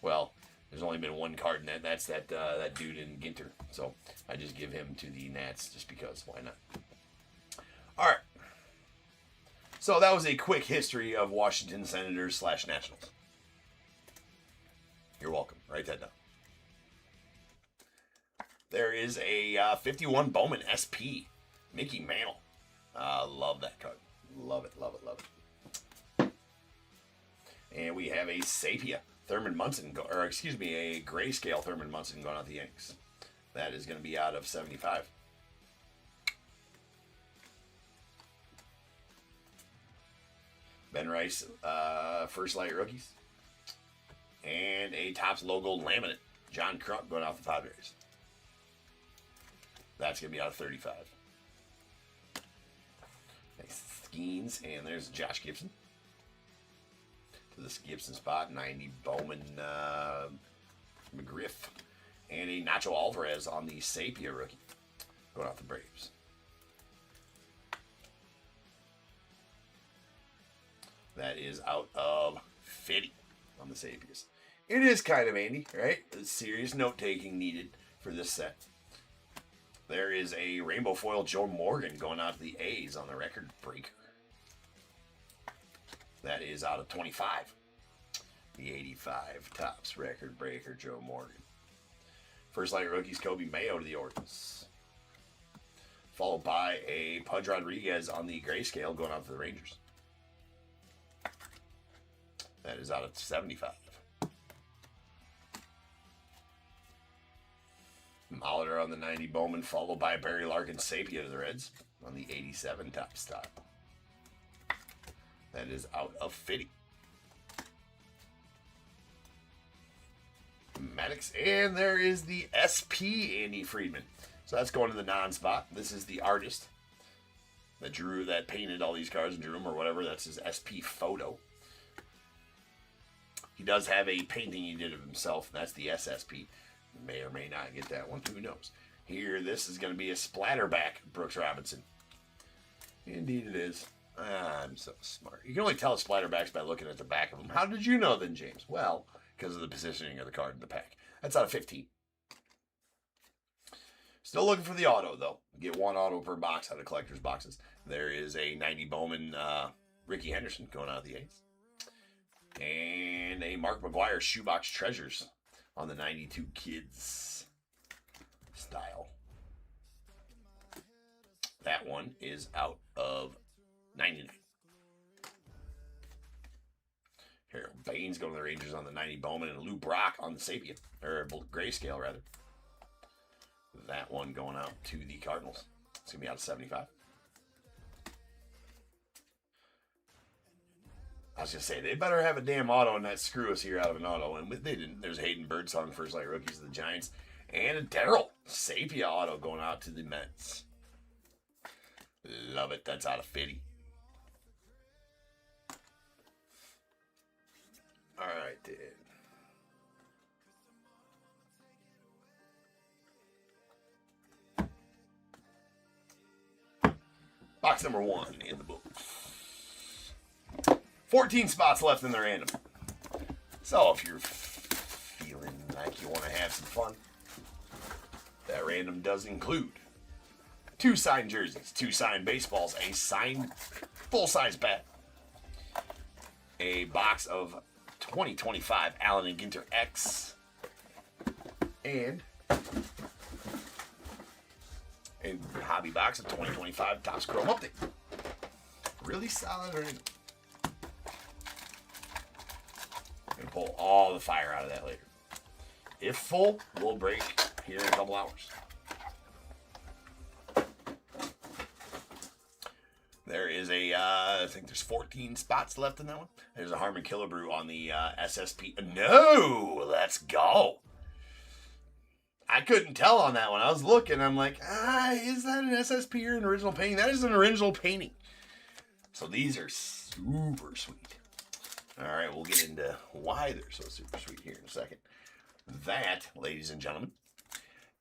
Well, There's only been one card in that. That's that dude in Ginter. So I just give him to the Nats just because. Why not? All right. So that was a quick history of Washington Senators / Nationals. You're welcome. Write that down. There is a 51 Bowman SP. Mickey Mantle. Love that card. Love it, love it, love it. And we have a Sapia Thurman Munson, a grayscale Thurman Munson going out the Yanks. That is going to be out of 75. Ben Rice, First Light Rookies. And a Topps logo laminate. John Crump going off the Padres. That's going to be out of 35. Nice Skeens. And there's Josh Gibson. To this Gibson spot. 90 Bowman McGriff. And a Nacho Alvarez on the Sapia rookie. Going off the Braves. That is out of 50 on the Sapias. It is kind of handy, right? Serious note-taking needed for this set. There is a rainbow foil Joe Morgan going out to the A's on the record breaker. That is out of 25. The 85 Topps record breaker Joe Morgan. First Light Rookies Kobe Mayo to the Orioles. Followed by a Pudge Rodriguez on the grayscale going out to the Rangers. That is out of 75. Molitor on the 90 Bowman, followed by Barry Larkin Sapia to the Reds on the 87 Topps style. That is out of 50. Maddox, and there is the SP Andy Friedman. So that's going to the non-spot. This is the artist that painted all these cards and drew them or whatever. That's his SP photo. He does have a painting he did of himself. That's the SSP. May or may not get that one. Who knows? Here, this is going to be a splatterback Brooks Robinson. Indeed it is. I'm so smart. You can only tell splatterbacks by looking at the back of them. How did you know then, James? Well, because of the positioning of the card in the pack. That's out of 15. Still looking for the auto, though. Get one auto per box out of collector's boxes. There is a 90 Bowman Ricky Henderson going out of the A's. And a Mark McGuire Shoebox Treasures on the 92 Kids style. That one is out of 99. Harold Baines going to the Rangers on the 90 Bowman, and Lou Brock on the Sapia, or grayscale rather. That one going out to the Cardinals. It's going to be out of 75. I was going to say, they better have a damn auto and not screw us here out of an auto. And they didn't. There's Hayden Birdsong, First Light Rookies of the Giants. And a Darryl Sapia auto going out to the Mets. Love it. That's out of 50. All right, then. Box number 1 in the book. 14 spots left in the random. So if you're feeling like you want to have some fun, that random does include 2 signed jerseys, 2 signed baseballs, a signed full-size bat, a box of 2025 Allen and Ginter X, and a hobby box of 2025 Topps Chrome Update. Really solid random. Gonna pull all the fire out of that later. If full, we'll break here in a couple hours. There is I think there's 14 spots left in that one. There's a Harmon Killebrew on the SSP. No, let's go. I couldn't tell on that one. I was looking. I'm like, is that an SSP or an original painting? That is an original painting. So these are super sweet. All right, we'll get into why they're so super sweet here in a second. That, ladies and gentlemen,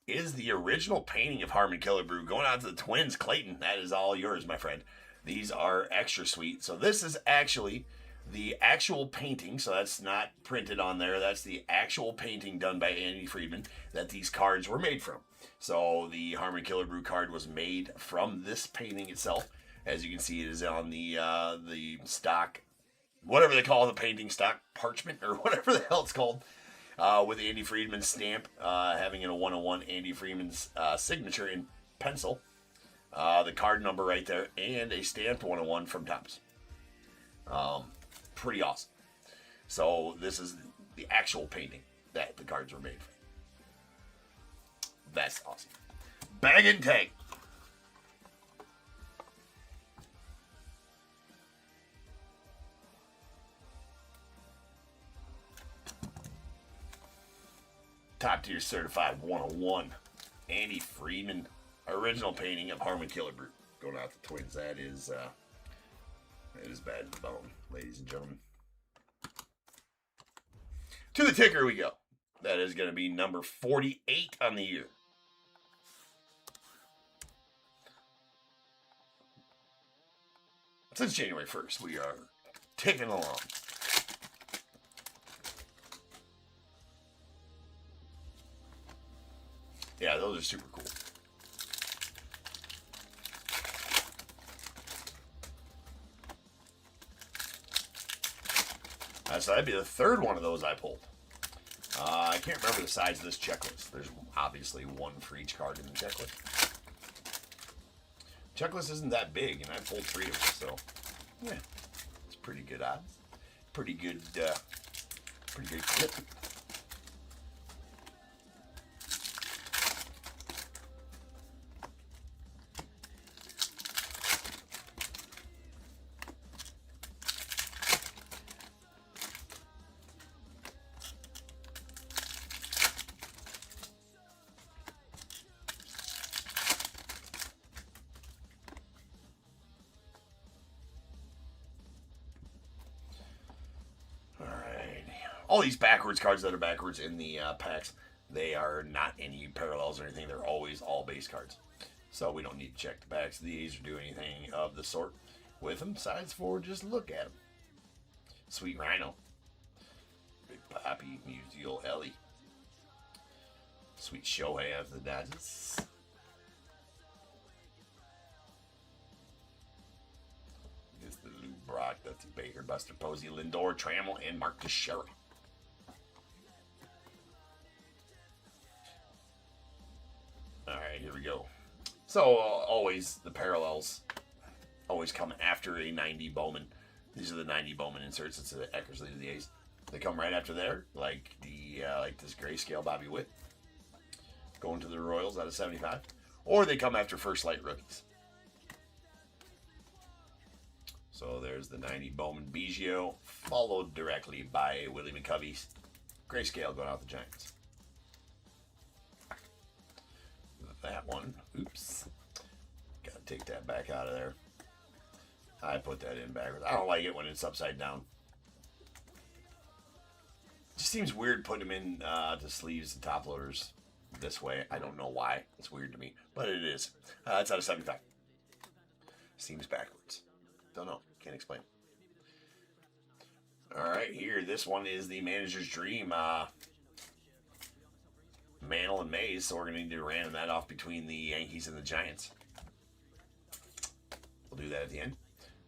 is the original painting of Harmon Killebrew going out to the Twins. Clayton, that is all yours, my friend. These are extra sweet. So this is actually the actual painting, so that's not printed on there, that's the actual painting done by Andy Friedman that these cards were made from. So the Harmon Killer Brew card was made from this painting itself. As you can see, it is on the stock, whatever they call the painting, stock parchment or whatever the hell it's called, with Andy Friedman's stamp, having a 101 Andy Friedman's signature in pencil, the card number right there, and a stamped 101 from TOPP's. Pretty awesome. So this is the actual painting that the cards were made from. That's awesome. Bag and tag. Top tier certified 101. Andy Friedman. Original painting of Harmon Killer Brew. Going out the Twins. That is bad to the bone, ladies and gentlemen. To the ticker we go. That is going to be number 48 on the year. Since January 1st, we are ticking along. Yeah, those are super cool. So that'd be the third one of those I pulled. I can't remember the size of this checklist. There's obviously one for each card in the checklist. Checklist isn't that big, and I pulled 3 of them, so yeah, it's pretty good odds. Pretty good clip. All these backwards cards that are backwards in the packs, they are not any parallels or anything. They're always all base cards. So we don't need to check the backs of these or do anything of the sort with them. Besides for just look at them. Sweet Rhino. Big Poppy, Musial Ellie. Sweet Shohei of the Dodgers. This the Lou Brock, Dusty Baker, Buster Posey, Lindor, Trammell, and Mark Teixeira. Alright, here we go. So, always the parallels always come after a 90 Bowman. These are the 90 Bowman inserts. It's the Eckersley to the A's. They come right after there, like this grayscale Bobby Witt. Going to the Royals out of 75. Or they come after first light rookies. So there's the 90 Bowman Biggio, followed directly by Willie McCovey's grayscale going out the Giants. That one, oops, gotta take that back out of there. I put that in backwards. I don't like it when it's upside down. It just seems weird putting them in the sleeves and top loaders this way. I don't know why. It's weird to me, but it is. It's out of 75. Seems backwards. Don't know. Can't explain. All right, here. This one is the Manager's Dream. Mantle and Mays, so we're going to need to random that off between the Yankees and the Giants. We'll do that at the end.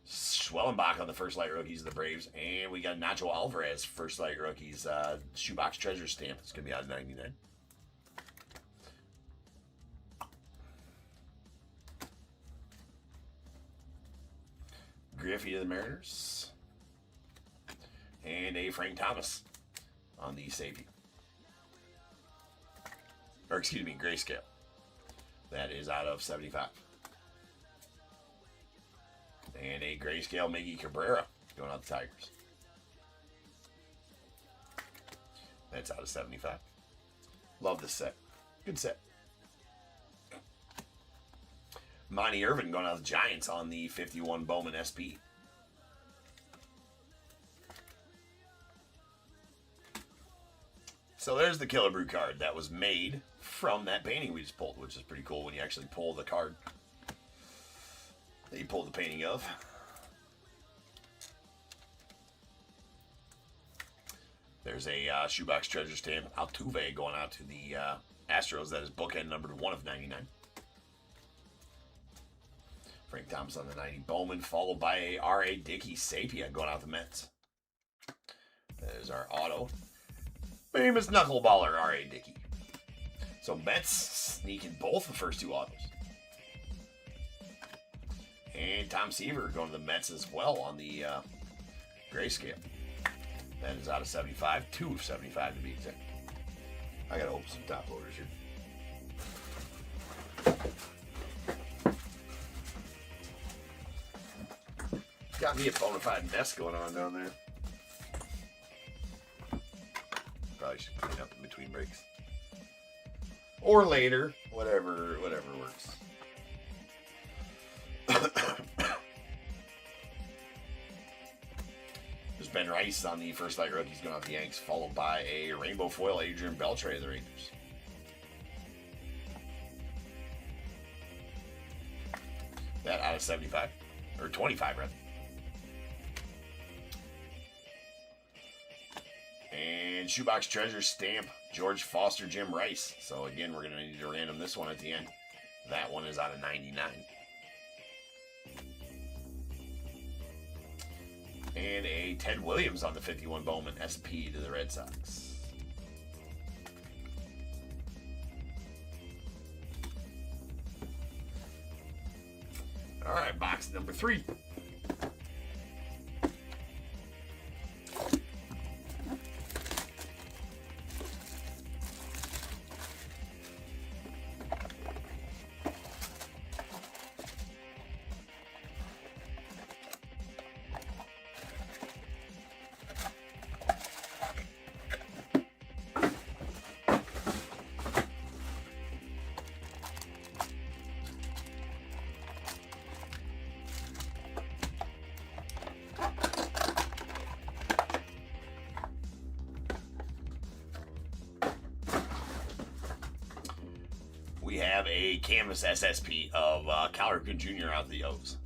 Schwellenbach on the first light rookies of the Braves, and we got Nacho Alvarez, first light rookies, Shoebox Treasure Stamp. It's going to be out of 99. Griffey of the Mariners, and a Frank Thomas on the safety. Or excuse me, grayscale. That is out of 75. And a grayscale Miggy Cabrera going out the Tigers. That's out of 75. Love this set. Good set. Monty Irvin going out the Giants on the 51 Bowman SP. So there's the Killer Brew card that was made from that painting we just pulled, which is pretty cool when you actually pull the card that you pulled the painting of. There's a Shoebox Treasure Stamp Altuve going out to the Astros. That is bookend numbered 1 of 99. Frank Thomas on the 90. Bowman, followed by a R.A. Dickey Sapien going out the Mets. There's our auto. Famous knuckleballer, R.A. Dickey. So Mets sneaking both the first 2 autos. And Tom Seaver going to the Mets as well on the grayscale. That is out of 75. 2 of 75 to be exact. I gotta open some top loaders here. Got me a bona fide mess going on down there. Probably should clean up in between breaks. Or later. Whatever works. There's Ben Rice on the first light rookies going off the Yanks, followed by a rainbow foil Adrian Beltre of the Rangers. That out of 75. Or 25, rather. And Shoebox Treasure Stamp, George Foster, Jim Rice. So again, we're going to need to random this one at the end. That one is out of 99. And a Ted Williams on the 51 Bowman SP to the Red Sox. All right, box number 3. We have a canvas SSP of Cal Ripken Jr. out of the O's.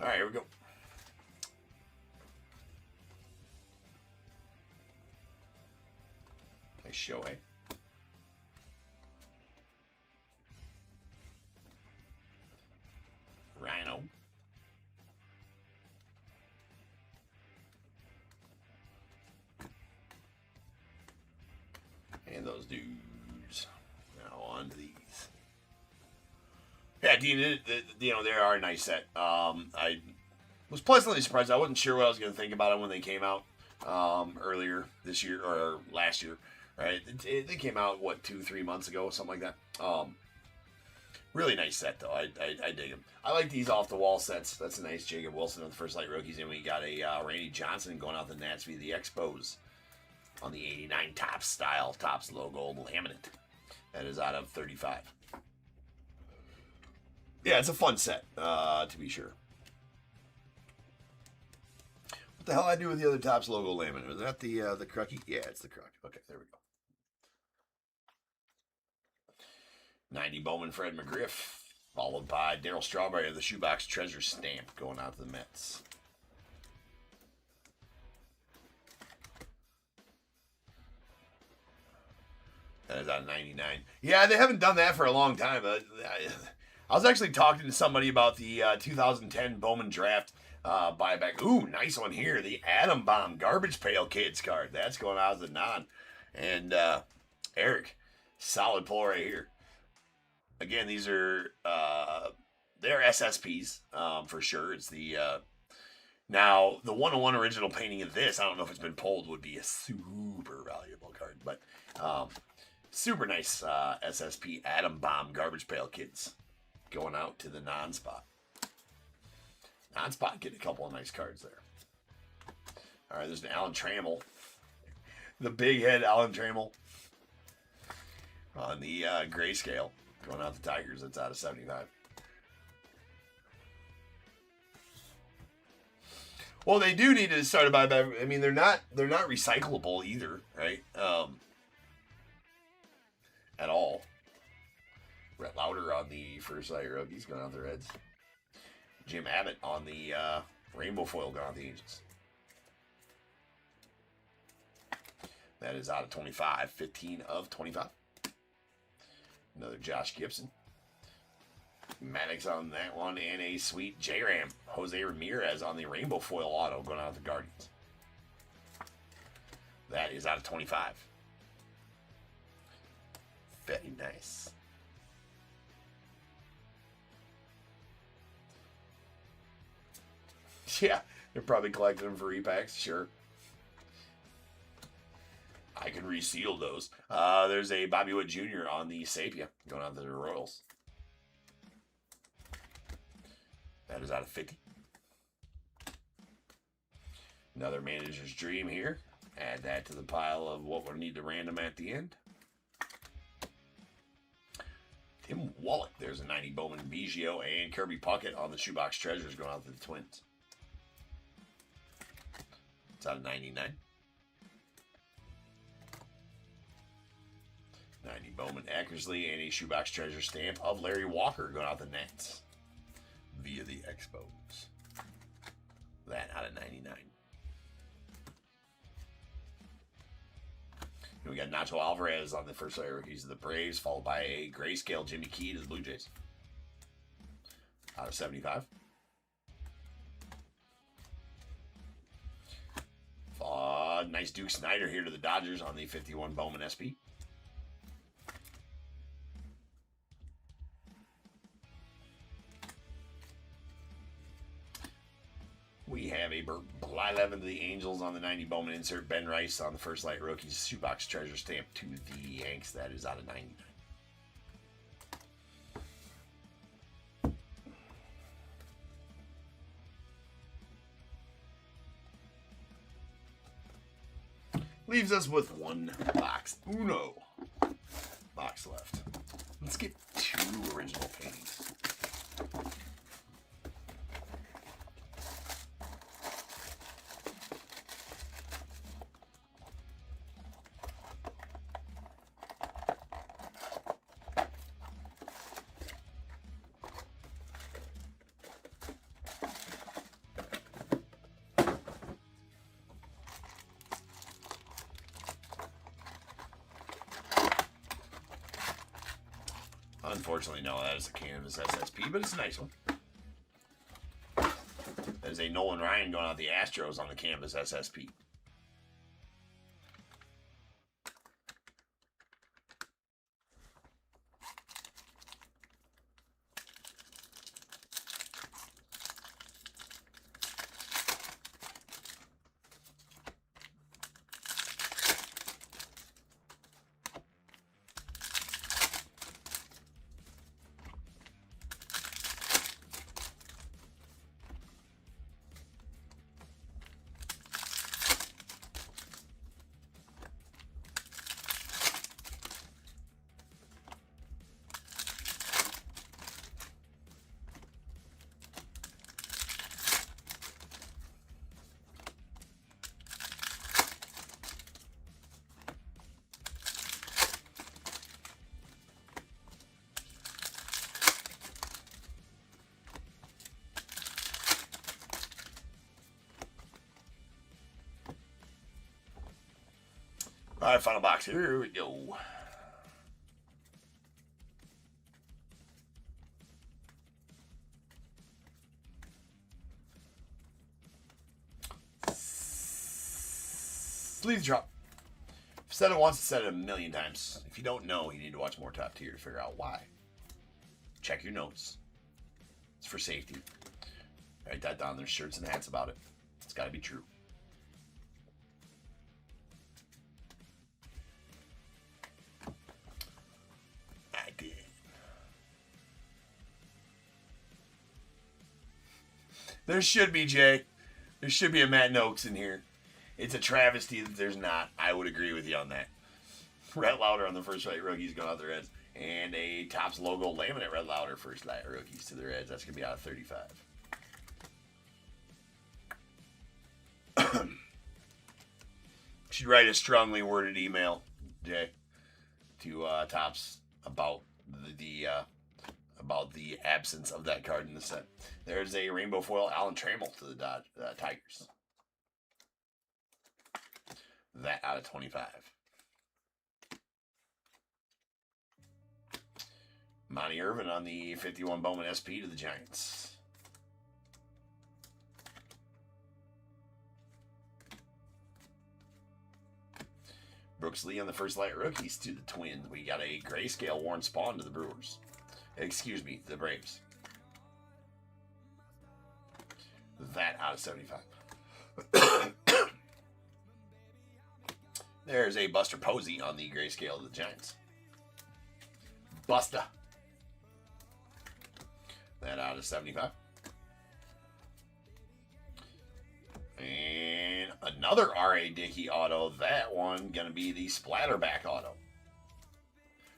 All right, here we go. Nice show, eh? Rhino. And those dudes. Now on to these. Yeah, Dean, they are a nice set. I was pleasantly surprised. I wasn't sure what I was going to think about them when they came out earlier this year or last year. Right? They came out, 2-3 months ago, something like that. Really nice set, though. I dig them. I like these off-the-wall sets. That's a nice Jacob Wilson on the first light rookies. And we got a Randy Johnson going out the Nats via the Expos on the 89 Topps style, Topps logo laminate. That is out of 35. Yeah, it's a fun set, to be sure. What the hell I do with the other Topps logo laminate? Was that the Crucky? Yeah, it's the Cruck. Okay, there we go. 90 Bowman Fred McGriff, followed by Darryl Strawberry of the Shoebox Treasure Stamp going out to the Mets. That is out of 99. Yeah, they haven't done that for a long time. I was actually talking to somebody about the 2010 Bowman draft buyback. Ooh, nice one here. The Atom Bomb Garbage Pail Kids card. That's going out as a non. And Eric, solid pull right here. Again, these are they're SSPs for sure. It's the now the 101 original painting of this. I don't know if it's been pulled. Would be a super valuable card, but super nice SSP Atom Bomb Garbage Pail Kids going out to the non-spot. Non-spot getting a couple of nice cards there. All right, there's an Alan Trammell, the big head Alan Trammell on the grayscale. Going out the Tigers, that's out of 75. Well, they do need to start a buyback. I mean, they're not recyclable either, right? At all. Brett Lauder on the first light rookies going out the Reds. Jim Abbott on the rainbow foil going out the Angels. That is out of 25. 15 of 25. Another Josh Gibson. Maddox on that one, and a sweet J-Ram. Jose Ramirez on the rainbow foil auto going out of the Guardians. That is out of 25. Very nice. Yeah, they're probably collecting them for repacks, sure. I can reseal those. There's a Bobby Wood Jr. on the Sapia going out to the Royals. That is out of 50. Another manager's dream here. Add that to the pile of what we need to random at the end. Tim Wallach. There's a 90 Bowman Biggio and Kirby Puckett on the Shoebox Treasures going out to the Twins. It's out of 99. 90 Bowman Eckersley and a Shoebox Treasure stamp of Larry Walker going out the Nets via the Expos. That out of 99. And we got Nacho Alvarez on the first layer rookies of the Braves, followed by a grayscale Jimmy Key to the Blue Jays. Out of 75. Nice Duke Snyder here to the Dodgers on the 51 Bowman SP. We have a Blyleven to the Angels on the 90 Bowman insert. Ben Rice on the first light rookies. Shoebox Treasure stamp to the Yanks. That is out of 99. Leaves us with one box. Uno box left. Let's get 2 original paintings. Unfortunately, no, that is a canvas SSP, but it's a nice one. There's a Nolan Ryan going out the Astros on the canvas SSP. All right, final box. Here we go. Sleeve drop. I've said it once, I've said it a million times. If you don't know, you need to watch more Top Tier to figure out why. Check your notes. It's for safety. Write that down. There's shirts and hats about it. It's got to be true. I did. There should be, Jay. There should be a Matt Noakes in here. It's a travesty that there's not. I would agree with you on that. Rhett Lauder on the first light rookies going out the Reds. And a Topps logo laminate Rhett Lauder first light rookies to the Reds. That's going to be out of 35. Should write a strongly worded email, Jay, to Topps about the absence of that card in the set. There's a rainbow foil Alan Trammell to the Tigers. That out of 25. Monty Irvin on the 51 Bowman SP to the Giants. Brooks Lee on the first light rookies to the Twins. We got a grayscale Warren Spahn to the Brewers. Excuse me, the Braves. That out of 75. There's a Buster Posey on the grayscale of the Giants. Buster. That out of 75. And another R.A. Dickey auto. That one going to be the Splatterback auto.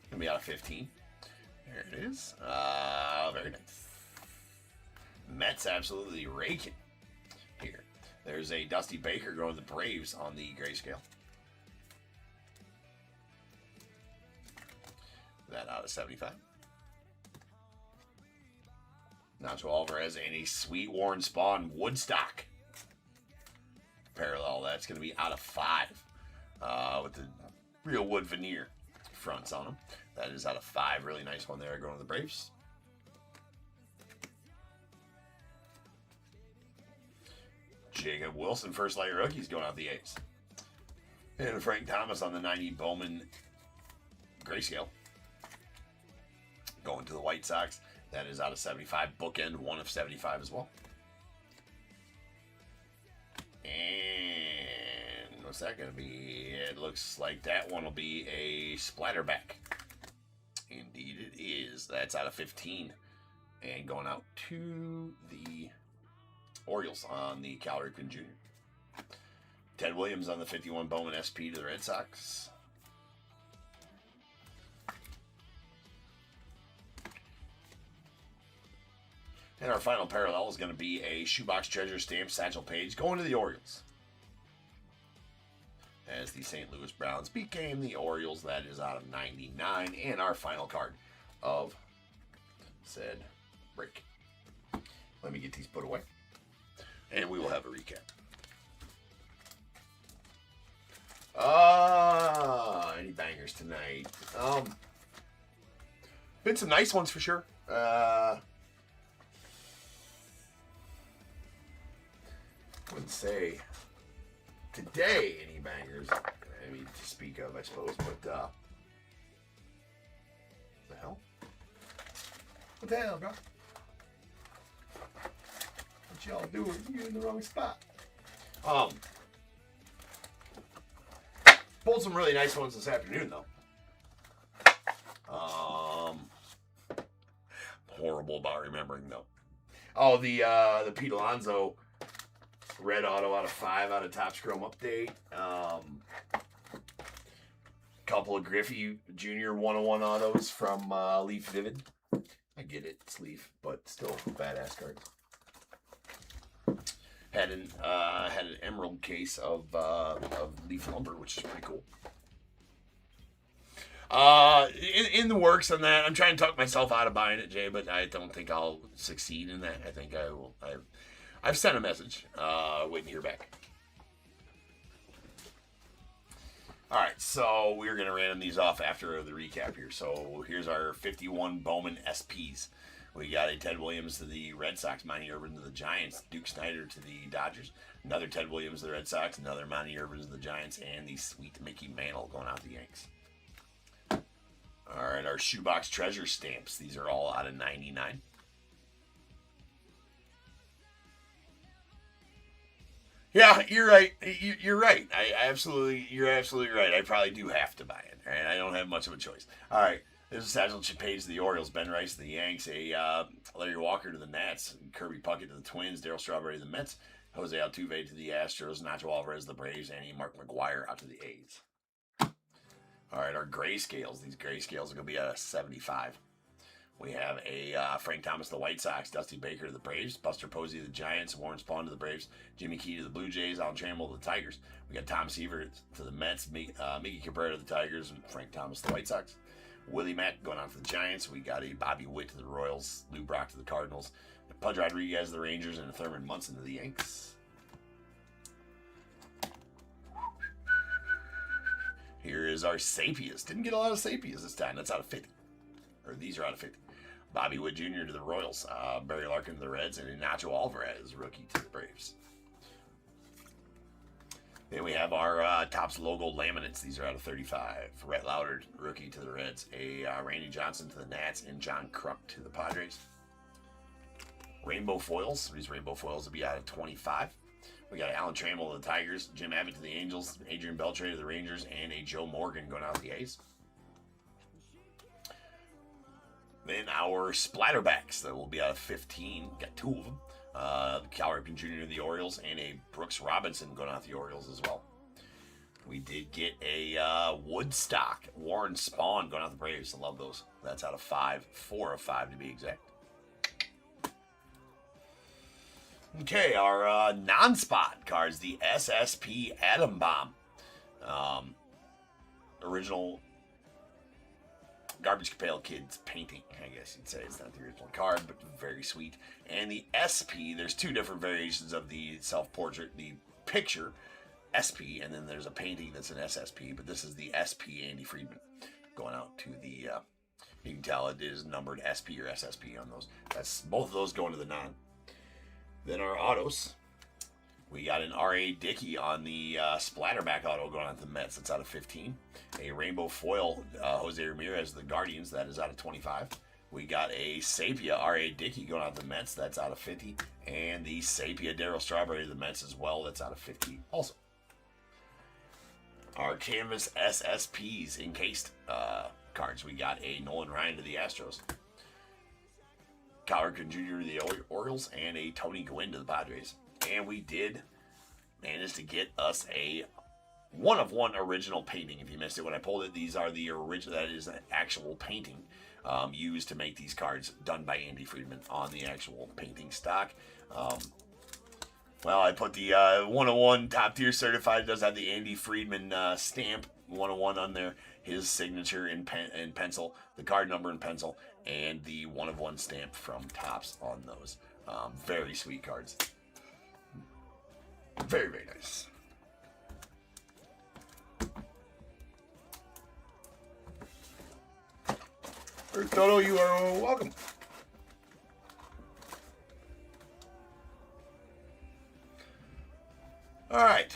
Going to be out of 15. There it is. Very nice. Mets absolutely raking here. There's a Dusty Baker going to the Braves on the grayscale. That out of 75. Nacho Alvarez and a sweet Warren Spahn Woodstock parallel. That's going to be out of 5 with the real wood veneer fronts on them. That is out of 5. Really nice one there going to the Braves. Jacob Wilson, first light rookies going out the A's. And Frank Thomas on the 90 Bowman grayscale. Going to the White Sox. That is out of 75. Bookend, 1 of 75 as well. And what's that going to be? It looks like that one will be a Splatterback. Indeed it is. That's out of 15. And going out to the Orioles on the Cal Ripken Jr. Ted Williams on the 51 Bowman SP to the Red Sox. And our final parallel is going to be a Shoebox Treasure Stamp Satchel Paige going to the Orioles. As the St. Louis Browns became the Orioles. That is out of 99. And our final card of said break. Let me get these put away. And we will have a recap. Any bangers tonight? Been some nice ones for sure. Wouldn't say today any bangers. I mean, to speak of, I suppose. But the hell? What the hell, bro? What y'all doing? You're in the wrong spot. Pulled some really nice ones this afternoon, though. Horrible about remembering, though. Oh, the Pete Alonso red auto out of 5 out of Topps Chrome Update. Couple of Griffey Jr. 101 autos from Leaf Vivid. I get it, it's Leaf, but still badass card. Had an emerald case of Leaf Lumber, which is pretty cool. In the works on that. I'm trying to talk myself out of buying it, Jay, but I don't think I'll succeed in that. I think I will. I've sent a message. Waiting to hear back. All right, so we're going to random these off after the recap here. So here's our 51 Bowman SPs. We got a Ted Williams to the Red Sox, Monty Irvin to the Giants, Duke Snyder to the Dodgers, another Ted Williams to the Red Sox, another Monty Irvin to the Giants, and the sweet Mickey Mantle going out to the Yanks. All right, our Shoebox Treasure Stamps. These are all out of 99. Yeah, you're right. You're right. You're absolutely right. I probably do have to buy it. All right, I don't have much of a choice. All right, there's a Satchel Page to the Orioles, Ben Rice to the Yanks, a Larry Walker to the Nats, Kirby Puckett to the Twins, Darryl Strawberry to the Mets, Jose Altuve to the Astros, Nacho Alvarez to the Braves, and Mark McGwire out to the A's. All right, our grayscales. These grayscales are going to be at a 75. We have a Frank Thomas to the White Sox, Dusty Baker to the Braves, Buster Posey to the Giants, Warren Spahn to the Braves, Jimmy Key to the Blue Jays, Alan Trammell to the Tigers. We got Tom Seaver to the Mets, Mickey Cabrera to the Tigers, and Frank Thomas to the White Sox. Willie Mack going on to the Giants. We got a Bobby Witt to the Royals, Lou Brock to the Cardinals, Pudge Rodriguez to the Rangers, and a Thurman Munson to the Yanks. Here is our Sapias. Didn't get a lot of Sapias this time. That's out of 50. Or these are out of 50. Bobby Witt Jr. to the Royals, Barry Larkin to the Reds, and Nacho Alvarez, rookie, to the Braves. Then we have our Topps logo laminates. These are out of 35. Rhett Lauder, rookie, to the Reds, a Randy Johnson to the Nats, and John Kruk to the Padres. Rainbow foils. These rainbow foils will be out of 25. We got Alan Trammell to the Tigers, Jim Abbott to the Angels, Adrian Beltre to the Rangers, and a Joe Morgan going out to the A's. Then our splatterbacks that will be out of 15. Got two of them. Cal Ripken Jr. to the Orioles, and a Brooks Robinson going out to the Orioles as well. We did get a Woodstock, Warren Spahn going out the Braves. I love those. That's out of 5. 4 of 5 to be exact. Okay, our non-spot cards, the SSP Atom Bomb. Original Garbage Pail Kids painting, I guess you'd say. It's not the original card, but very sweet. And the SP, there's two different variations of the self-portrait. The picture, SP, and then there's a painting that's an SSP, but this is the SP Andy Friedman going out to the, you can tell it is numbered SP or SSP on those. That's both of those going to the non. Then our autos, we got an R.A. Dickey on the splatterback auto going on to the Mets. That's out of 15. A rainbow foil, Jose Ramirez, the Guardians. That is out of 25. We got a Sapia R.A. Dickey going on to the Mets. That's out of 50. And the Sapia Darryl Strawberry to the Mets as well. That's out of 50 also. Our Canvas SSPs encased cards. We got a Nolan Ryan to the Astros, Cal Ripken Jr. to the Orioles, and a Tony Gwynn to the Padres. And we did manage to get us a one-of-one original painting. If you missed it when I pulled it, these are the original. That is an actual painting used to make these cards, done by Andy Friedman on the actual painting stock. Well, I put the 101 top tier certified. It does have the Andy Friedman stamp 101 on there, his signature in pencil, the card number in pencil, and the one-of-one stamp from Topps on those. Very sweet cards. Very, very nice. Earth Toto, you are welcome. All right.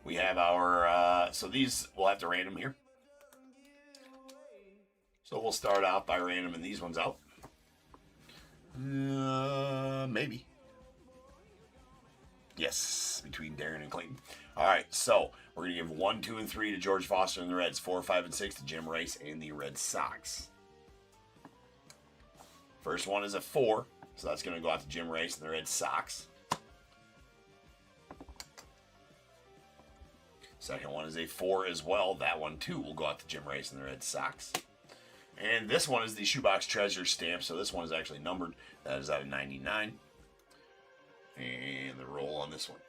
We have our, so these, we'll have to random here. So we'll start out by randoming these ones out. Maybe. Yes, between Darren and Clayton. All right, so we're going to give 1, 2, and 3 to George Foster and the Reds. 4, 5, and 6 to Jim Rice and the Red Sox. First one is a 4, so that's going to go out to Jim Rice and the Red Sox. Second one is a 4 as well. That one, too, will go out to Jim Rice and the Red Sox. And this one is the Shoebox Treasure stamp, so this one is actually numbered. That is out of 99. And the roll on this one.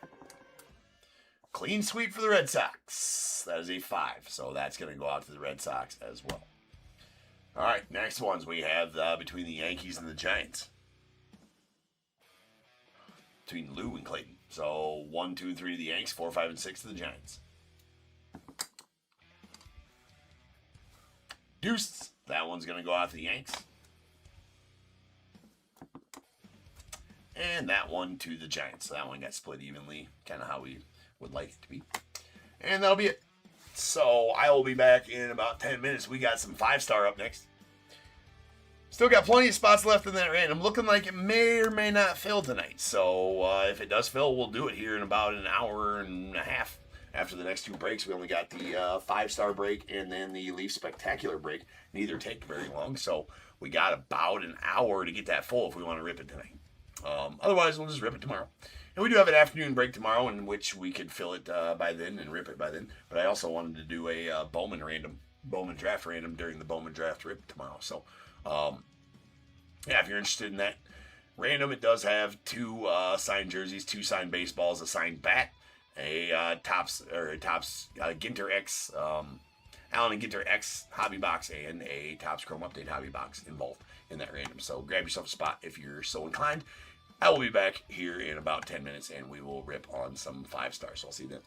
Clean sweep for the Red Sox. That is a 5, so that's going to go out to the Red Sox as well. All right, next ones we have between the Yankees and the Giants. Between Lou and Clayton. So 1, 2, and 3 to the Yanks, 4, 5, and 6 to the Giants. Deuce. that one's going to go out to the Yanks. And that one to the Giants. So that one got split evenly, kind of how we would like it to be. And that'll be it. So I will be back in about 10 minutes. We got some 5-star up next. Still got plenty of spots left in that random. Looking like it may or may not fill tonight. So if it does fill, we'll do it here in about an hour and a half. After the next 2 breaks, we only got the 5-star break and then the Leaf Spectacular break. Neither take very long. So we got about an hour to get that full if we want to rip it tonight. Otherwise, we'll just rip it tomorrow. And we do have an afternoon break tomorrow in which we could fill it by then and rip it by then. But I also wanted to do a Bowman draft random during the Bowman draft rip tomorrow. So, yeah, if you're interested in that random, it does have 2 signed jerseys, 2 signed baseballs, a signed bat, a Topps GINTER X, Allen and GINTER X hobby box, and a Topps Chrome Update hobby box involved in that random. So grab yourself a spot if you're so inclined. I will be back here in about 10 minutes, and we will rip on some 5-stars. So I'll see you then.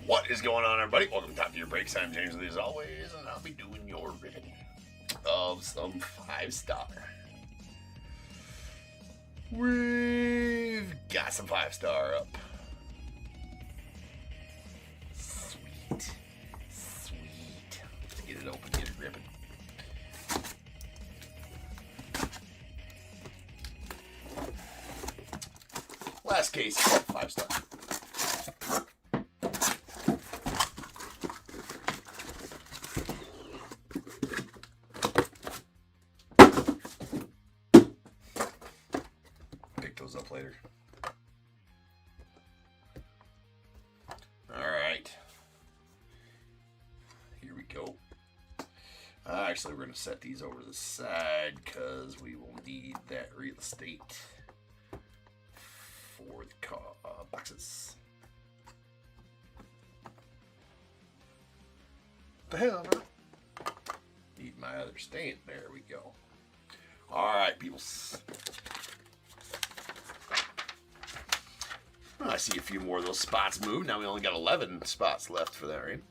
What is going on, everybody? Welcome to Top Tier Breaks. I'm James, as always, and I'll be doing your ribbon of some 5-star. We've got some 5-star up. Sweet. Sweet. Let's get it open, get it ripping. Last case, 5-star. Up later. All right. Here we go. Actually, we're going to set these over to the side because we will need that real estate for the boxes. The hell, bro? Need my other stand. There we go. All right, people. I see a few more of those spots move. Now we only got 11 spots left for that, right?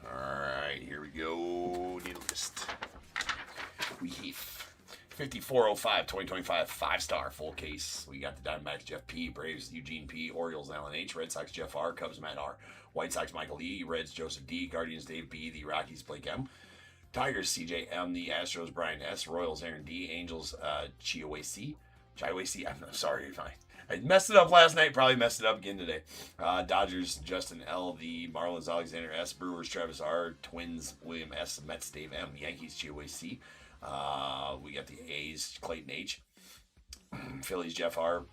Alright, here we go. Need a list. We have 5405, 2025, 5-star full case. We got the Diamondbacks, Jeff P., Braves, Eugene P., Orioles, Alan H., Red Sox, Jeff R., Cubs, Matt R., White Sox, Michael E., Reds, Joseph D., Guardians, Dave B., the Rockies, Blake M., Tigers, CJ M., the Astros, Brian S., Royals, Aaron D., Angels, Chiaway I'm sorry if I messed it up last night, probably messed it up again today. Dodgers, Justin L., the Marlins, Alexander S., Brewers, Travis R., Twins, William S., Mets, Dave M., Yankees, Chiaway C., we got the A's, Clayton H., Phillies, Jeff R.,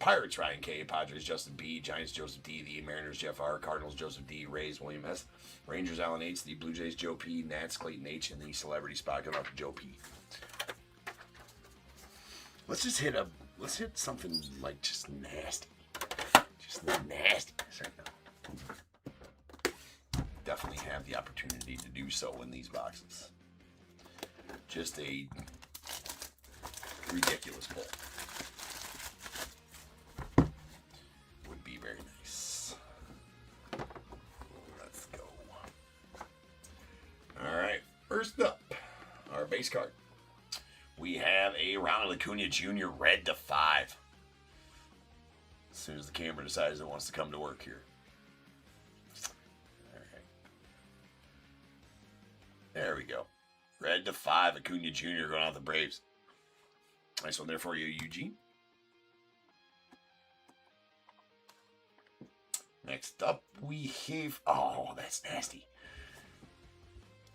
Pirates, Ryan K., Padres, Justin B., Giants, Joseph D., the Mariners, Jeff R., Cardinals, Joseph D., Rays, William S., Rangers, Alan H., the Blue Jays, Joe P., Nats, Clayton H., and the celebrity spot going out to Joe P. Let's hit something like just nasty. Just nasty right now. Definitely have the opportunity to do so in these boxes. Just a ridiculous pull. Would be very nice. Let's go. Alright, first up, our base card. We have a Ronald Acuna Jr. red to 5. As soon as the camera decides it wants to come to work here. Alright. There we go. Red to 5, Acuna Jr. going out the Braves. Nice one there for you, Eugene. Next up, we have... Oh, that's nasty.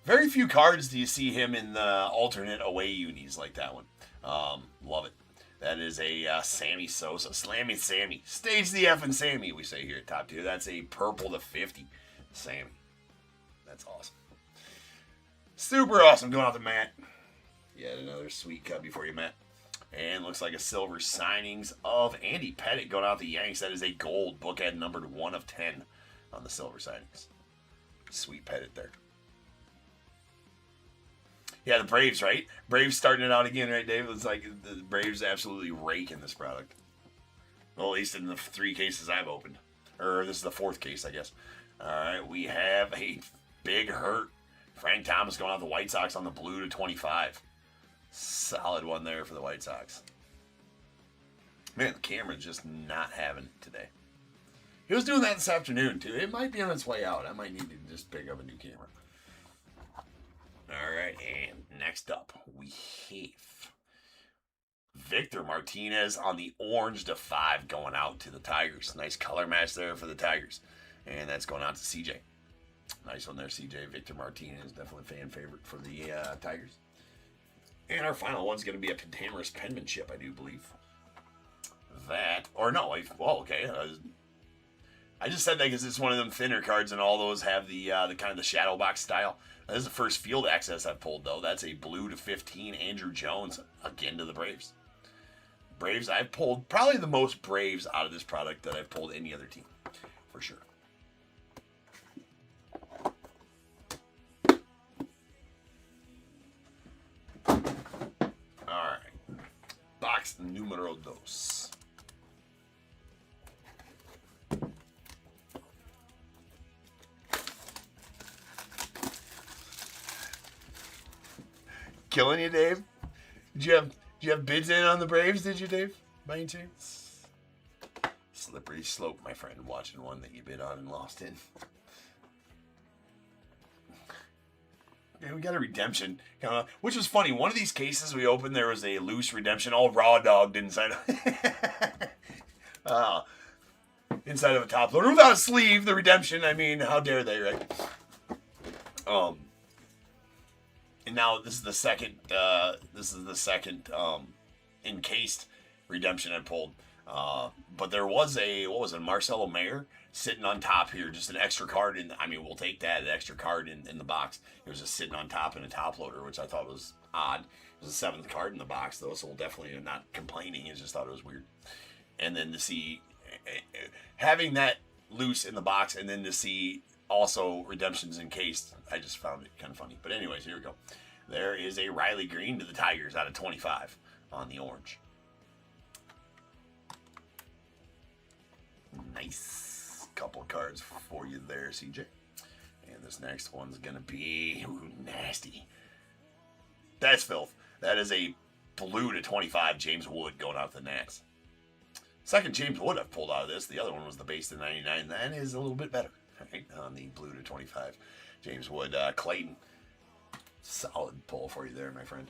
Very few cards do you see him in the alternate away unis like that one. Love it. That is a Sammy Sosa. Slammy Sammy. Stage the F and Sammy, we say here at Top Tier. That's a purple to 50 Sammy. That's awesome. Super awesome. Going out to Matt. Yet another sweet cubby for you, Matt. And looks like a silver signings of Andy Pettitte going out the Yanks. That is a gold bookend numbered 1 of 10 on the silver signings. Sweet Pettitte there. Yeah, the Braves, right? Braves starting it out again, right, Dave? It's like the Braves absolutely raking this product. Well, at least in the 3 cases I've opened. Or this is the 4th case, I guess. All right, we have a big hurt. Frank Thomas going out the White Sox on the blue to 25. Solid one there for the White Sox. Man, the camera's just not having it today. He was doing that this afternoon, too. It might be on its way out. I might need to just pick up a new camera. All right, and next up, we have Victor Martinez on the orange to 5 going out to the Tigers. Nice color match there for the Tigers. And that's going out to CJ. Nice one there, CJ. Victor Martinez, definitely a fan favorite for the Tigers. And our final one's going to be a Pentamerous penmanship, I do believe. Okay. I just said that because it's one of them thinner cards, and all those have the kind of the shadow box style. This is the first field access I've pulled, though. That's a blue to 15 Andrew Jones, again to the Braves. Braves, I've pulled probably the most Braves out of this product that I've pulled any other team, for sure. box numero dos. Killing you, Dave? Did you have bids in on the Braves, did you, Dave? By any chance? Slippery slope, my friend, watching one that you bid on and lost in. Yeah, we got a redemption, which was funny. One of these cases we opened, there was a loose redemption, all raw dogged inside of, inside of a top loader without a sleeve. The redemption, I mean, how dare they, right? And now this is the second. Encased redemption I pulled. But there was a Marcelo Mayer sitting on top here, just an extra card we'll take that, an extra card in the box. It was just sitting on top in a top loader, which I thought was odd. It was the 7th card in the box though, so we'll definitely not complaining. I just thought it was weird. And then to see having that loose in the box, and then to see also redemptions encased, I just found it kind of funny. But anyways, here we go. There is a Riley Green to the Tigers out of 25 on the orange. Nice couple cards for you there, CJ. And this next one's gonna be nasty. That's filth. That is a blue to 25 James Wood going out the Nats. Second James Wood I've pulled out of this. The other one was the base to 99. That is a little bit better, right? On the blue to 25 James Wood. Clayton, solid pull for you there, my friend.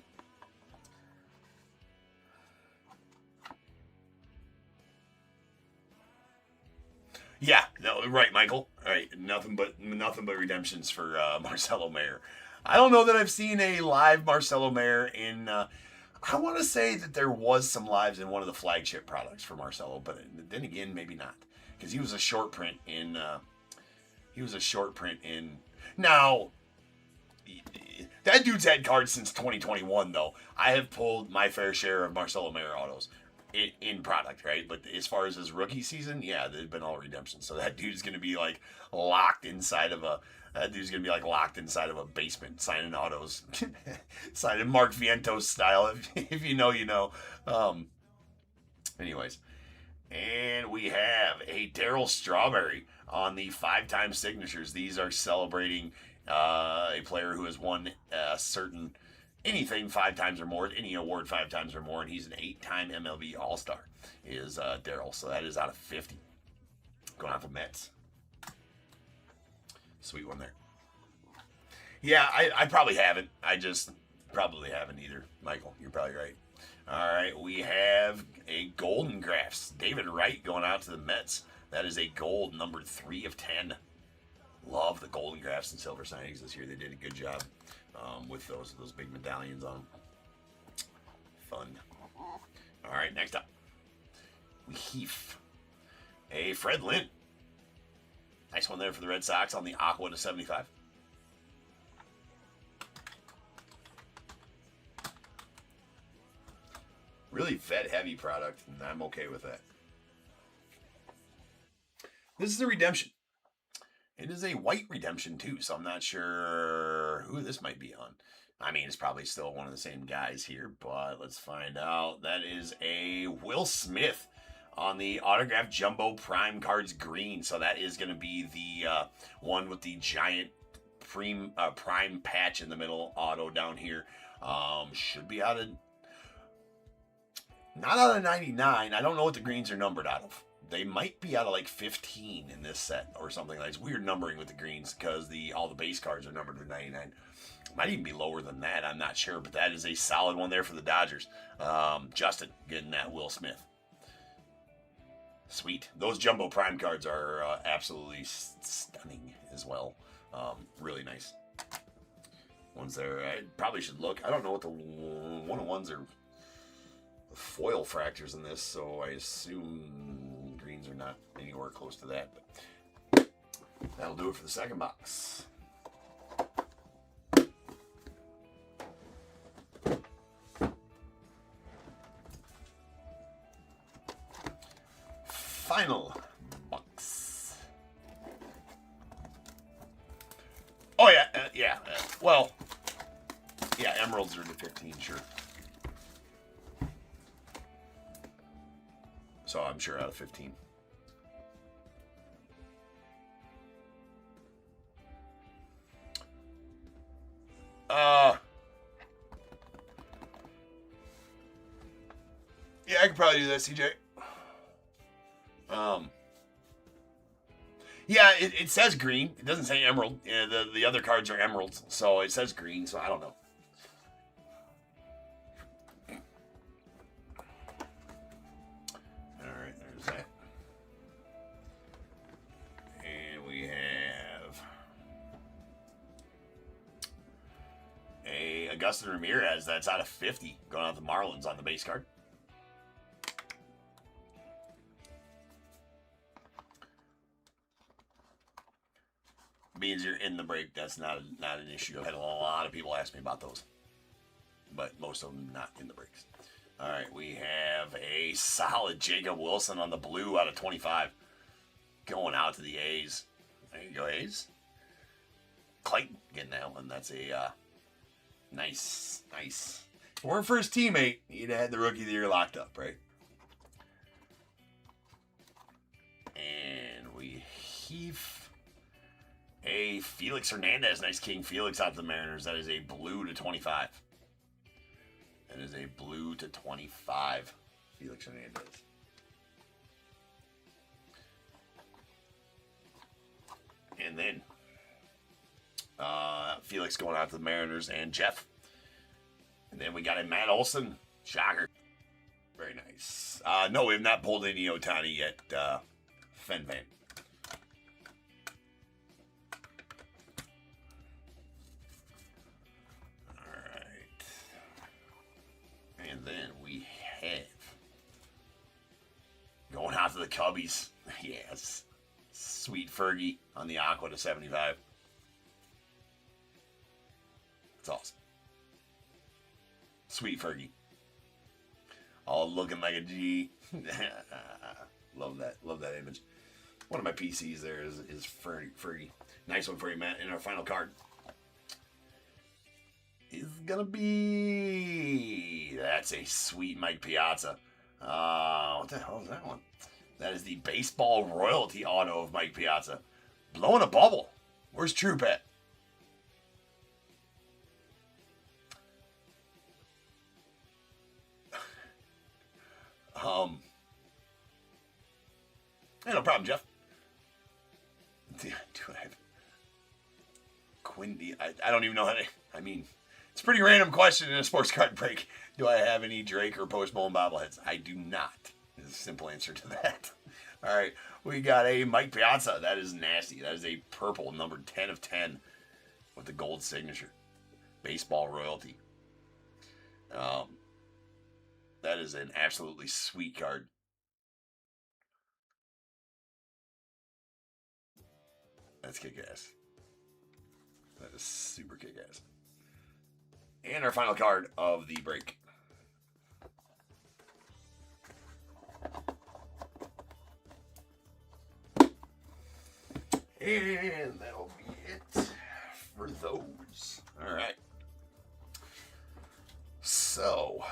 Yeah, no, right, Michael. All right, nothing but redemptions for Marcelo Mayer. I don't know that I've seen a live Marcelo Mayer in. I want to say that there was some lives in one of the flagship products for Marcelo, but then again, maybe not, because he was a short print in. Now, that dude's had cards since 2021, though. I have pulled my fair share of Marcelo Mayer autos in product, right? But as far as his rookie season, yeah, they've been all redemptions. So that dude's gonna be like locked inside of a basement signing autos, signing Mark Vientos style. If you know, you know. Anyways, and we have a Darryl Strawberry on the 5-time signatures. These are celebrating a player who has won anything 5 times or more, any award 5 times or more, and he's an 8-time MLB All-Star, is Darryl. So that is out of 50. Going out the Mets. Sweet one there. Yeah, I probably haven't. I just probably haven't either, Michael. You're probably right. All right, we have a Golden Graphs. David Wright going out to the Mets. That is a gold, numbered 3 of 10. Love the Golden Graphs and silver signings this year. They did a good job with those big medallions on them. Fun. All right, next up, we have a Fred Lynn. Nice one there for the Red Sox on the Aqua to 75. Really vet-heavy product, and I'm okay with that. This is a redemption. It is a white redemption, too, so I'm not sure who this might be on. I mean, it's probably still one of the same guys here, but let's find out. That is a Will Smith on the autographed Jumbo Prime Cards green. So that is going to be the one with the giant prime patch in the middle auto down here. Should be out of... Not out of 99. I don't know what the greens are numbered out of. They might be out of like 15 in this set or something like that. It's weird numbering with the greens because all the base cards are numbered to 99. Might even be lower than that. I'm not sure, but that is a solid one there for the Dodgers. Justin getting that Will Smith. Sweet. Those Jumbo Prime cards are absolutely stunning as well. Really nice. Ones there, I probably should look. I don't know what the 101s are. Foil fractures in this, so I assume greens are not anywhere close to that. But that'll do it for the second box. Final box. Oh yeah, well, yeah, emeralds are to 15, sure. So I'm sure out of 15. Yeah, I could probably do that, CJ. Yeah, it says green. It doesn't say emerald. Yeah, the other cards are emeralds, so it says green. So I don't know. All right, there's that. And we have a Augustin Ramirez that's out of 50 going out the Marlins on the base card. Means you're in the break. That's not an issue. I've had a lot of people ask me about those, but most of them not in the breaks. All right, we have a solid Jacob Wilson on the blue out of 25, going out to the A's. There you go, A's. Clayton getting that one. That's a nice. If it weren't for his teammate, he'd have had the Rookie of the Year locked up, right? And we heave a Felix Hernandez. Nice King Felix out to the Mariners. That is a blue to 25. That is a blue to 25. Felix Hernandez. And then Felix going out to the Mariners and Jeff. And then we got a Matt Olson. Shocker. Very nice. No, we have not pulled any Ohtani yet. Fen Van. And then we have going out to the Cubbies. Yes. Sweet Fergie on the Aqua to 75. It's awesome. Sweet Fergie. All looking like a G. Love that image. One of my PCs there is Fergie. Nice one for you, Matt. And our final card is gonna be, that's a sweet Mike Piazza. What the hell is that one? That is the baseball royalty auto of Mike Piazza. Blowing a bubble. Where's Troop at? Hey, no problem, Jeff. Do I have Quindy? I don't even know how to, I mean, it's a pretty random question in a sports card break. Do I have any Drake or Post Malone bobbleheads? I do not. Is a simple answer to that. All right, we got a Mike Piazza. That is nasty. That is a purple, numbered 10 of 10 with the gold signature. Baseball royalty. That is an absolutely sweet card. That's kick-ass. That is super kick-ass. And our final card of the break. And that'll be it for those. All right. So,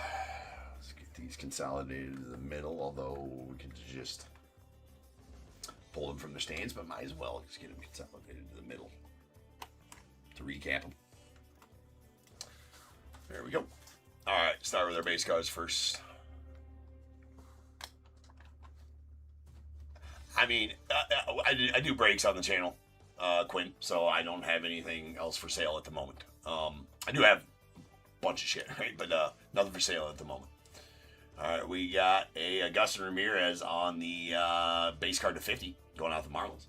let's get these consolidated to the middle, although we can just pull them from the stands, but might as well just get them consolidated to the middle to recap them. There we go. All right, start with our base cards first. I mean, I do breaks on the channel, Quinn, so I don't have anything else for sale at the moment. I do have a bunch of shit, right? But nothing for sale at the moment. All right, we got a Augustin Ramirez on the base card to 50, going out the Marlins.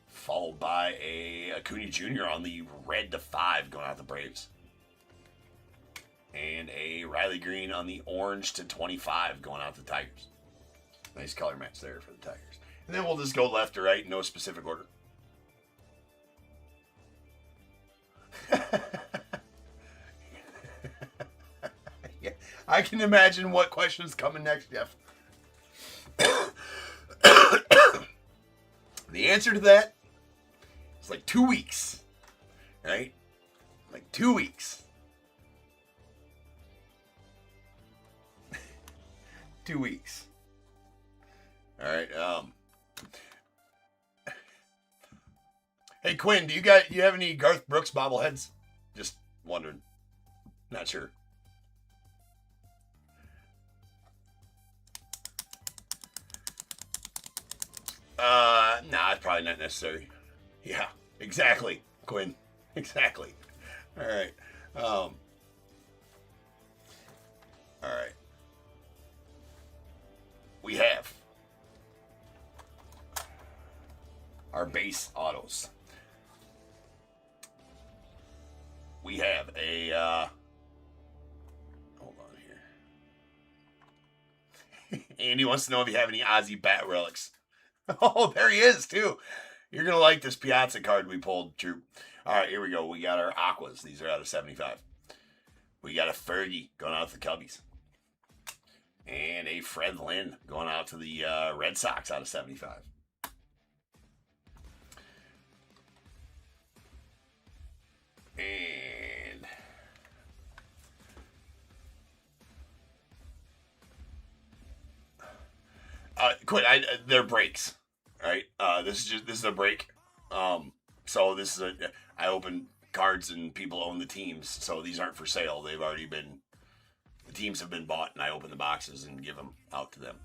Followed by a Acuna Jr. on the red to 5, going out the Braves. And a Riley Green on the orange to 25, going out the Tigers. Nice color match there for the Tigers. And then we'll just go left to right, no specific order. Yeah, I can imagine what question's coming next, Jeff. The answer to that is like 2 weeks, right? Like 2 weeks. 2 weeks. All right. Hey Quinn, do you have any Garth Brooks bobbleheads? Just wondering. Not sure. Nah, it's probably not necessary. Yeah, exactly, Quinn. Exactly. All right. All right. We have our base autos. We have a hold on here. Andy wants to know if you have any Ozzy Bat relics. Oh, there he is too. You're gonna like this Piazza card we pulled, Troop. All right, here we go. We got our Aquas. These are out of 75. We got a Fergie going out to the Cubbies, and a Fred Lynn going out to the Red Sox out of 75. And quit. They're breaks. All right. This is a break. So this is I open cards and people own the teams. So these aren't for sale. They've already been. The teams have been bought, and I open the boxes and give them out to them.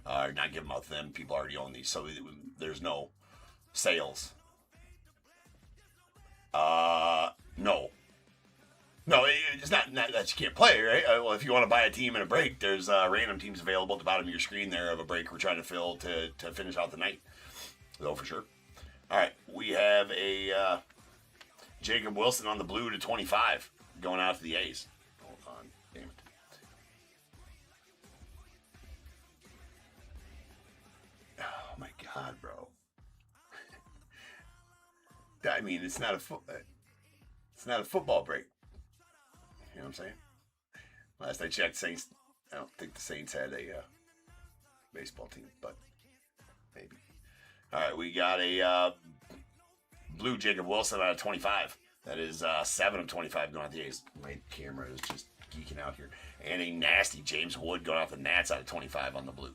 Not give them out to them. People already own these, so there's no sales. No. No, it's not that you can't play, right? Well, if you want to buy a team in a break, there's random teams available at the bottom of your screen there of a break we're trying to fill to finish out the night. Though, for sure. All right, we have a Jacob Wilson on the blue to 25 going out to the A's. Hold on. Damn it. Oh, my God, bro. I mean, it's not a football break. You know what I'm saying? Last I checked, Saints. I don't think the Saints had a baseball team, but maybe. All right, we got a blue Jacob Wilson out of 25. That is 7 of 25 going out the A's. My camera is just geeking out here. And a nasty James Wood going out the Nats out of 25 on the blue.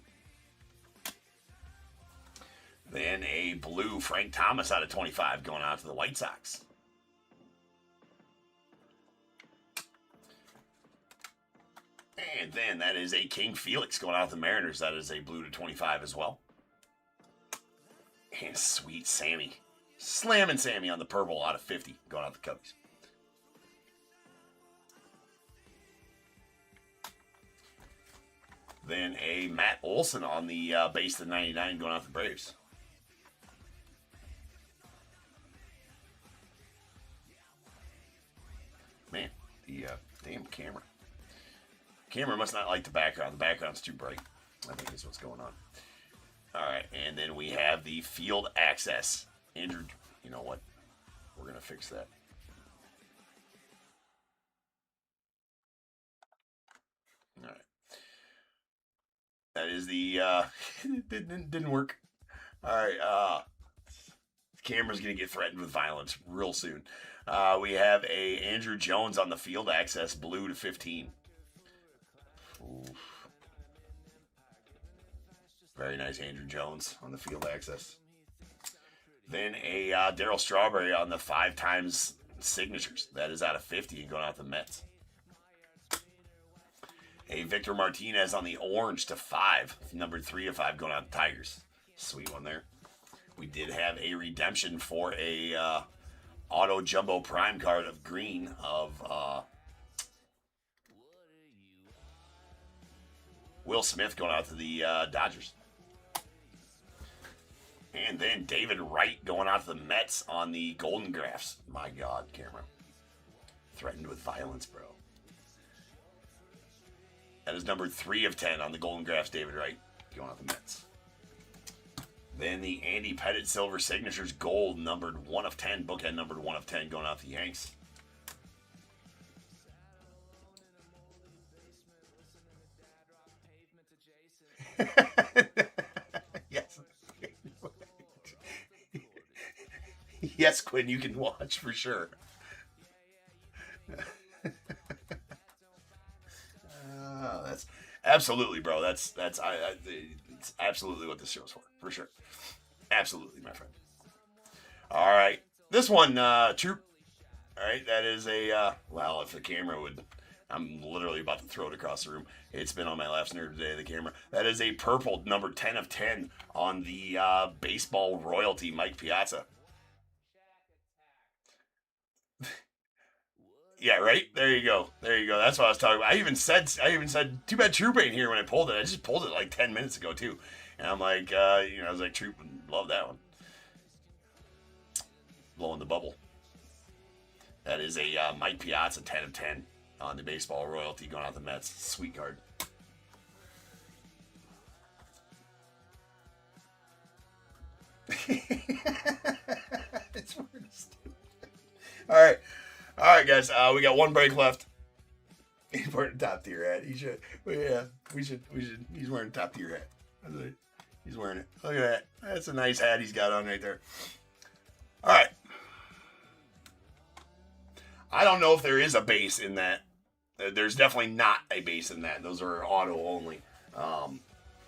Then a blue Frank Thomas out of 25 going out to the White Sox. And then that is a King Felix going out to the Mariners. That is a blue to 25 as well. And sweet Sammy. Slamming Sammy on the purple out of 50 going out to the Cubbies. Then a Matt Olson on the base of 99 going out to the Braves. Man, the damn camera. Camera must not like the background. The background's too bright. I think is what's going on. All right, and then we have the field access. Andrew, you know what? We're going to fix that. All right. That is the, didn't work. All right, the camera's going to get threatened with violence real soon. We have a Andrew Jones on the field access, blue to 15. Oof. Very nice Andrew Jones on the field access. Then a Darryl Strawberry on the 5 times signatures. That is out of 50 and going out to the Mets. A Victor Martinez on the orange to 5. Numbered 3 of 5 going out to Tigers. Sweet one there. We did have a redemption for a auto jumbo prime card of green of Will Smith going out to the Dodgers. And then David Wright going out to the Mets on the Golden Graphs. My God, camera. Threatened with violence, bro. That is numbered 3 of 10 on the Golden Graphs, David Wright going out to the Mets. Then the Andy Pettitte Silver Signatures Gold, numbered 1 of 10. Bookend numbered 1 of 10 going out to the Yanks. Yes. Yes, Quinn, you can watch for sure. That's absolutely, bro. It's absolutely what this show's for sure. Absolutely, my friend. All right, this one, Troop. All right, that is a well, if the camera would, I'm literally about to throw it across the room. It's been on my last nerve today, the camera. That is a purple number 10 of 10 on the baseball royalty Mike Piazza. Yeah, right. There you go. There you go. That's what I was talking about. I even said, too bad Troop ain't here when I pulled it. I just pulled it like 10 minutes ago too, and I'm like, I was like, Troop would love that one. Blowing the bubble. That is a Mike Piazza 10 of 10 on the baseball royalty going out the Mets. Sweet card. It's weird. All right. All right, guys. We got one break left. He's wearing a top tier hat. He should. Yeah, we should. He's wearing a top tier hat. He's wearing it. Look at that. That's a nice hat he's got on right there. All right. I don't know if there is a base in that. There's definitely not a base in that. Those are auto only,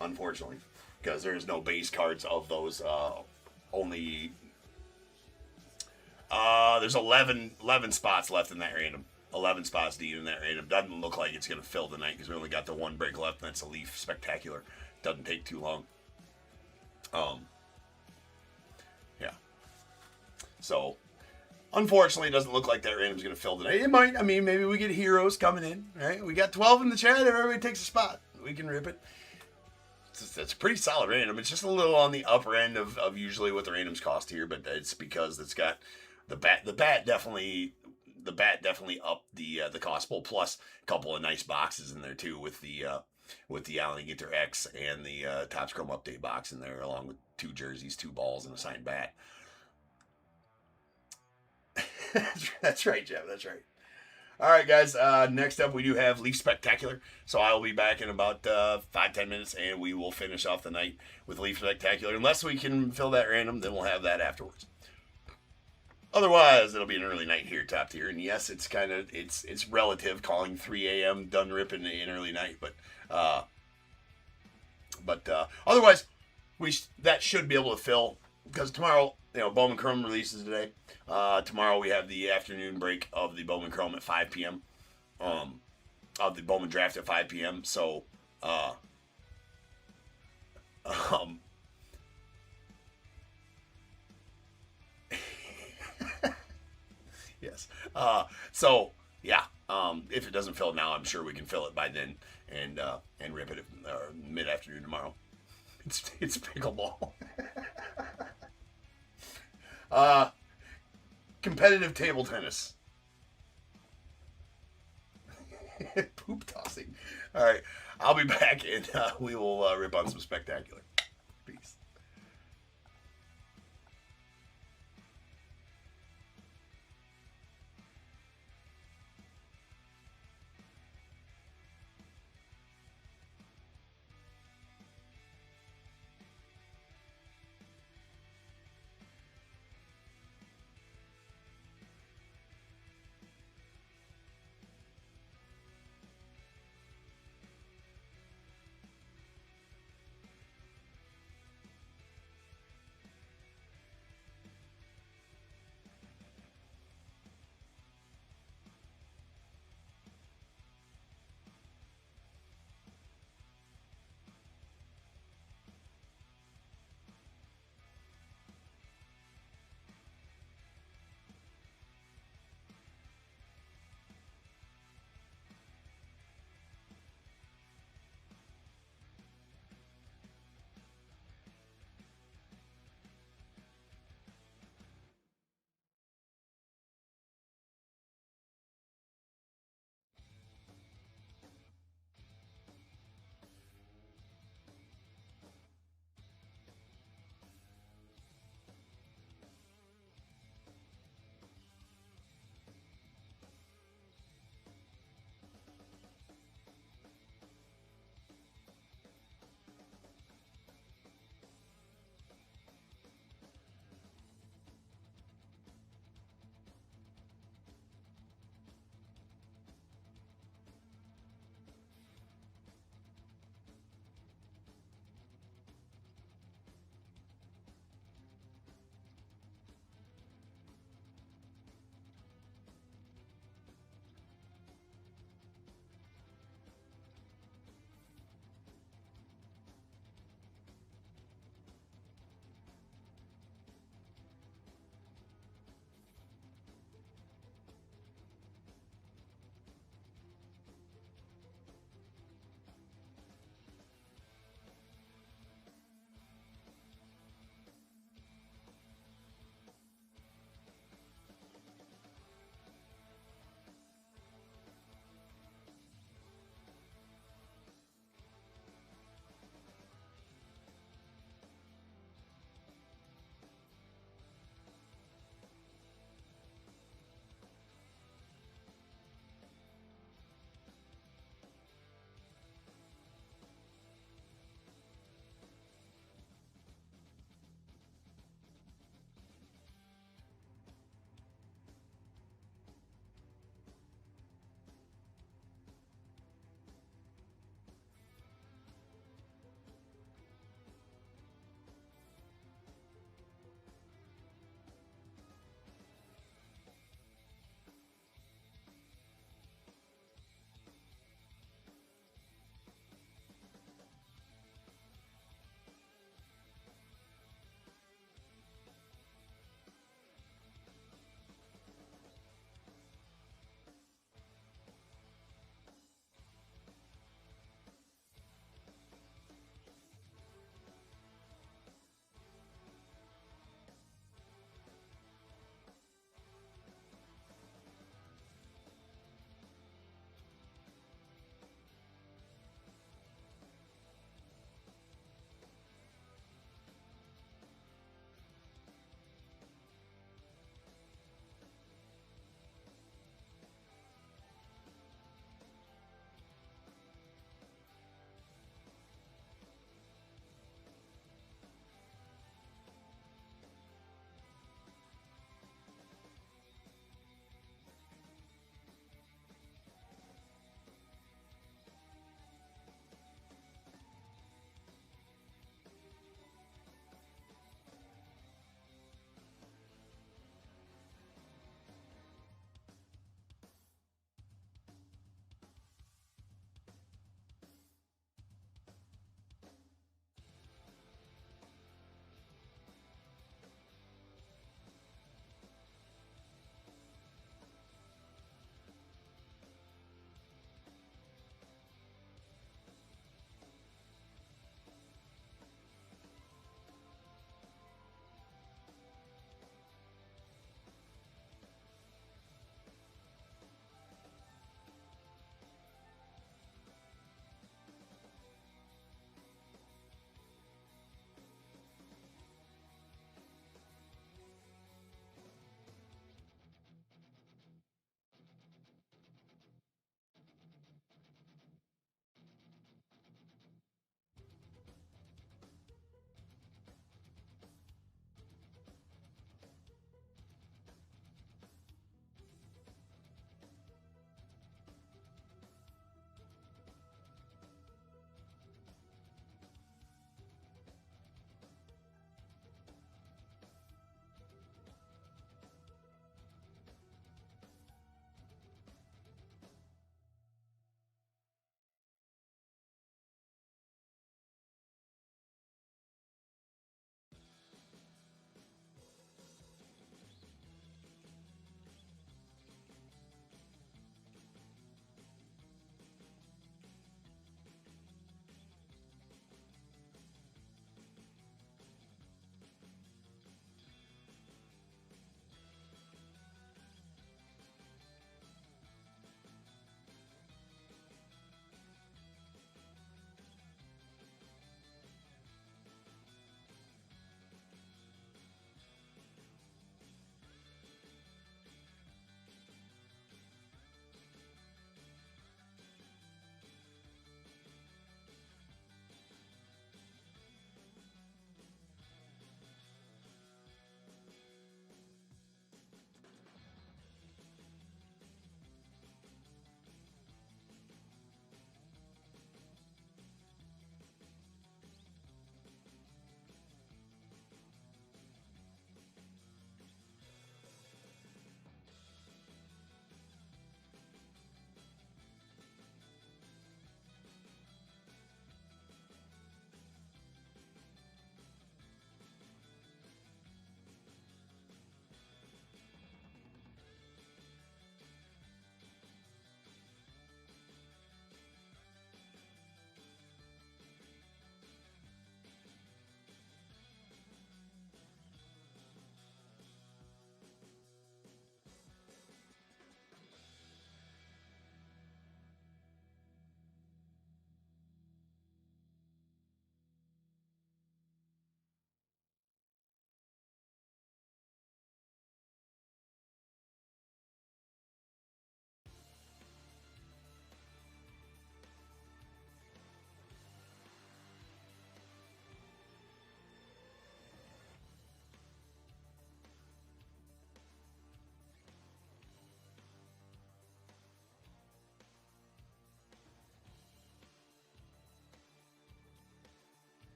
unfortunately, because there's no base cards of those. Only there's 11 spots left in that random. 11 spots deep in that random. Doesn't look like it's going to fill tonight because we only got the one break left, and that's a Leaf Spectacular. Doesn't take too long. Yeah. So, unfortunately, it doesn't look like that random's going to fill tonight. It might. I mean, maybe we get heroes coming in, right? We got 12 in the chat. Everybody takes a spot. We can rip it. It's a pretty solid random. It's just a little on the upper end of usually what the randoms cost here, but it's because it's got the bat definitely upped the cost pool, plus a couple of nice boxes in there too with the Allen GINTER X and the Topps Chrome Update box in there, along with 2 jerseys, 2 balls, and a signed bat. That's right, Jeff. That's right. All right, guys. Next up, we do have Leaf Spectacular. So I will be back in about 5-10 minutes, and we will finish off the night with Leaf Spectacular. Unless we can fill that random, then we'll have that afterwards. Otherwise, it'll be an early night here, top tier. And yes, it's kind of it's relative calling 3 a.m. done ripping an early night, but otherwise, that should be able to fill because tomorrow, Bowman Chrome releases today. Tomorrow we have the afternoon break of the Bowman Chrome at 5 p.m. Of the Bowman draft at 5 p.m. So, yes. So yeah. If it doesn't fill now, I'm sure we can fill it by then and rip it mid afternoon tomorrow. It's pickleball. Competitive table tennis. Poop tossing. All right, I'll be back and we will rip on some spectacular. Peace.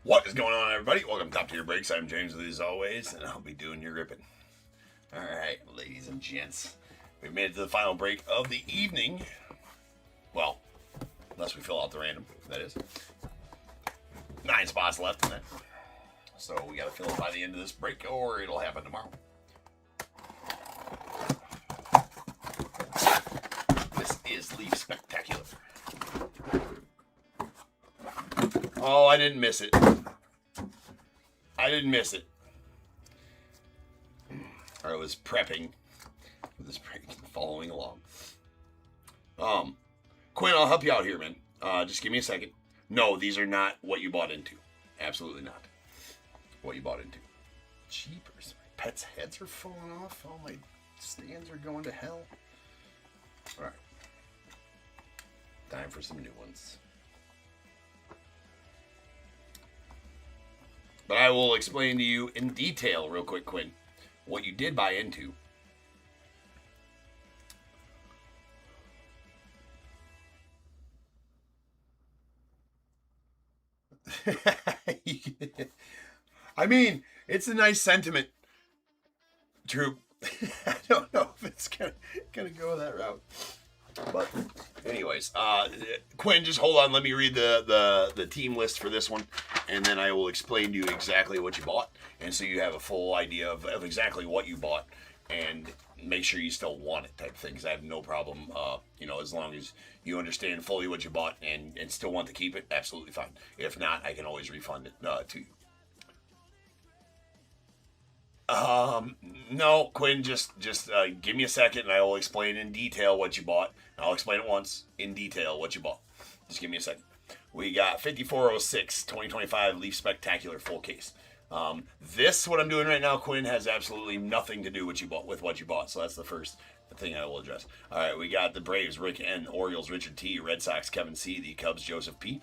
What is going on, everybody? Welcome to Top Tier Breaks. I'm James with you as always, and I'll be doing your ripping. All right, ladies and gents, we've made it to the final break of the evening. Well, unless we fill out the random, that is. 9 spots left in it. So we got to fill it by the end of this break, or it'll happen tomorrow. This is Leaf Spectacular. Oh, I didn't miss it. I didn't miss it. I was prepping for this break, following along. Quinn, I'll help you out here, man. Just give me a second. No, these are not what you bought into. Absolutely not what you bought into. Jeepers. My pet's heads are falling off. All my stands are going to hell. All right. Time for some new ones. But I will explain to you in detail real quick, Quinn, what you did buy into. I mean, it's a nice sentiment, Troop. I don't know if it's gonna go that route. But anyways, Quinn, just hold on. Let me read the team list for this one, and then I will explain to you exactly what you bought, and so you have a full idea of exactly what you bought, and make sure you still want it type of thing, because I have no problem, as long as you understand fully what you bought and still want to keep it, absolutely fine. If not, I can always refund it to you. No, Quinn, just give me a second and I will explain in detail what you bought. I'll explain it once in detail what you bought. Just give me a second. We got 5406 2025 Leaf Spectacular full case. This, what I'm doing right now, Quinn, has absolutely nothing to do with what you bought. So that's the first thing I will address. All right, we got the Braves, Rick N, Orioles, Richard T, Red Sox, Kevin C, the Cubs, Joseph P.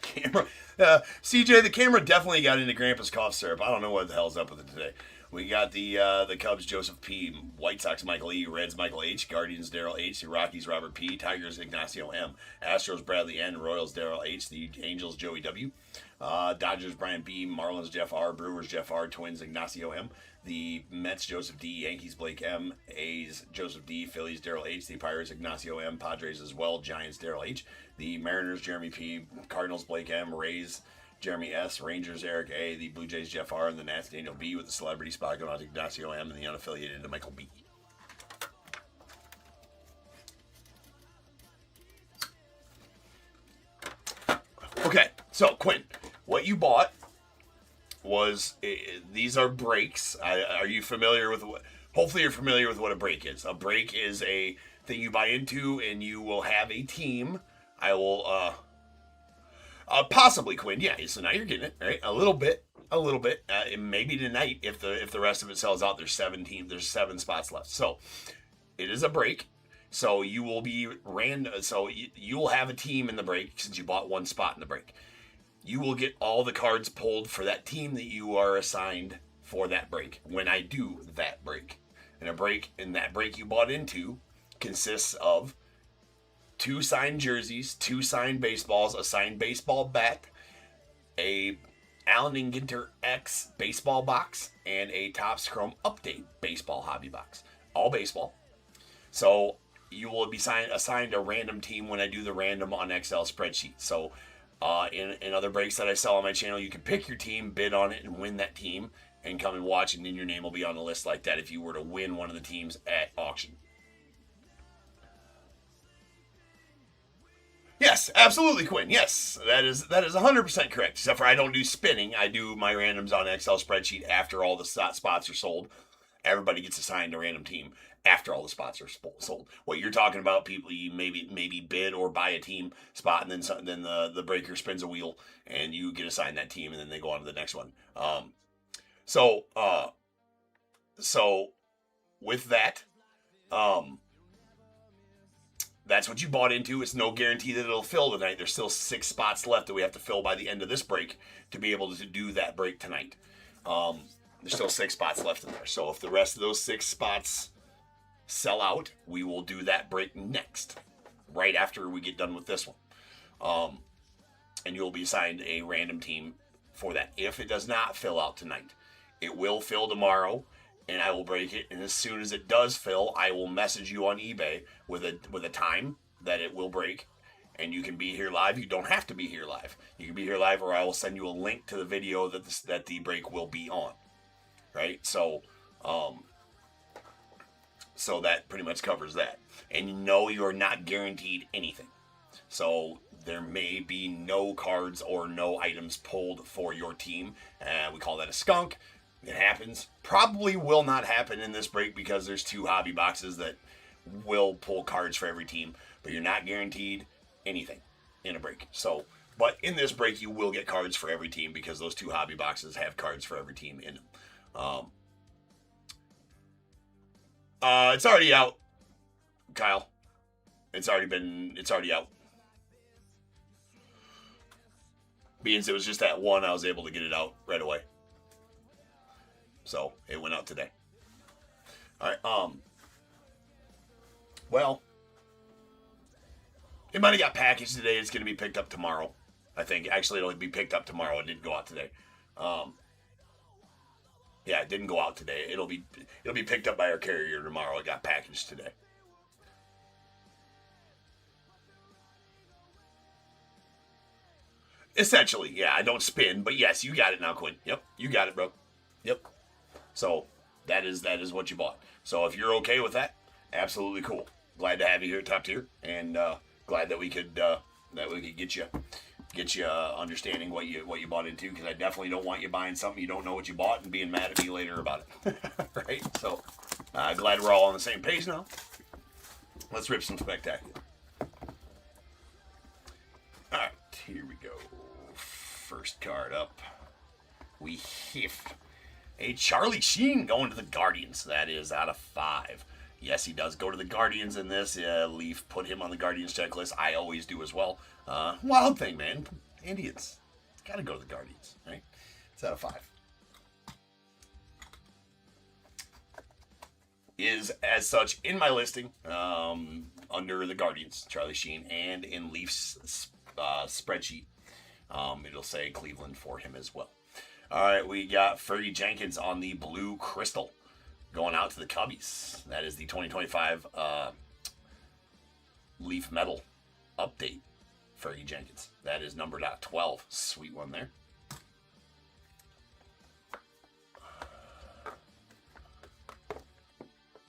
Camera, CJ, the camera definitely got into Grandpa's cough syrup. I don't know what the hell's up with it today. We got the Cubs, Joseph P, White Sox, Michael E, Reds, Michael H, Guardians, Daryl H, the Rockies, Robert P, Tigers, Ignacio M, Astros, Bradley N, Royals, Daryl H, the Angels, Joey W, Dodgers, Brian B, Marlins, Jeff R, Brewers, Jeff R, Twins, Ignacio M, the Mets, Joseph D, Yankees, Blake M, A's, Joseph D, Phillies, Daryl H, the Pirates, Ignacio M, Padres as well, Giants, Daryl H, the Mariners, Jeremy P, Cardinals, Blake M, Rays, Jeremy S, Rangers, Eric A, the Blue Jays, Jeff R, and the Nats, Daniel B, with the celebrity spot going on to Ignacio M, and the unaffiliated to Michael B. Okay, so Quinn, what you bought was, these are breaks. Are you familiar with what? Hopefully you're familiar with what a break is. A break is a thing you buy into, and you will have a team. I will, possibly, Quinn. Yeah, so now you're getting it, right? A little bit. Maybe tonight, if the rest of it sells out, there's 7 spots left. So it is a break. So you will be random. So you will have a team in the break since you bought 1 spot in the break. You will get all the cards pulled for that team that you are assigned for that break when I do that break. And that break you bought into consists of 2 signed jerseys, 2 signed baseballs, a signed baseball bat, a Allen and Ginter X baseball box, and a Topps Chrome Update baseball hobby box. All baseball. So you will be assigned a random team when I do the random on Excel spreadsheet. So in other breaks that I sell on my channel, you can pick your team, bid on it, and win that team, and come and watch, and then your name will be on the list like that if you were to win one of the teams at auction. Yes, absolutely, Quinn. Yes, that is 100% correct. Except for I don't do spinning. I do my randoms on Excel spreadsheet after all the spots are sold. Everybody gets assigned a random team after all the spots are sold. What you're talking about, people, you maybe bid or buy a team spot, and then the breaker spins a wheel, and you get assigned that team, and then they go on to the next one. So with that, that's what you bought into. It's no guarantee that it'll fill tonight. There's still 6 spots left that we have to fill by the end of this break to be able to do that break tonight. There's still 6 spots left in there. So if the rest of those 6 spots sell out, we will do that break next, right after we get done with this one. and you'll be assigned a random team for that. If it does not fill out tonight, it will fill tomorrow, and I will break it. And as soon as it does fill, I will message you on eBay with a time that it will break, and you can be here live. You don't have to be here live. You can be here live, or I will send you a link to the video that the break will be on. Right? So that pretty much covers that. And no, you're not guaranteed anything. So there may be no cards or no items pulled for your team. We call that a skunk. It happens. Probably will not happen in this break because there's 2 hobby boxes that will pull cards for every team. But you're not guaranteed anything in a break. So, but in this break, you will get cards for every team because those 2 hobby boxes have cards for every team in them. It's already out, Kyle. It's already out. Being it was just that one, I was able to get it out right away. So it went out today. All right. Well, it might have got packaged today. It's going to be picked up tomorrow. I think actually it'll be picked up tomorrow. It didn't go out today. Yeah, it didn't go out today. It'll be picked up by our carrier tomorrow. It got packaged today. Essentially, yeah, I don't spin, but yes, you got it now, Quinn. Yep, you got it, bro. Yep. So that is what you bought. So if you're okay with that, absolutely cool. Glad to have you here at Top Tier, and glad that we could get you understanding what you bought into, because I definitely don't want you buying something you don't know what you bought and being mad at me later about it. Right? So glad we're all on the same page now. Let's rip some spectacular. All right, here we go. First card up, we have a Charlie Sheen going to the Guardians. That is out of 5. Yes, he does go to the Guardians in this. Leaf put him on the Guardians checklist. I always do as well. Wild thing, man. Indians. Got to go to the Guardians, right? It's out of 5. Is, as such, in my listing, under the Guardians, Charlie Sheen, and in Leaf's spreadsheet, it'll say Cleveland for him as well. All right, we got Fergie Jenkins on the Blue Crystal going out to the Cubbies. That is the 2025 Leaf Metal update. Fergie Jenkins. That is numbered out 12. Sweet one there.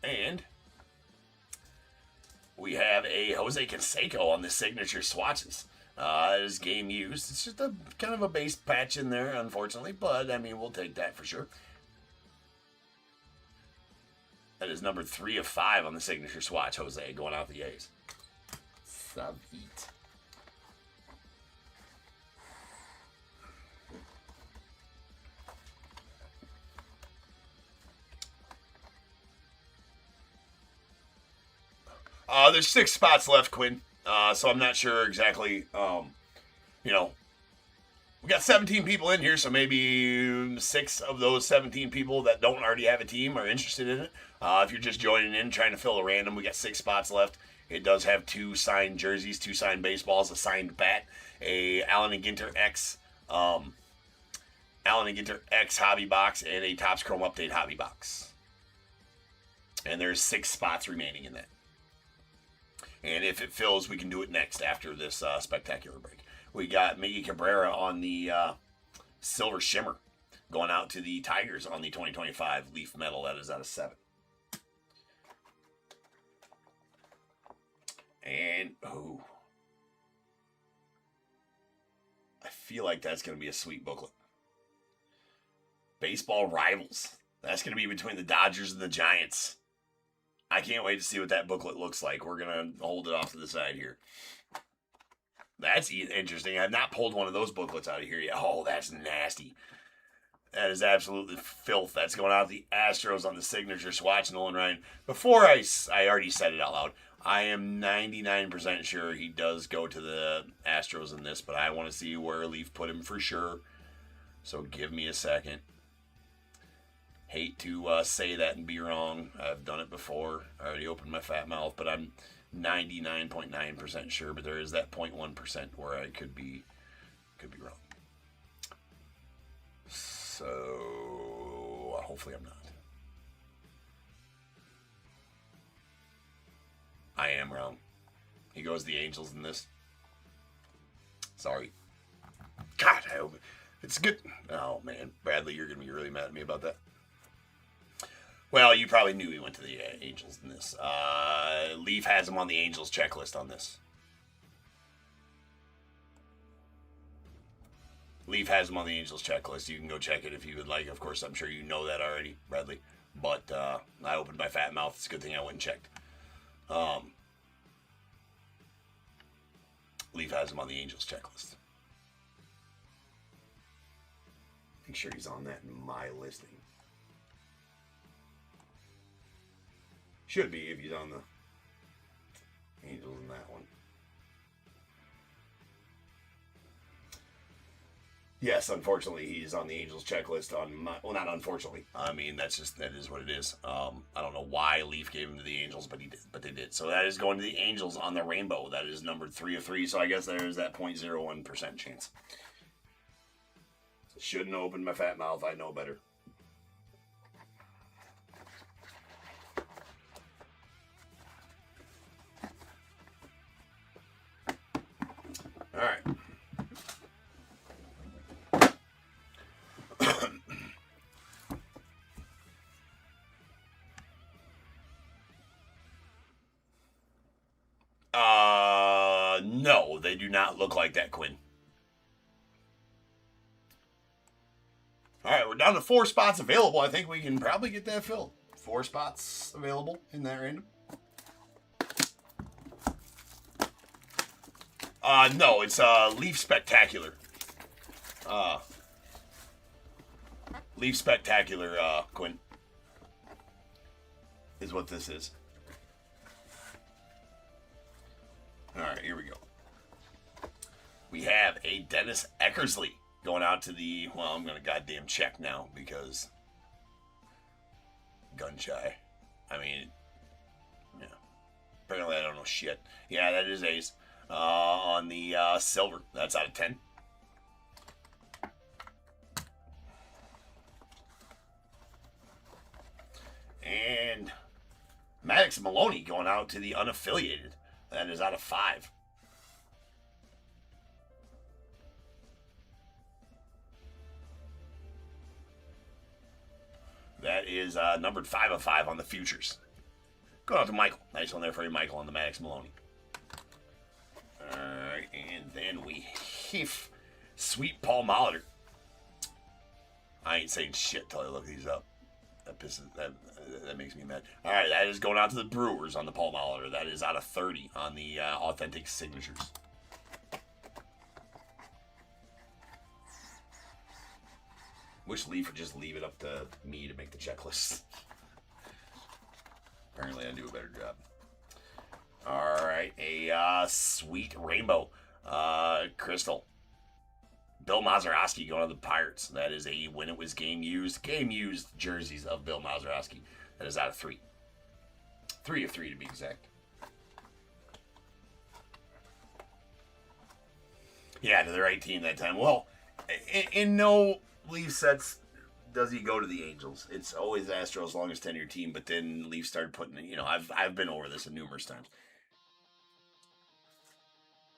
And we have a Jose Canseco on the signature swatches. Is game used. It's just a kind of a base patch in there, unfortunately, but I mean, we'll take that for sure. That is number 3 of 5 on the signature swatch, Jose, going out the A's. Sweet. There's 6 spots left, Quinn. So I'm not sure exactly, we got 17 people in here, so maybe 6 of those 17 people that don't already have a team are interested in it. If you're just joining in, trying to fill a random, we got 6 spots left. It does have 2 signed jerseys, 2 signed baseballs, a signed bat, a Allen and Ginter X hobby box, and a Topps Chrome Update hobby box. And there's 6 spots remaining in that. And if it fills, we can do it next after this spectacular break. We got Miggy Cabrera on the Silver Shimmer going out to the Tigers on the 2025 Leaf Metal. That is out of 7. And, I feel like that's going to be a sweet booklet. Baseball Rivals. That's going to be between the Dodgers and the Giants. I can't wait to see what that booklet looks like. We're going to hold it off to the side here. That's interesting. I've not pulled one of those booklets out of here yet. Oh, that's nasty. That is absolutely filth. That's going out the Astros on the signature swatch, Nolan Ryan. Before I already said it out loud, I am 99% sure he does go to the Astros in this, but I want to see where Leaf put him for sure. So give me a second. Hate to say that and be wrong. I've done it before. I already opened my fat mouth, but I'm 99.9% sure. But there is that 0.1% where I could be Could be wrong. So, hopefully I'm not. I am wrong. He goes the Angels in this. Sorry. God, I hope it's good. Oh, man. Bradley, you're going to be really mad at me about that. Well, you probably knew he went to the Angels in this. Leaf has him on the Angels checklist on this. Leaf has him on the Angels checklist. You can go check it if you would like. Of course, I'm sure you know that already, Bradley. But I opened my fat mouth. It's a good thing I went and checked. Leaf has him on the Angels checklist. Make sure he's on that in my listing. Should be if he's on the Angels in that one. Yes, unfortunately, he's on the Angels checklist on my... Well, not unfortunately. I mean, that is what it is. I don't know why Leaf gave him to the Angels, but he did. But they did. So that is going to the Angels on the rainbow. That is numbered 3 of 3. So I guess there's that 0.01% chance. Shouldn't open my fat mouth. I know better. All right. No, they do not look like that, Quinn. All right, we're down to 4 spots available. I think we can probably get that filled. 4 spots available in that random. No, it's Leaf Spectacular. Leaf Spectacular, Quinn, is what this is. All right, here we go. We have a Dennis Eckersley going out to the... Well, I'm going to goddamn check now because... Gun shy. I mean, yeah. Apparently I don't know shit. Yeah, that is ace. On the silver. That's out of 10. And Maddox Maloney going out to the unaffiliated. That is out of 5. That is numbered 5 of 5 on the futures. Going out to Michael. Nice one there for you, Michael, on the Maddox Maloney. Alright, and then we have Sweet Paul Molitor. I ain't saying shit till I look these up. That makes me mad. Alright, that is going out to the Brewers on the Paul Molitor. That is out of 30 on the authentic signatures. Wish Leaf would just leave it up to me to make the checklist. Apparently I do a better job. Alright, a sweet rainbow. Crystal. Bill Mazeroski going to the Pirates. That is a when it was game used jerseys of Bill Mazeroski. That is out of 3. 3 of 3 to be exact. Yeah, to the right team that time. Well, in no Leaf sets does he go to the Angels. It's always Astros longest tenure team, but then Leaf started putting, I've been over this numerous times.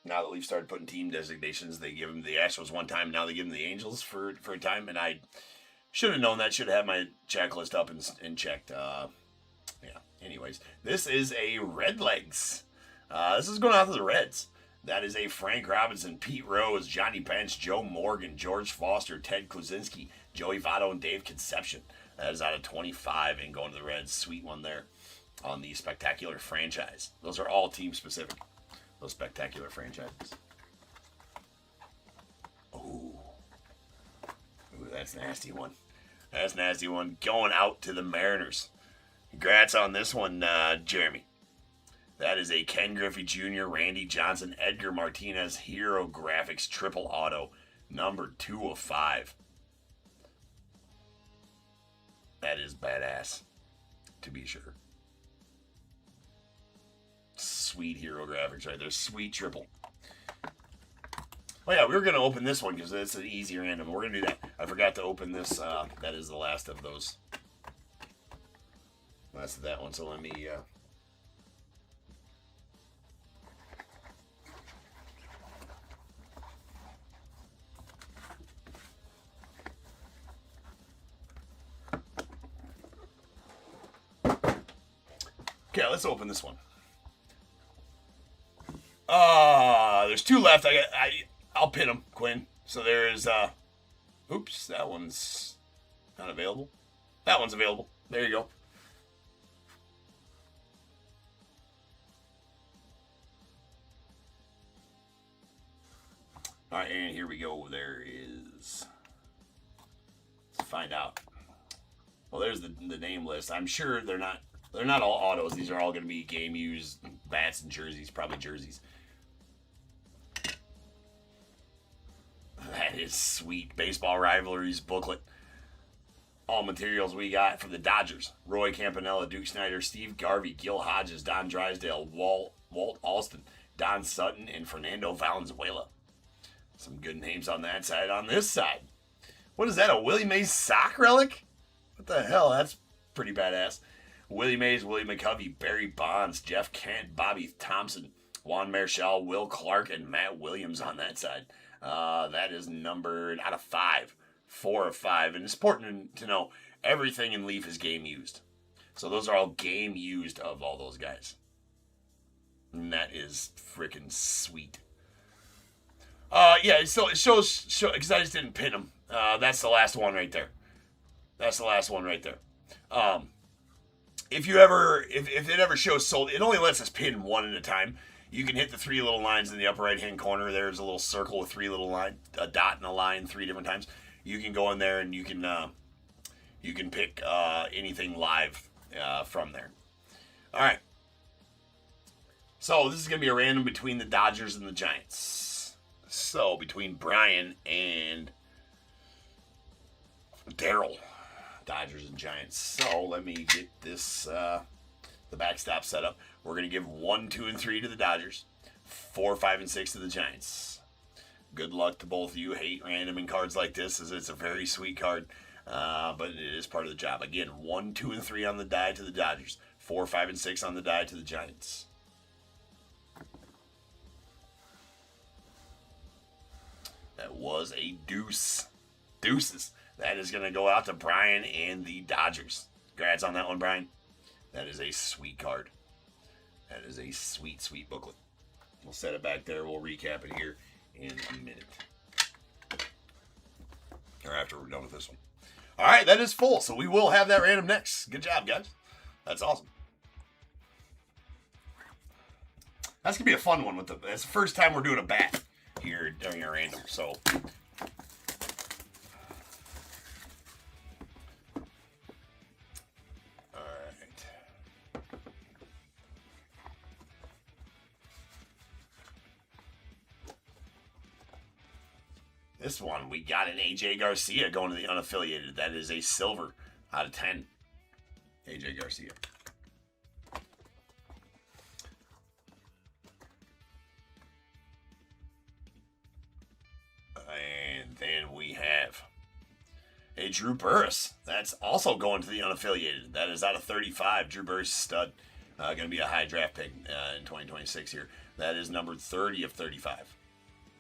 Now that Leaf started putting team designations, they give him the Astros one time. Now they give him the Angels for a time, and I should have known that. Should have had my checklist up and checked. Yeah. Anyways, this is a Red Legs. This is going out to the Reds. That is a Frank Robinson, Pete Rose, Johnny Bench, Joe Morgan, George Foster, Ted Kluzinski, Joey Votto, and Dave Conception. That is out of 25 and going to the Reds. Sweet one there on the Spectacular franchise. Those are all team specific. Those Spectacular franchises. Ooh, that's a nasty one. That's a nasty one. Going out to the Mariners. Congrats on this one, Jeremy. That is a Ken Griffey Jr., Randy Johnson, Edgar Martinez Hero Graphics Triple Auto, number 2 of 5. That is badass, to be sure. Sweet Hero Graphics right there. Sweet triple. Oh yeah, we were gonna open this one because it's an easy random. We're gonna do that. I forgot to open this. That is the last of those. Last of that one. So let me. Okay, let's open this one. There's two left. I'll pin them, Quinn. So there is oops, that one's not available. That one's available. There you go. All right, and here we go. There is. Let's find out. Well, there's the name list. I'm sure they're not all autos. These are all going to be game used bats and jerseys, probably jerseys. That is sweet. Baseball Rivalries booklet. All materials we got for the Dodgers. Roy Campanella, Duke Snyder, Steve Garvey, Gil Hodges, Don Drysdale, Walt Alston, Don Sutton, and Fernando Valenzuela. Some good names on that side. On this side, what is that, a Willie Mays sock relic? What the hell? That's pretty badass. Willie Mays, Willie McCovey, Barry Bonds, Jeff Kent, Bobby Thompson, Juan Marichal, Will Clark, and Matt Williams on that side. That is numbered out of 5. 4 of 5. And it's important to know everything in Leaf is game used. So those are all game used of all those guys. And that is freaking sweet. Yeah, so it shows because I just didn't pin them. That's the last one right there. That's the last one right there. If it ever shows sold, it only lets us pin one at a time. You can hit the 3 little lines in the upper right hand corner. There's a little circle with 3 little lines, a dot and a line 3 different times. You can go in there and you can pick anything live from there. All right. So this is gonna be a random between the Dodgers and the Giants. So between Brian and Daryl. Dodgers and Giants. So let me get this the backstop set up. We're gonna give 1, 2, and 3 to the Dodgers, 4, 5, and 6 to the Giants. Good luck to both of you. Hate random in cards like this, as it's a very sweet card, but it is part of the job. Again, 1, 2, and 3 on the die to the Dodgers, 4, 5, and 6 on the die to the Giants. That was a deuce. Deuces. That is going to go out to Brian and the Dodgers. Congrats on that one, Brian. That is a sweet card. That is a sweet, sweet booklet. We'll set it back there. We'll recap it here in a minute. Or after we're done with this one. All right, that is full. So we will have that random next. Good job, guys. That's awesome. That's going to be a fun one. It's the first time we're doing a bat here during a random. So... this one, we got an AJ Garcia going to the unaffiliated. That is a silver out of 10. AJ Garcia. And then we have a Drew Burris. That's also going to the unaffiliated. That is out of 35. Drew Burris stud. Going to be a high draft pick in 2026 here. That is numbered 30 of 35.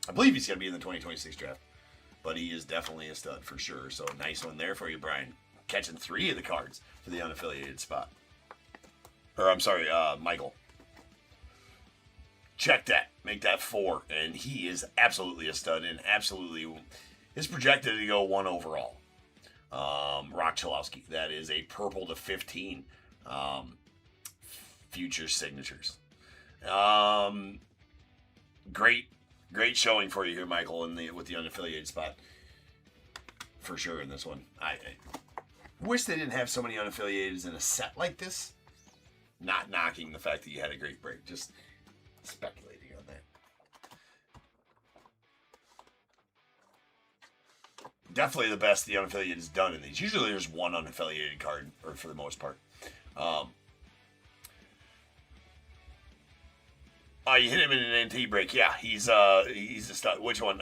I believe he's going to be in the 2026 draft. But he is definitely a stud for sure. So nice one there for you, Brian. Catching 3 of the cards for the unaffiliated spot. Or I'm sorry, Michael. Check that. Make that 4. And he is absolutely a stud and absolutely is projected to go 1 overall. Rock Chalowski. That is a purple to 15 future signatures. Great showing for you here, Michael, with the unaffiliated spot. For sure in this one. I wish they didn't have so many unaffiliateds in a set like this. Not knocking the fact that you had a great break. Just speculating on that. Definitely the best the unaffiliated has done in these. Usually there's one unaffiliated card, or for the most part. Oh, you hit him in an NT break. Yeah, he's a stud. Which one?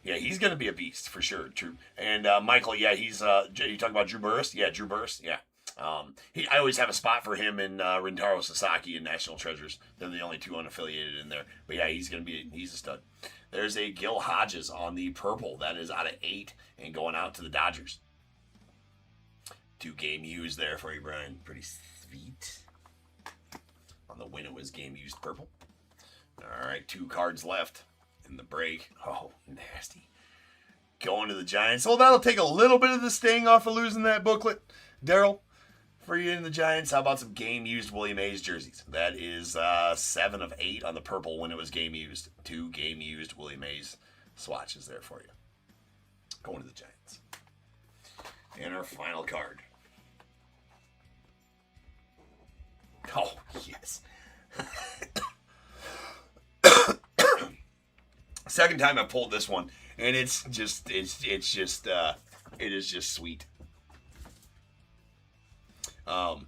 Yeah, he's gonna be a beast for sure. True. And Michael, yeah, he's you talking about Drew Burress? Yeah, Drew Burress. Yeah. I always have a spot for him and Rintaro Sasaki in National Treasures. They're the only two unaffiliated in there. But yeah, he's a stud. There's a Gil Hodges on the purple. That is out of 8 and going out to the Dodgers. 2 game used there for you, Brian. Pretty sweet. On the win, it was game used purple. All right, 2 cards left in the break. Oh, nasty. Going to the Giants. Well, that'll take a little bit of the sting off of losing that booklet, Daryl. For you in the Giants, how about some game used Willie Mays jerseys? That is 7 of 8 on the purple when it was game used. 2 game used Willie Mays swatches there for you. Going to the Giants. And our final card. Oh, yes. Second time I pulled this one, and it is just sweet. All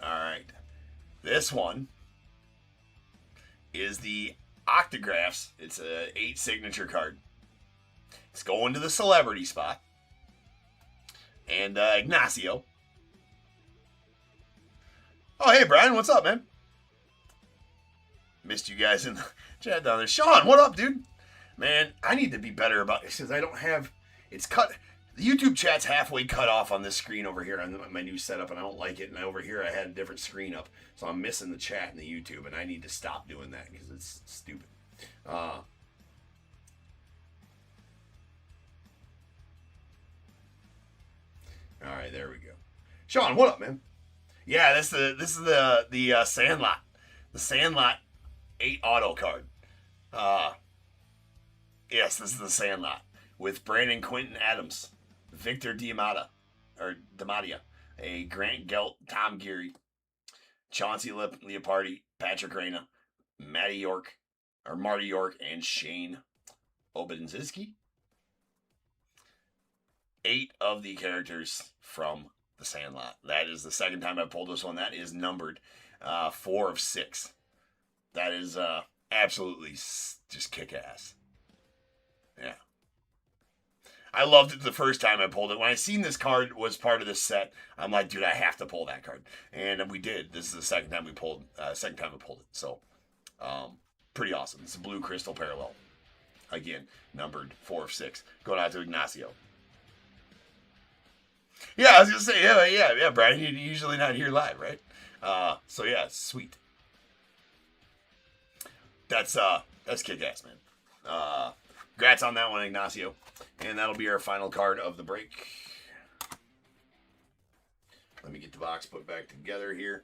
right. This one is the Octographs. It's a 8 signature card. It's going to the celebrity spot. And Ignacio. Oh, hey, Brian. What's up, man? Missed you guys in the chat down there. Sean, what up, dude? Man, I need to be better about this because I don't have... It's cut... The YouTube chat's halfway cut off on this screen over here on my new setup, and I don't like it. And over here, I had a different screen up. So I'm missing the chat in the YouTube, and I need to stop doing that because it's stupid. All right, there we go. Sean, what up, man? Yeah, this is the Sandlot. The Sandlot 8 auto card. Yes, this is the Sandlot with Brandon Quinton Adams, Victor Diamata, a Grant Gelt, Tom Geary, Chauncey Leopardi, Patrick Reyna, Marty York, and Shane Obadzinski. 8 of the characters from the Sandlot. That is the second time I pulled this one. That is numbered 4 of 6. That is absolutely just kick-ass. Yeah. I loved it the first time I pulled it. When I seen this card was part of this set, I'm like, dude, I have to pull that card. And we did. This is the second time I pulled it. So, pretty awesome. It's a blue crystal parallel. Again, numbered 4 of 6. Going out to Ignacio. Yeah, I was going to say, yeah, Brian, you're usually not here live, right? So yeah, sweet. That's kick-ass, man. Congrats on that one, Ignacio. And that'll be our final card of the break. Let me get the box put back together here.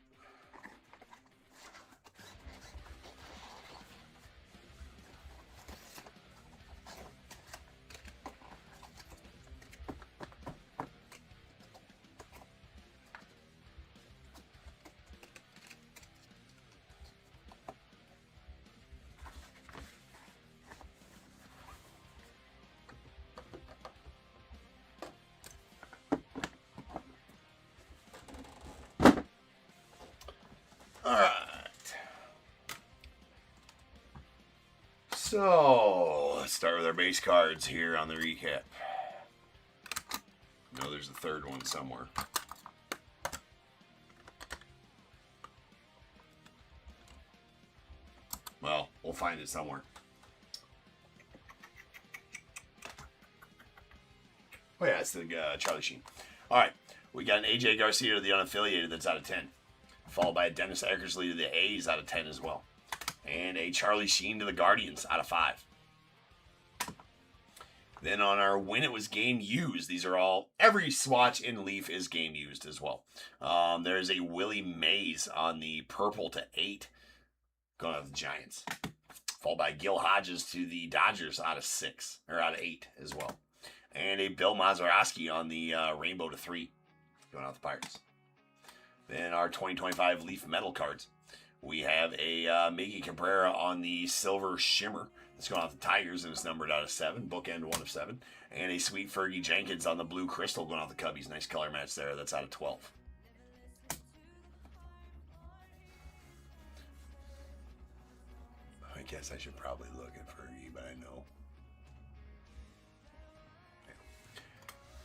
So, let's start with our base cards here on the recap. I know there's a third one somewhere. Well, we'll find it somewhere. Oh yeah, it's the Charlie Sheen. All right, we got an AJ Garcia to the unaffiliated that's out of 10. Followed by a Dennis Eckersley to the A's out of 10 as well. And a Charlie Sheen to the Guardians out of 5. Then on our win, it was game used. These are all, every swatch in Leaf is game used as well. There's a Willie Mays on the purple to 8. Going out to the Giants. Followed by Gil Hodges to the Dodgers out of 6, or out of 8 as well. And a Bill Mazeroski on the rainbow to 3. Going out to the Pirates. Then our 2025 Leaf Metal cards. We have a Miggy Cabrera on the Silver Shimmer It's going off the Tigers, and it's numbered out of 7. Bookend 1 of 7. And a sweet Fergie Jenkins on the blue crystal going off the Cubbies. Nice color match there. That's out of 12. I guess I should probably look at Fergie, but I know.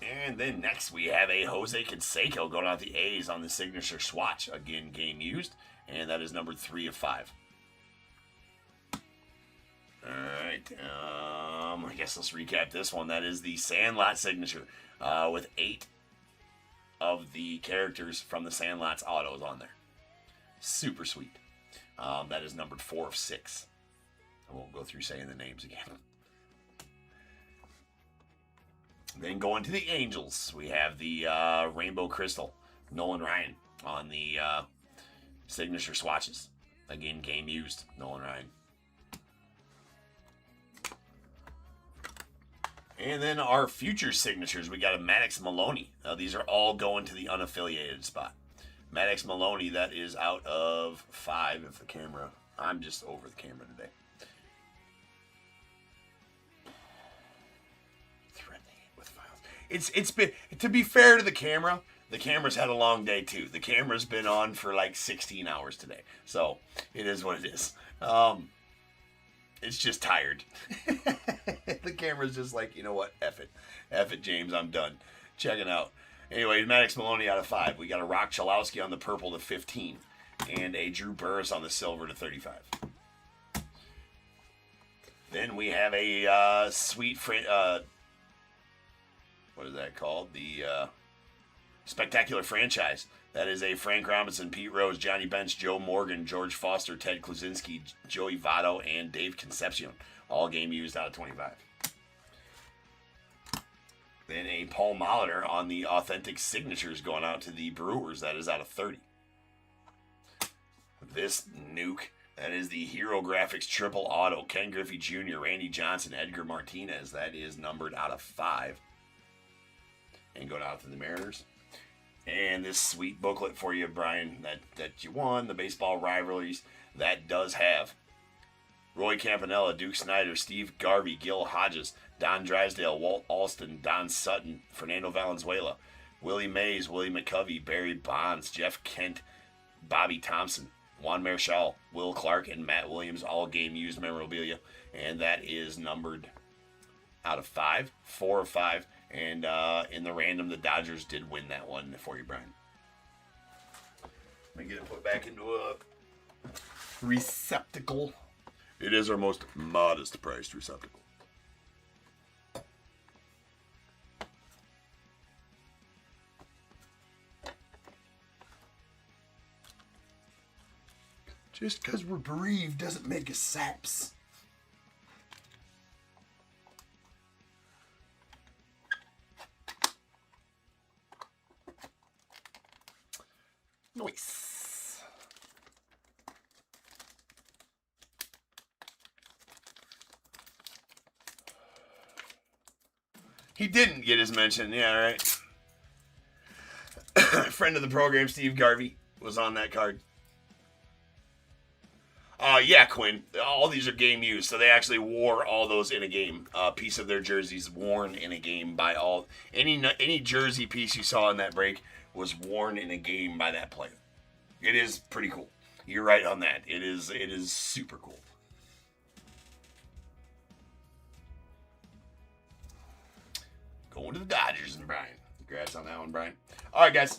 And then next we have a Jose Canseco going out the A's on the signature swatch. Again, game used. And that is numbered 3 of 5. Alright, I guess let's recap this one. That is the Sandlot signature with 8 of the characters from the Sandlot's autos on there. Super sweet. That is numbered 4 of 6. I won't go through saying the names again. Then going to the Angels, we have the Rainbow Crystal, Nolan Ryan on the signature swatches. Again, game used, Nolan Ryan. And then our future signatures, we got a Maddox Maloney. These are all going to the unaffiliated spot. Maddox Maloney, that is out of 5 if the camera. I'm just over the camera today. It's been, to be fair to the camera's had a long day too. The camera's been on for like 16 hours today. So it is what it is. It's just tired. The camera's just like, you know what? F it. F it, James. I'm done. Check it out. Anyway, Maddox Maloney out of 5. We got a Rock Chalowski on the purple to 15. And a Drew Burris on the silver to 35. Then we have a sweet... what is that called? The Spectacular Franchise. That is a Frank Robinson, Pete Rose, Johnny Bench, Joe Morgan, George Foster, Ted Klusinski, Joey Votto, and Dave Concepcion. All game used out of 25. Then a Paul Molitor on the authentic signatures going out to the Brewers. That is out of 30. This nuke, that is the Hero Graphics Triple Auto. Ken Griffey Jr., Randy Johnson, Edgar Martinez. That is numbered out of 5. And going out to the Mariners. And this sweet booklet for you, Brian, that you won, the baseball rivalries, that does have Roy Campanella, Duke Snyder, Steve Garvey, Gil Hodges, Don Drysdale, Walt Alston, Don Sutton, Fernando Valenzuela, Willie Mays, Willie McCovey, Barry Bonds, Jeff Kent, Bobby Thompson, Juan Marichal, Will Clark, and Matt Williams, all game used memorabilia. And that is numbered out of 5, 4 of 5. And in the random, the Dodgers did win that one for you, Brian. Let me get it put back into a receptacle. It is our most modest priced receptacle. Just because we're bereaved doesn't make us saps. Nice. He didn't get his mention. Yeah, right. Friend of the program, Steve Garvey, was on that card. Yeah, Quinn. All these are game used, so they actually wore all those in a game. Piece of their jerseys worn in a game by all. Any jersey piece you saw in that break was worn in a game by that player. It is pretty cool. You're right on that. It is super cool. Going to the Dodgers and Brian. Congrats on that one, Brian. All right, guys.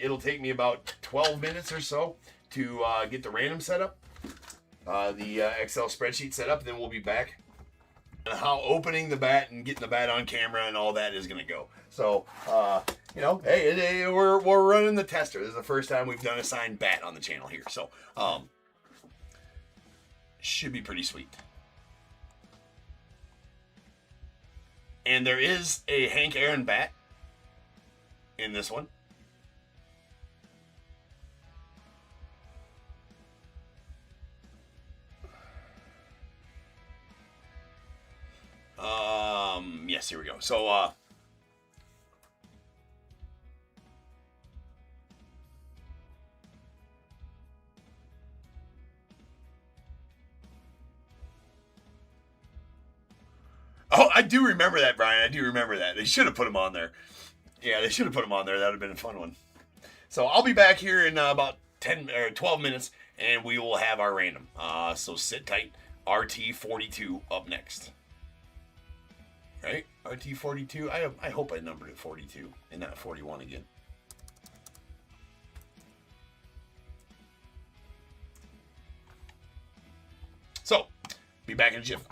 It'll take me about 12 minutes or so to get the random set up. The Excel spreadsheet set up, and then we'll be back. And how opening the bat and getting the bat on camera and all that is going to go. So, hey, we're running the tester. This is the first time we've done a signed bat on the channel here. So, should be pretty sweet. And there is a Hank Aaron bat in this one. Yes, here we go. So, I do remember that, Brian. I do remember that. They should have put him on there. Yeah, they should have put him on there. That would have been a fun one. So I'll be back here in about 10 or 12 minutes, and we will have our random. So sit tight. RT42 up next. Right? RT42. I hope I numbered it 42 and not 41 again. So, be back in a jiff.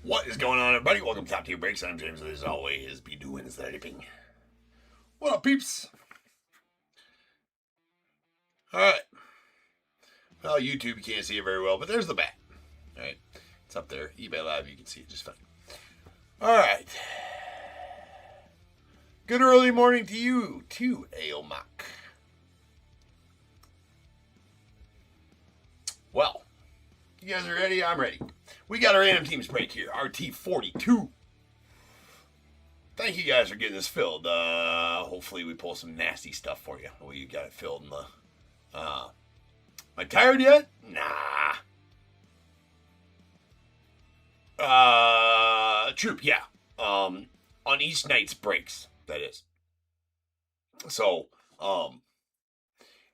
What is going on, everybody? Welcome to Top Tier Breaks. I'm James, as always, be doing sleeping. What up, peeps? Alright. Well, YouTube, you can't see it very well, but there's the bat. Alright. It's up there. eBay Live, you can see it just fine. Alright. Good early morning to you, too, Aomak. Well, you guys are ready? I'm ready. We got our random teams break here. RT42. Thank you guys for getting this filled. Hopefully we pull some nasty stuff for you. We got it filled in the... Am I tired yet? Nah. Troop, yeah. On each night's breaks, that is. So,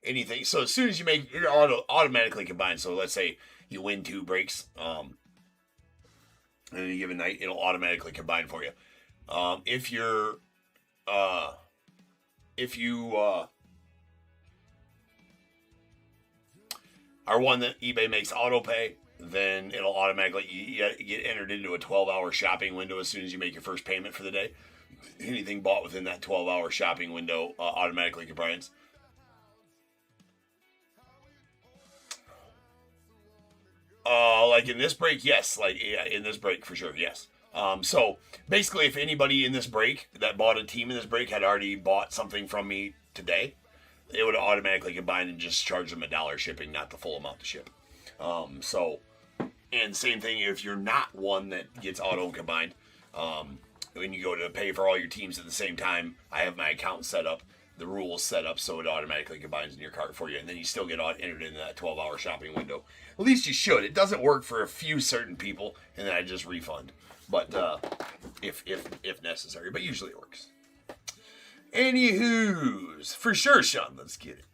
anything. So as soon as you make... You're automatically combined. So let's say you win 2 breaks. On any given night, it'll automatically combine for you. If you are one that eBay makes auto pay, then it'll automatically get entered into a 12-hour shopping window as soon as you make your first payment for the day. Anything bought within that 12-hour shopping window automatically combines. Like in this break, yes. In this break, for sure, yes. So, basically, if anybody in this break that bought a team in this break had already bought something from me today, it would automatically combine and just charge them $1 shipping, not the full amount to ship. And same thing if you're not one that gets auto-combined. When you go to pay for all your teams at the same time, I have my account set up, the rules set up so it automatically combines in your cart for you, and then you still get entered into that 12-hour shopping window. At least you should. It doesn't work for a few certain people, and then I just refund. But if necessary, but usually it works. Anywho's, for sure, Sean. Let's get it.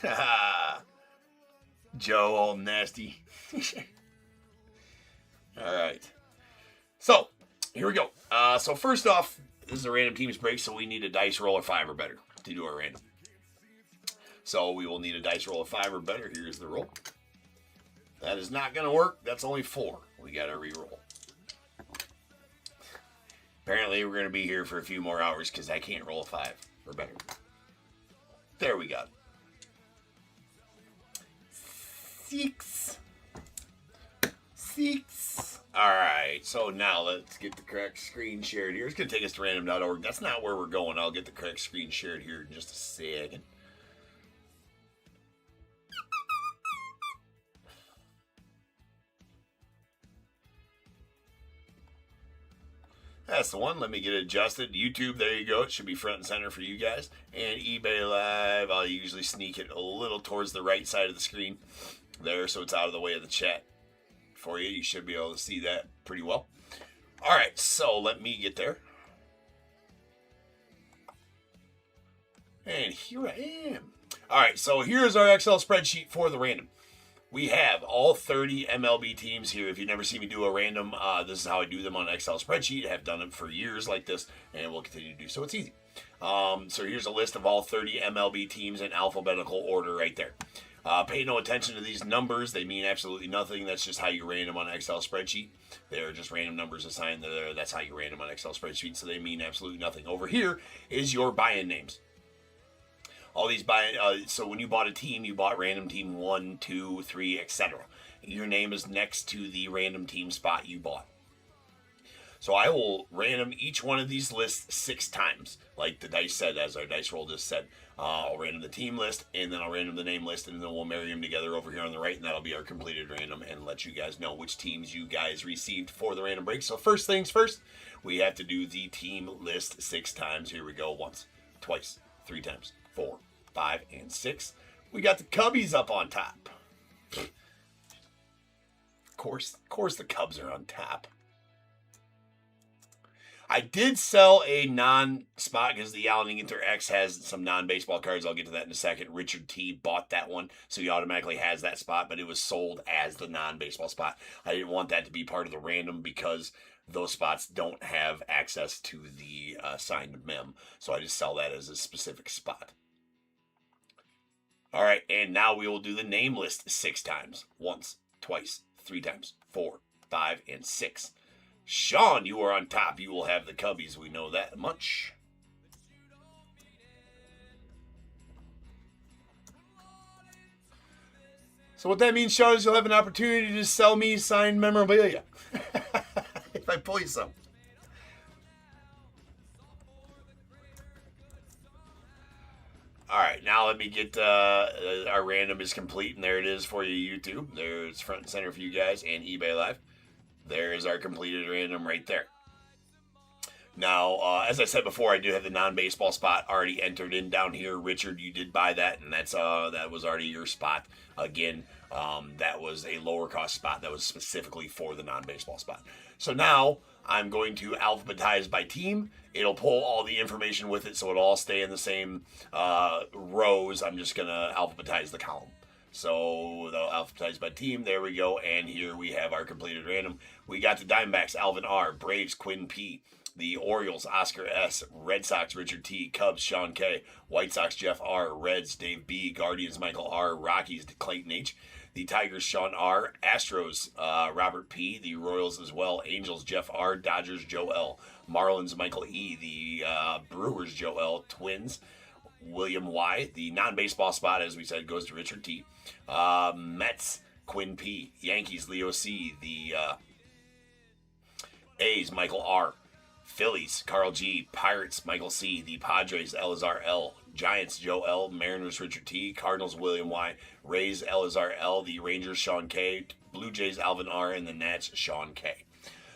Ha Joe, all nasty. All right. So here we go. So first off, this is a random teams break, so we need a dice roll of 5 or better to do our random. So we will need a dice roll of 5 or better. Here's the roll. That is not going to work. That's only 4. We got to re-roll. Apparently, we're going to be here for a few more hours because I can't roll a 5 or better. There we go. 6. 6. All right, so now let's get the correct screen shared here. It's going to take us to random.org. That's not where we're going. I'll get the correct screen shared here in just a second. That's the one. Let me get it adjusted. YouTube, there you go. It should be front and center for you guys. And eBay Live, I'll usually sneak it a little towards the right side of the screen there so it's out of the way of the chat for you. You should be able to see that pretty well. All right, so let me get there. And here I am. All right, so here's our Excel spreadsheet for the random. We have all 30 MLB teams here. If you've never seen me do a random, this is how I do them on an Excel spreadsheet. I have done it for years like this, and we'll continue to do so. It's easy. So here's a list of all 30 MLB teams in alphabetical order right there. Pay no attention to these numbers. They mean absolutely nothing. That's just how you random on an Excel spreadsheet. They're just random numbers assigned there. That's how you random on an Excel spreadsheet, so they mean absolutely nothing. Over here is your buy-in names. All these so when you bought a team, you bought random team 1, 2, 3, etc. Your name is next to the random team spot you bought. So I will random each one of these lists 6 times, like the dice said, as our dice roll just said. I'll random the team list, and then I'll random the name list, and then we'll marry them together over here on the right, and that'll be our completed random, and let you guys know which teams you guys received for the random break. So first things first, we have to do the team list 6 times. Here we go. Once, twice, 3 times, 4, 5, and 6. We got the Cubbies up on top. Of course the Cubs are on top. I did sell a non-spot because the Allen GINTER X has some non-baseball cards. I'll get to that in a second. Richard T bought that one, so he automatically has that spot, but it was sold as the non-baseball spot. I didn't want that to be part of the random because those spots don't have access to the signed mem, so I just sell that as a specific spot. All right, and now we will do the name list 6 times. Once, twice, 3 times, 4, 5, and 6. Sean, you are on top. You will have the Cubbies. We know that much. So what that means, Sean, is you'll have an opportunity to sell me signed memorabilia. If I pull you some. All right, now let me get our random is complete, and there it is for you, YouTube. There's front and center for you guys and eBay Live. There is our completed random right there. Now, as I said before, I do have the non-baseball spot already entered in down here. Richard, you did buy that, and that was already your spot. Again, that was a lower cost spot that was specifically for the non-baseball spot. So now I'm going to alphabetize by team. It'll pull all the information with it, so it'll all stay in the same rows. I'm just going to alphabetize the column. So they'll alphabetize by team. There we go. And here we have our completed random. We got the Diamondbacks, Alvin R. Braves, Quinn P. The Orioles, Oscar S. Red Sox, Richard T. Cubs, Sean K. White Sox, Jeff R. Reds, Dave B. Guardians, Michael R. Rockies, Clayton H. The Tigers, Sean R. Astros, Robert P. The Royals as well. Angels, Jeff R. Dodgers, Joe L. Marlins, Michael E. The Brewers, Joe L. Twins, William Y. The non-baseball spot, as we said, goes to Richard T. Mets, Quinn P. Yankees, Leo C. The A's, Michael R. Phillies, Carl G. Pirates, Michael C. The Padres, Elazar L. Giants, Joe L. Mariners, Richard T. Cardinals, William Y. Rays, Elazar L. The Rangers, Sean K. Blue Jays, Alvin R. And the Nats, Sean K.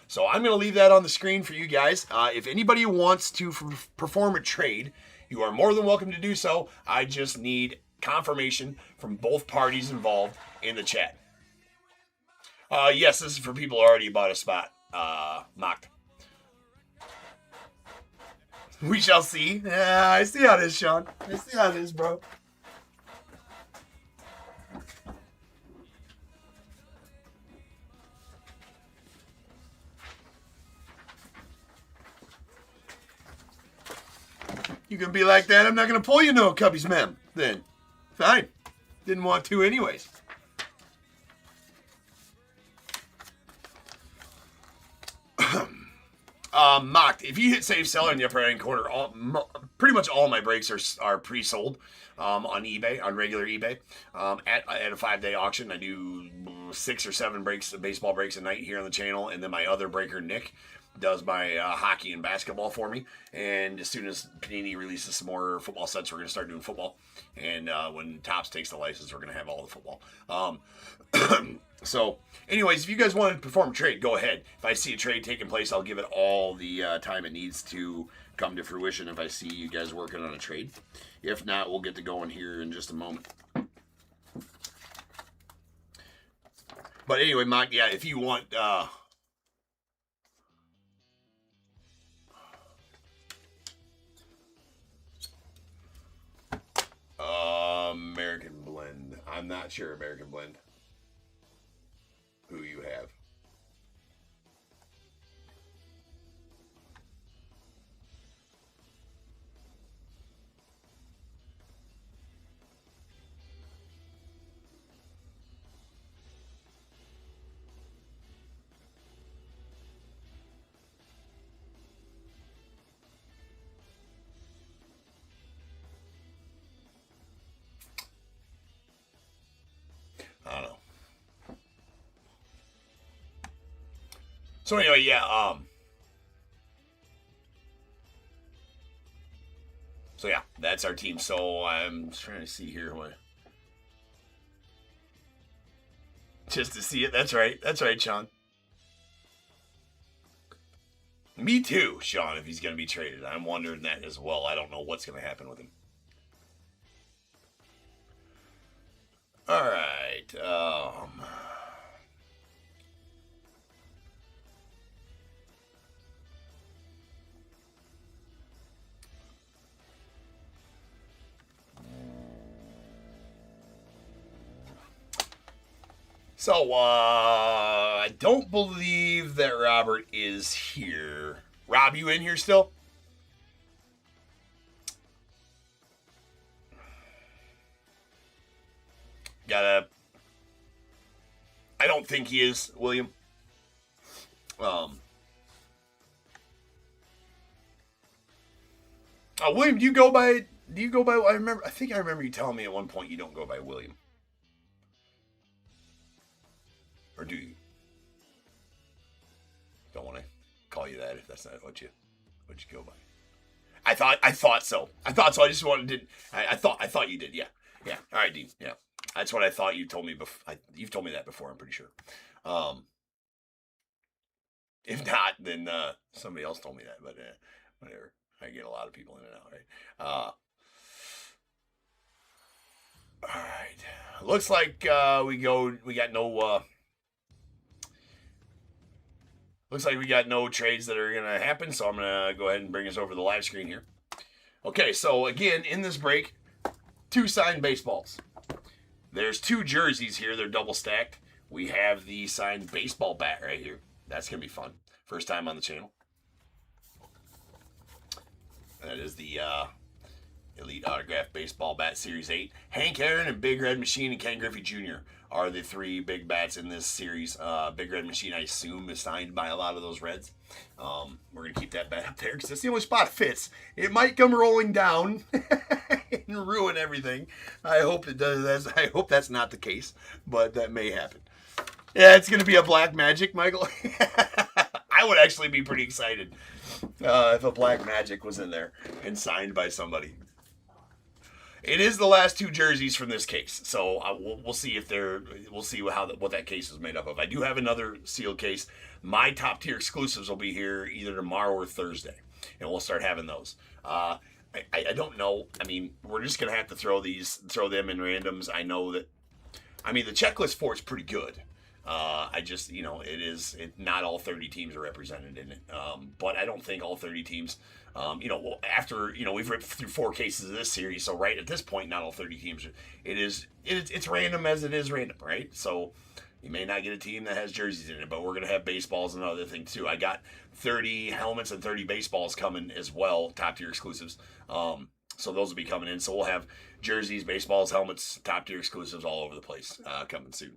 So I'm going to leave that on the screen for you guys. If anybody wants to perform a trade, you are more than welcome to do so. I just need confirmation from both parties involved in the chat. Yes, this is for people who already bought a spot mocked. We shall see. I see how it is, Sean. I see how it is, bro. You gonna be like that? I'm not gonna pull you no Cubbies mem. Then, fine. Didn't want to anyways. Mocked. If you hit save seller in the upper right hand corner, pretty much all my breaks are pre-sold on eBay, on regular eBay. At a 5-day auction, I do 6 or 7 baseball breaks a night here on the channel, and then my other breaker, Nick, does my hockey and basketball for me. And as soon as Panini releases some more football sets, we're going to start doing football. And when Topps takes the license, we're going to have all the football. So, anyways, if you guys want to perform a trade, go ahead. If I see a trade taking place, I'll give it all the time it needs to come to fruition if I see you guys working on a trade. If not, we'll get to going here in just a moment. But anyway, Mike, yeah, if you want... American Blend. I'm not sure American Blend. Who you have. I don't know. So anyway, yeah, so yeah, that's our team. So I'm trying to see here what, just to see it. That's right, Sean. Me too, Sean. If he's going to be traded, I'm wondering that as well. I don't know what's going to happen with him. All right. So, I don't believe that Robert is here. Rob, you in here still? I don't think he is, William. William, do you go by? Do you go by? I remember. I think I remember you telling me at one point you don't go by William, or do you? Don't want to call you that if that's not what you go by. I thought so. I just wanted to. I thought you did. Yeah. Yeah. All right, Dean. Yeah. That's what I thought you told me before. You've told me that before. I'm pretty sure. If not, then somebody else told me that. But whatever. I get a lot of people in and out, right? All right. Looks like we got no. Looks like we got no trades that are gonna happen. So I'm gonna go ahead and bring us over to the live screen here. Okay. So again, in this break, 2 signed baseballs. There's 2 jerseys here. They're double stacked. We have the signed baseball bat right here. That's going to be fun. First time on the channel. That is the Elite Autograph Baseball Bat Series 8. Hank Aaron and Big Red Machine and Ken Griffey Jr. are the 3 big bats in this series. Big Red Machine, I assume, is signed by a lot of those Reds. We're going to keep that bat up there because that's the only spot it fits. It might come rolling down and ruin everything. I hope it does. I hope that's not the case, but that may happen. Yeah, it's going to be a Black Magic, Michael. I would actually be pretty excited if a Black Magic was in there and signed by somebody. It is the last 2 jerseys from this case, so we'll see if we'll see what that case is made up of. I do have another sealed case. My top tier exclusives will be here either tomorrow or Thursday, and we'll start having those. I don't know. I mean, we're just gonna have to throw them in randoms. I know that. I mean, the checklist for it's pretty good. I just, not all 30 teams are represented in it. But I don't think all 30 teams, after, we've ripped through 4 cases of this series. So right at this point, not all 30 teams, it's random as it is random, right? So you may not get a team that has jerseys in it, but we're going to have baseballs and other things too. I got 30 helmets and 30 baseballs coming as well, top tier exclusives. So those will be coming in. So we'll have jerseys, baseballs, helmets, top tier exclusives all over the place coming soon.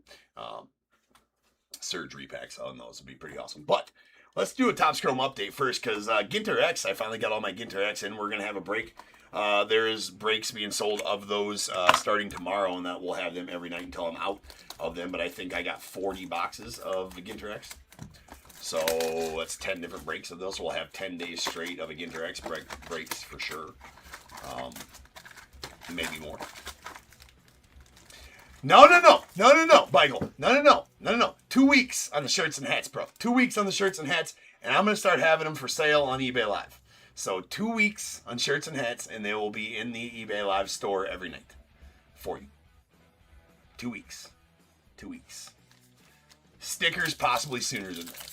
Surge repacks on those would be pretty awesome. But let's do a Topps Chrome update first because GINTER X, I finally got all my GINTER X in. We're going to have a break. There is breaks being sold of those starting tomorrow, and that we'll have them every night until I'm out of them. But I think I got 40 boxes of the GINTER X. So that's 10 different breaks of those. We'll have 10 days straight of a GINTER X breaks for sure. Maybe more. No, Michael. No. 2 weeks on the shirts and hats, bro. 2 weeks on the shirts and hats, and I'm going to start having them for sale on eBay Live. So 2 weeks on shirts and hats, and they will be in the eBay Live store every night for you. 2 weeks. 2 weeks. Stickers possibly sooner than that.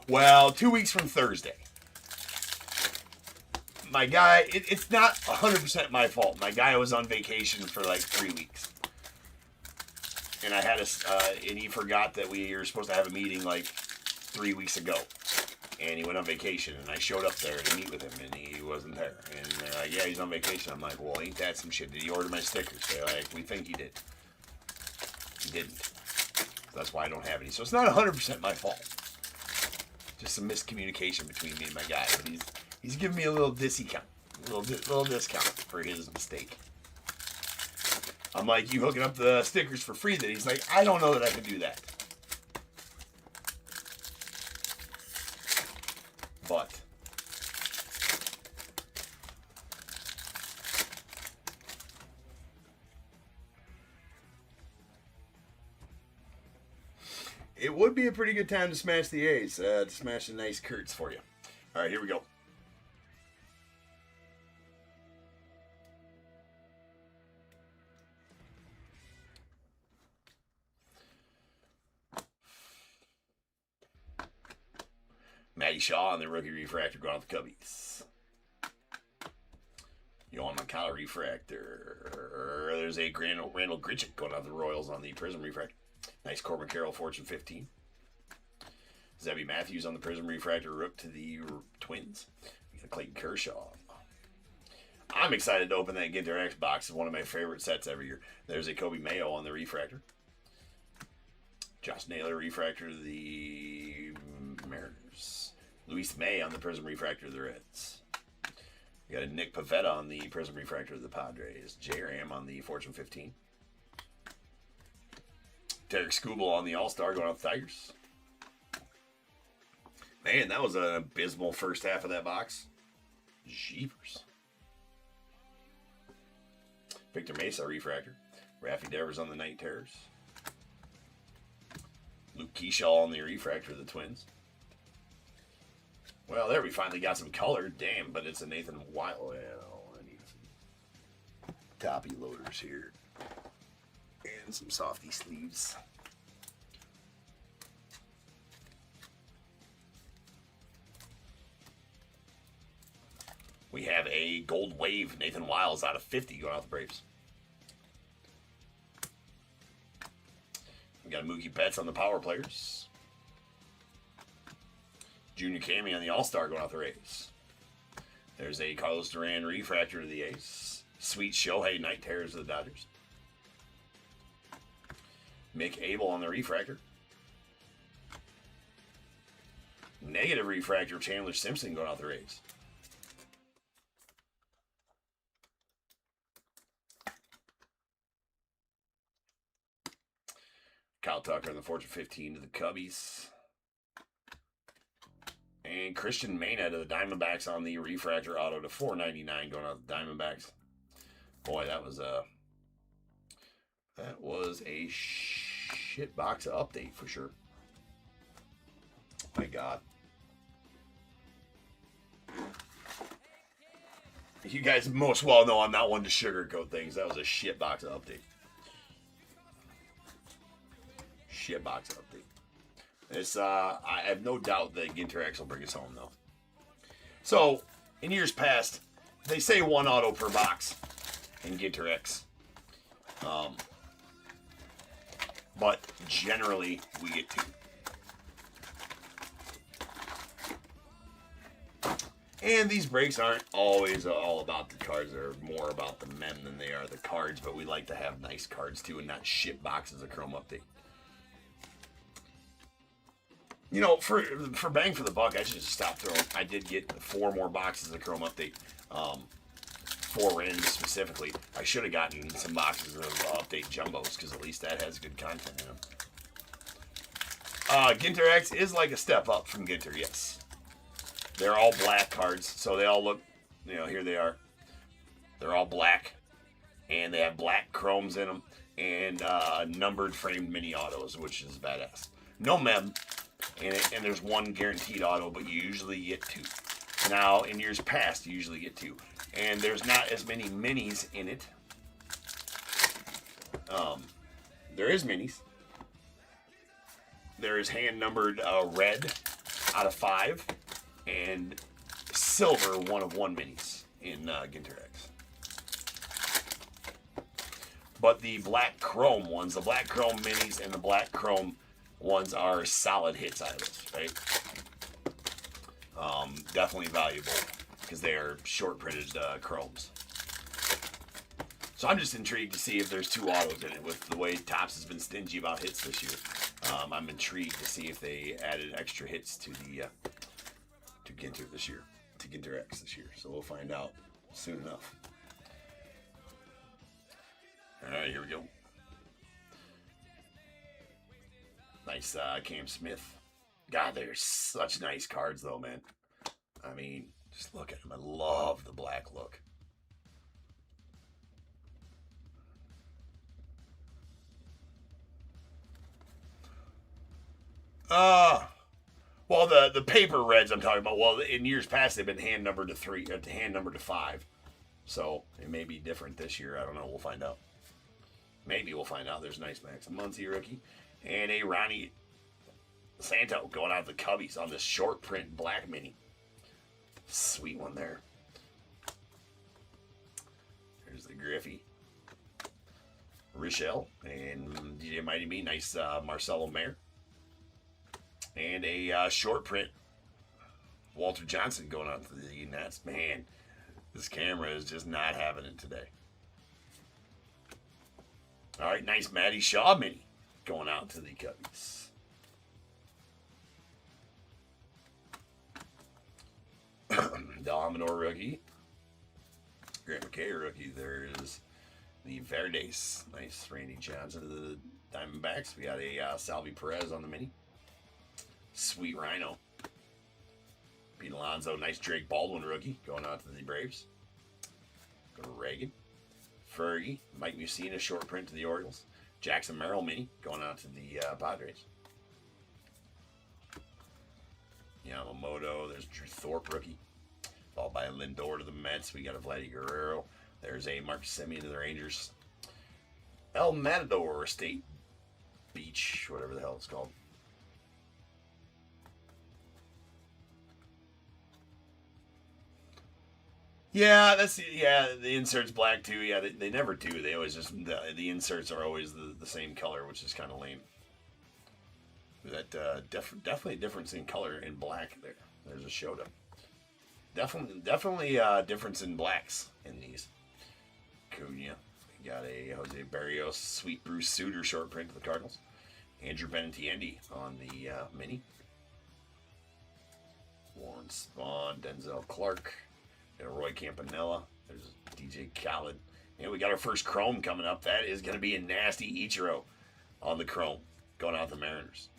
Well, 2 weeks from Thursday. My guy, it's not 100% my fault. My guy was on vacation for like 3 weeks. And I had and he forgot that we were supposed to have a meeting like 3 weeks ago. And he went on vacation, and I showed up there to meet with him, and he wasn't there. And they're like, yeah, he's on vacation. I'm like, well, ain't that some shit? Did he order my stickers? They're like, we think he did. He didn't. So that's why I don't have any. So it's not 100% my fault. Just some miscommunication between me and my guy. But he's giving me a little discount. A little discount for his mistake. I'm like, you hooking up the stickers for free then? He's like, I don't know that I can do that. But it would be a pretty good time to smash the A's, to smash the nice Kurtz for you. All right, here we go. Matty Shaw on the rookie refractor going off the Cubbies. Yohan Moncada refractor. There's a Randall Grichuk going off the Royals on the Prism refractor. Nice Corbin Carroll Fortune 15. Zebby Matthews on the Prism refractor rook to the Twins. We got Clayton Kershaw. I'm excited to open that Ginter X box. It's one of my favorite sets every year. There's a Kobe Mayo on the refractor. Josh Naylor refractor of the Mariners. Luis May on the Prism refractor of the Reds. We got a Nick Pivetta on the Prism refractor of the Padres. J-Ram on the Fortune 15. Derek Skubal on the All-Star going off the Tigers. Man, that was an abysmal first half of that box. Jeepers. Victor Mesa refractor. Raffy Devers on the Night Terrors. Luke Keyshaw on the refractor of the Twins. Well, there we finally got some color. Damn, but it's a Nathan Wild. Well, I need some toppy loaders here. And some softy sleeves. We have a Gold Wave Nathan Wiles out of 50 going out the Braves. We got Mookie Betts on the Power Players. Junior Cammy on the All-Star going out the Rays. There's a Carlos Duran refractor to the A's. Sweet Shohei Night Terrors of the Dodgers. Mick Abel on the refractor. Negative refractor Chandler Simpson going out the Rays. Kyle Tucker on the Fortune 15 to the Cubbies. And Christian Mena to the Diamondbacks on the refractor auto to $4.99 going out the Diamondbacks. Boy, that was a shit box of update for sure. My God. You guys most well know I'm not one to sugarcoat things. That was a shit box of update. Shit box update. It's I have no doubt that Ginter X will bring us home though. So in years past, they say one auto per box in Ginter X, but generally we get two. And these breaks aren't always all about the cards. They're more about the men than they are the cards. But we like to have nice cards too, and not shit boxes of Chrome Update. You know, for bang for the buck, I should just stop throwing. I did get 4 more boxes of Chrome Update. 4 randoms specifically. I should have gotten some boxes of Update Jumbos, because at least that has good content in them. Ginter X is like a step up from Ginter, yes. They're all black cards, so they all look, you know, here they are. They're all black, and they have black chromes in them, and numbered framed mini autos, which is badass. No mem. And there's 1 guaranteed auto, but you usually get 2. Now, in years past, you usually get 2. And there's not as many minis in it. There is minis. There is hand-numbered red out of 5 and silver 1 of 1 minis in Ginter X. But the black chrome ones, the black chrome minis and the black chrome ones are solid hits out of this, right? Definitely valuable because they are short printed chromes. So I'm just intrigued to see if there's 2 autos in it. With the way Topps has been stingy about hits this year, I'm intrigued to see if they added extra hits to the to Ginter this year, to Ginter X this year. So we'll find out soon enough. All right, here we go. Nice Cam Smith. God, they're such nice cards, though, man. I mean, just look at them. I love the black look. Well, the paper reds I'm talking about. Well, in years past they've been hand numbered to 3, hand numbered to 5. So it may be different this year. I don't know. We'll find out. Maybe we'll find out. There's nice Max Muncy rookie. And a Ronnie Santo going out of the Cubbies on this short print black mini. Sweet one there. There's the Griffey. Richelle and DJ Mighty Me. Nice Marcelo Mayer. And a short print Walter Johnson going out to the Nats. Man, This camera is just not having it today. All right, nice Matty Shaw mini going out to the Cubbies. Dominor rookie. Grant McKay rookie. There is the Verdes. Nice Randy Johnson of the Diamondbacks. We got a Salvi Perez on the mini. Sweet Rhino. Pete Alonso. Nice Drake Baldwin rookie going out to the Braves. Go to Reagan. Fergie. Mike Mussina short print to the Orioles. Jackson Merrill mini going out to the Padres. Yamamoto. There's Drew Thorpe rookie. Followed by a Lindor to the Mets. We got a Vladdy Guerrero. There's a Marcus Semien to the Rangers. El Matador State Beach, whatever the hell it's called. Yeah, the insert's black too. Yeah, they never do. They always just, the inserts are always the same color, which is kind of lame. That definitely a difference in color in black there. There's a Shota. Definitely difference in blacks in these. Cunha. We got a Jose Barrios Sweet Bruce Sutter short print to the Cardinals. Andrew Benintendi on the mini. Warren Spahn, Denzel Clark. Got a Roy Campanella. There's DJ Khaled. And we got our first Chrome coming up. That is going to be a nasty Ichiro on the Chrome going out the Mariners.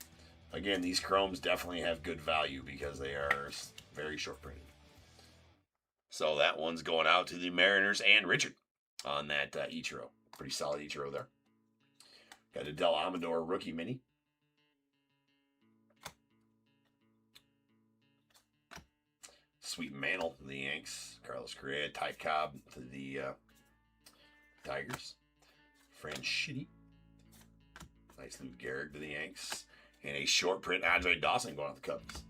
Again, these Chromes definitely have good value because they are very short printed. So that one's going out to the Mariners and Richard on that Ichiro. Pretty solid Ichiro there. Got a Del Amador rookie mini. Sweet Mantle to the Yanks. Carlos Correa, Ty Cobb to the Tigers. Franchitti. Nice Lou Gehrig to the Yanks. And a short print Andre Dawson going out the Cubbies.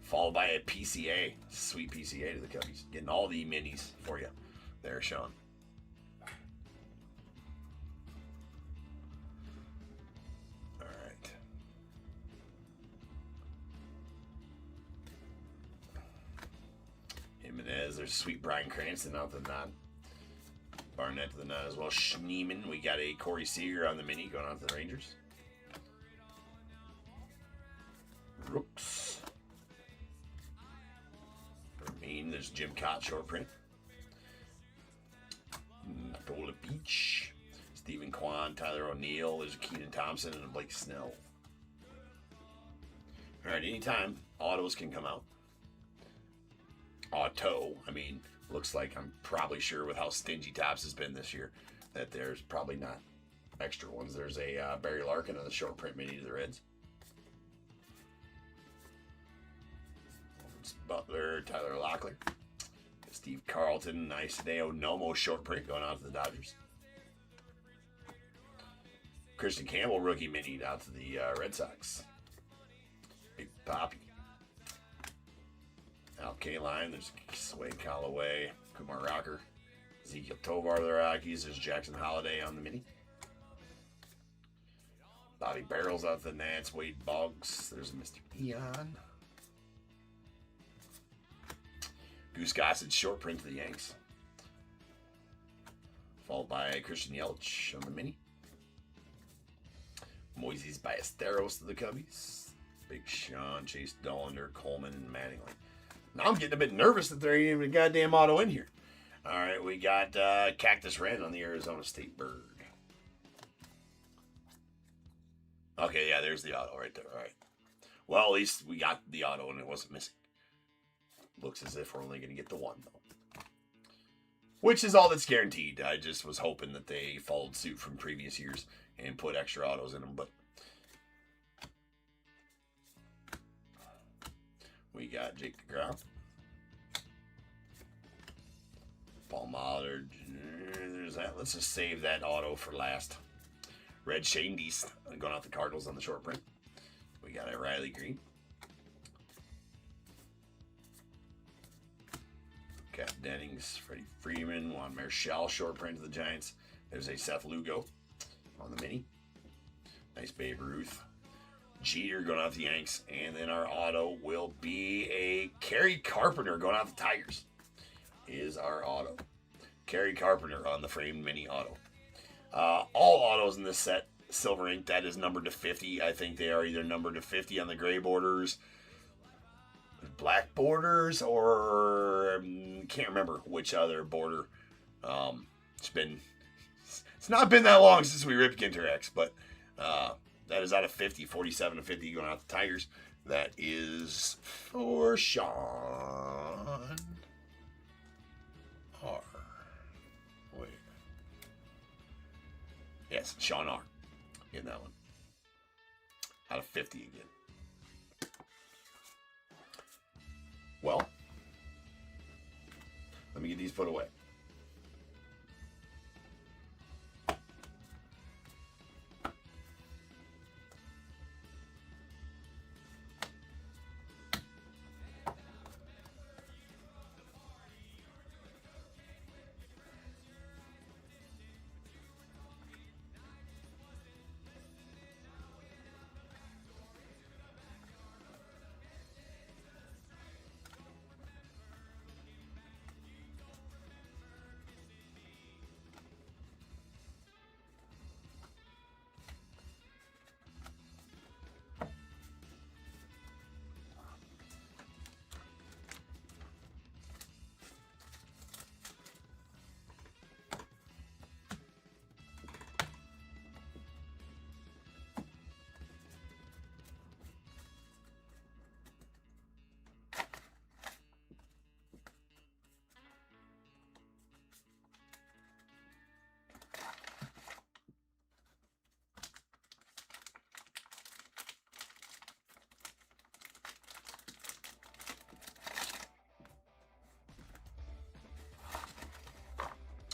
Followed by a PCA. Sweet PCA to the Cubbies. Getting all the minis for you there, Sean. All right. Jimenez. There's sweet Brian Cranston out the nod. Barnett to the nod as well. Schneeman. We got a Corey Seager on the mini going out to the Rangers. Rooks. There's Jim Cott short print. Natola Beach. Stephen Kwan, Tyler O'Neill. There's Keenan Thompson and Blake Snell. Alright, anytime autos can come out. Looks like I'm probably sure with how stingy Topps has been this year that there's probably not extra ones. There's a Barry Larkin on the short print mini to the Reds. Butler, Tyler Locklear, Steve Carlton, nice Deo Nomo short print going out to the Dodgers. Christian Campbell rookie mini out to the Red Sox. Big Poppy. Al Kaline, there's Sway Callaway, Kumar Rocker, Ezekiel Tovar of the Rockies. There's Jackson Holiday on the mini. Bobby Barrels out to the Nats. Wade Boggs. There's Mr. Eon. Goose Gossett short print to the Yanks. Followed by Christian Yelich on the mini. Moises Ballesteros to the Cubbies. Big Sean, Chase Dollander, Coleman, and Mattingly. Now I'm getting a bit nervous that there ain't even a goddamn auto in here. All right, we got Cactus Red on the Arizona State Bird. Okay, yeah, there's the auto right there. All right. Well, at least we got the auto and it wasn't missing. Looks as if we're only going to get the one, though. Which is all that's guaranteed. I just was hoping that they followed suit from previous years and put extra autos in them, but we got Jake DeGrom. Paul Molitor. There's that. Let's just save that auto for last. Red Shandies going out the Cardinals on the short print. We got a Riley Green. Cap Dennings, Freddie Freeman, Juan Marichal short print to the Giants. There's a Seth Lugo on the mini. Nice Babe Ruth. Jeter going out the Yanks. And then our auto will be a Kerry Carpenter going out the Tigers. is our auto. Kerry Carpenter on the framed mini auto. All autos in this set, silver ink, that is numbered to 50. I think they are either numbered to 50 on the gray borders, black borders, or can't remember which other border. It's not been that long since we ripped GINTER X, but that is out of 50, 47 to 50 going out the Tigers. That is for Sean R. Wait. Yes, Sean R. In that one. Out of 50 again. Well, let me get these put away.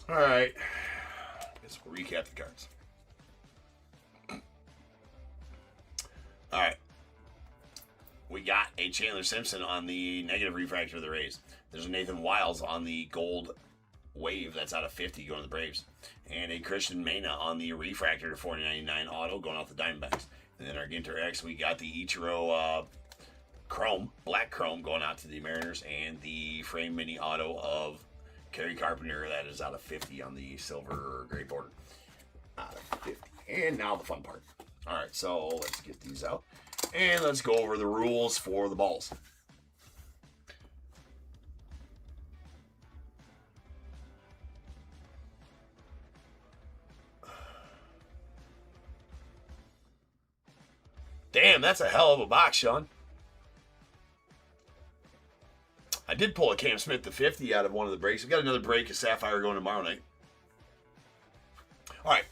All right, guess we'll recap the cards. All right, we got a Chandler Simpson on the negative refractor of the Rays. There's a Nathan Wiles on the gold wave that's out of 50 going to the Braves, and a Christian Mena on the refractor to 40.99 auto going off the Diamondbacks. And then our GINTER X, we got the Ichiro chrome, black chrome going out to the Mariners, and the frame mini auto of Kerry Carpenter, that is out of 50 on the silver or gray border. Out of 50. And now the fun part. All right, so let's get these out. And let's go over the rules for the balls. Damn, that's a hell of a box, Sean. I did pull a Cam Smith to 50 out of one of the breaks. We got another break of Sapphire going tomorrow night. All right.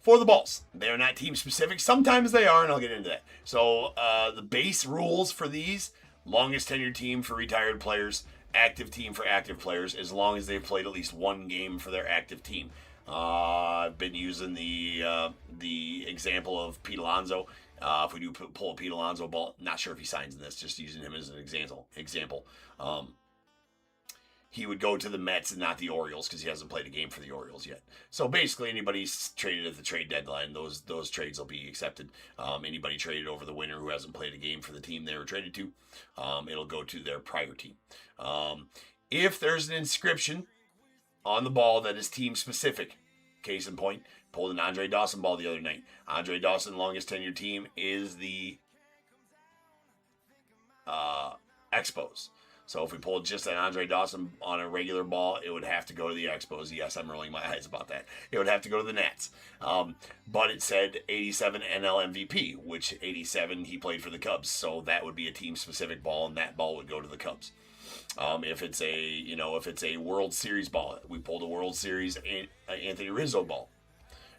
For the balls, they are not team specific. Sometimes they are, and I'll get into that. So the base rules for these, longest tenured team for retired players, active team for active players, as long as they've played at least one game for their active team. I've been using the example of Pete Alonso. If we do pull a Pete Alonso ball, not sure if he signs in this, just using him as an example. He would go to the Mets and not the Orioles because he hasn't played a game for the Orioles yet. So basically, anybody's traded at the trade deadline, those trades will be accepted. Anybody traded over the winter who hasn't played a game for the team they were traded to, it'll go to their prior team. If there's an inscription on the ball that is team specific, case in point, pulled an Andre Dawson ball the other night. Andre Dawson, longest tenured team, is the Expos. So if we pulled just an Andre Dawson on a regular ball, it would have to go to the Expos. Yes, I'm rolling my eyes about that. It would have to go to the Nats. But it said 87 NL MVP, which 87 he played for the Cubs. So that would be a team-specific ball, and that ball would go to the Cubs. If it's a World Series ball, we pulled a World Series Anthony Rizzo ball,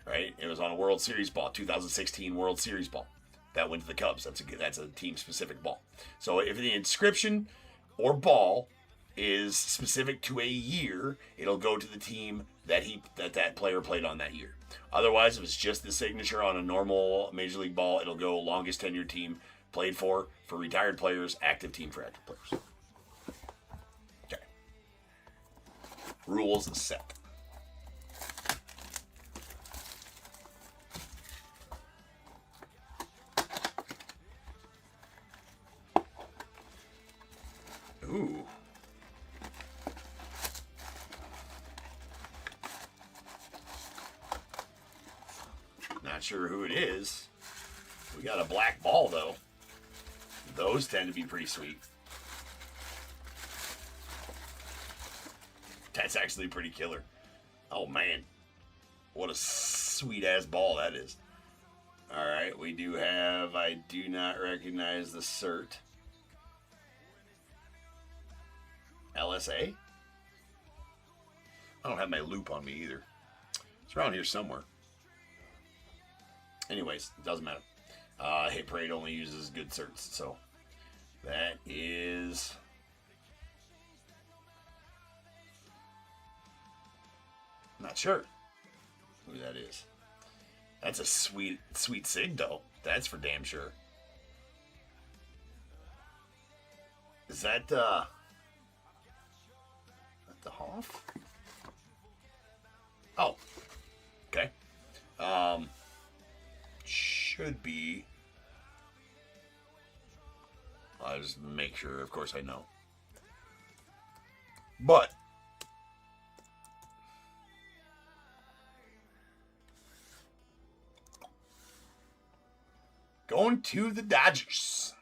right? It was on a World Series ball, 2016 World Series ball. That went to the Cubs. That's a team-specific ball. So if the inscription or ball is specific to a year, it'll go to the team that player played on that year. Otherwise, if it's just the signature on a normal Major League ball, it'll go longest tenured team played for retired players, active team for active players. Okay. Rules set. Ooh. sure who it is. We got a black ball, though. Those tend to be pretty sweet. That's actually pretty killer. Oh, man. What a sweet-ass ball that is. All right, we do have... I do not recognize the cert. LSA? I don't have my loop on me either. It's around here somewhere. Anyways, it doesn't matter. Hit Parade only uses good certs, so that is... Not sure who that is. That's a sweet sig, though. That's for damn sure. Is that the Hoff? Oh, okay. Should be. I'll just make sure. Of course, I know. But going to the Dodgers.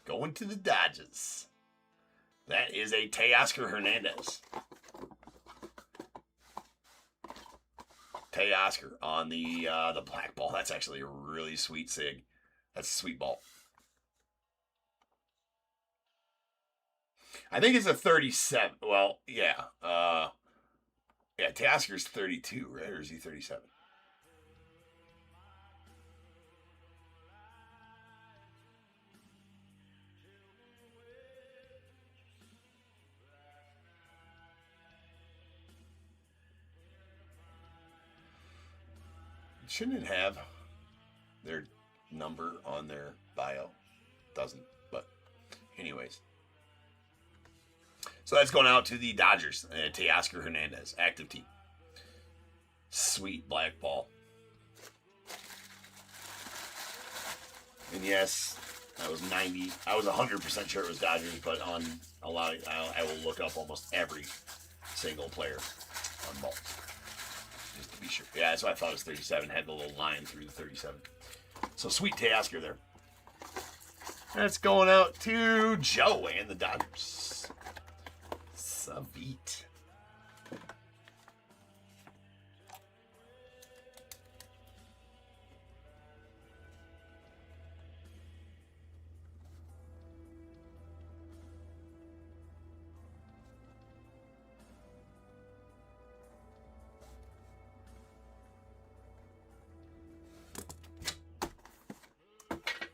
Going to the Dodgers. That is a Teoscar Hernandez. Teoscar on the black ball. That's actually a really sweet sig. That's a sweet ball. I think it's a 37. Well, yeah. Yeah, Teoscar's 32, right? Or is he 37? Shouldn't it have their number on their bio? Doesn't, but anyways. So that's going out to the Dodgers. Teoscar Hernandez, active team. Sweet black ball. And yes, I was 100% sure it was Dodgers, but on a lot, I will look up almost every single player on ball. Just to be sure. Yeah, that's why I thought it was 37. Had the little line through the 37. So sweet Teoscar there. That's going out to Joe and the Dodgers. Sweet.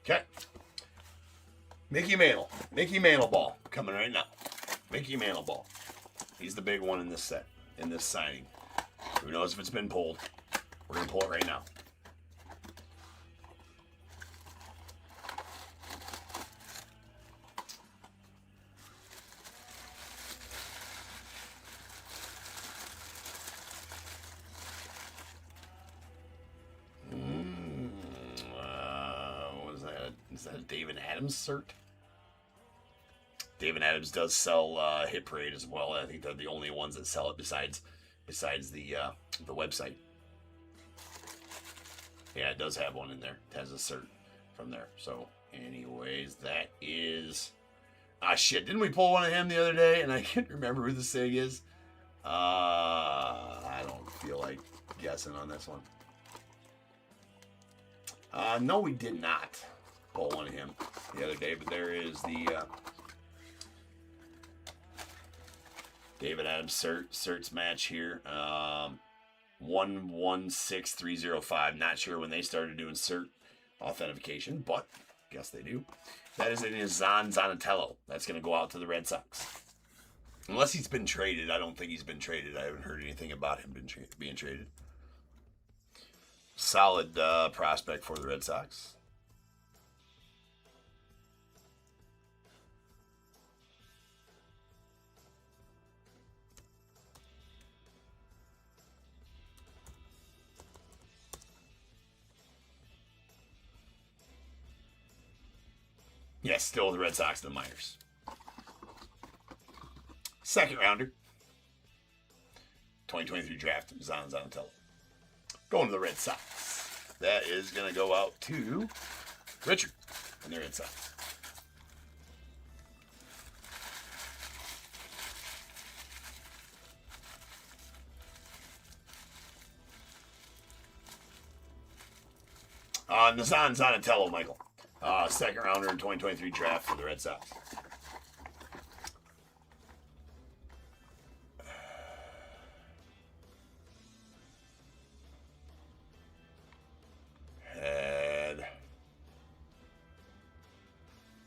Okay. Mickey Mantle. Mickey Mantle ball coming right now. Mickey Mantle ball. He's the big one in this set, in this signing. Who knows if it's been pulled? We're going to pull it right now. What is that? Is that a David Adams cert? David Adams does sell Hit Parade as well. I think they're the only ones that sell it besides the website. Yeah, it does have one in there. It has a cert from there. So, anyways, that is... Ah, shit. Didn't we pull one of him the other day? And I can't remember who the SIG is. I don't feel like guessing on this one. No, we did not pull one of him the other day. But there is the... David Adams certs match here. 116305. Not sure when they started doing cert authentication, but guess they do. That is in his Zonatello. That's going to go out to the Red Sox. Unless he's been traded. I don't think he's been traded. I haven't heard anything about him being traded. Solid prospect for the Red Sox. Yes, still the Red Sox and the minors. Second rounder. 2023 draft, Zonatello. Going to the Red Sox. That is going to go out to Richard and the Red Sox. Nazan Zanatello, Michael. Second rounder in 2023 draft for the Red Sox.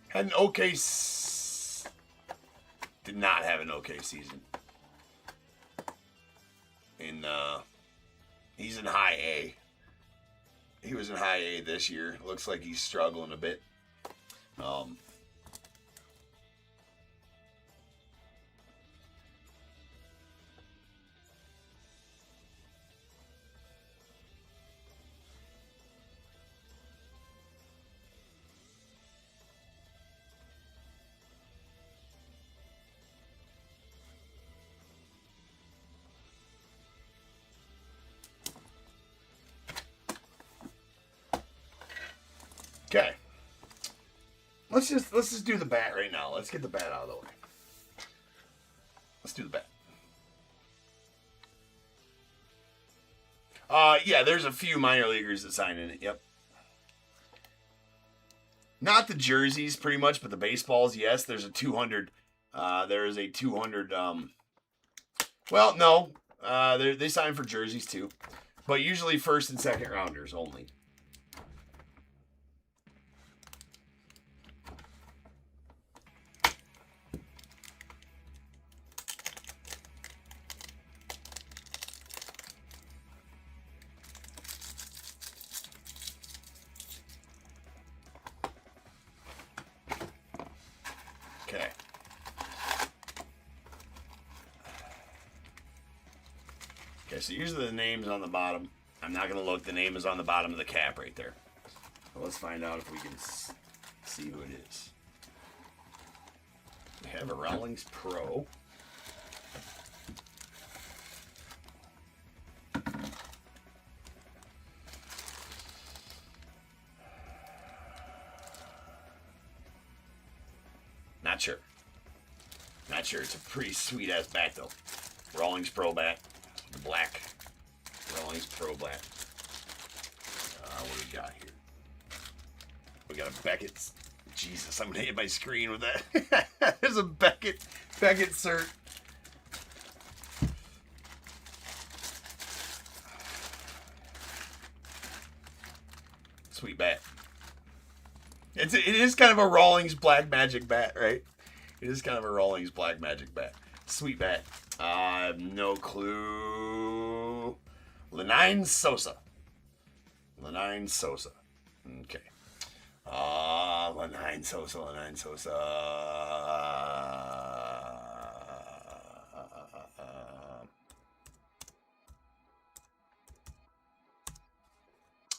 Had an okay... Did not have an okay season. He's in high A. He was in high A this year. Looks like he's struggling a bit. Okay. Let's just do the bat right now. Let's get the bat out of the way. Let's do the bat. Yeah, there's a few minor leaguers that signed in it. Yep. Not the jerseys, pretty much, but the baseballs. Yes, there's a 200. There is a 200. Well, no, they signed for jerseys too, but usually first and second rounders only. Okay. Okay, so usually the name's on the bottom. I'm not going to look. The name is on the bottom of the cap right there. So let's find out if we can see who it is. We have a Rawlings Pro. Not sure. Not sure. It's a pretty sweet ass bat though. Rawlings Pro bat. The black. Rawlings Pro bat. What do we got here? We got a Beckett's. Jesus, I'm gonna hit my screen with that. There's a Beckett cert. Sweet bat. It is kind of a Rawlings Black Magic bat, right? It is kind of a Rawlings Black Magic bat. Sweet bat. I have no clue. Lenine Sosa. Lenine Sosa. Okay. Lenine Sosa.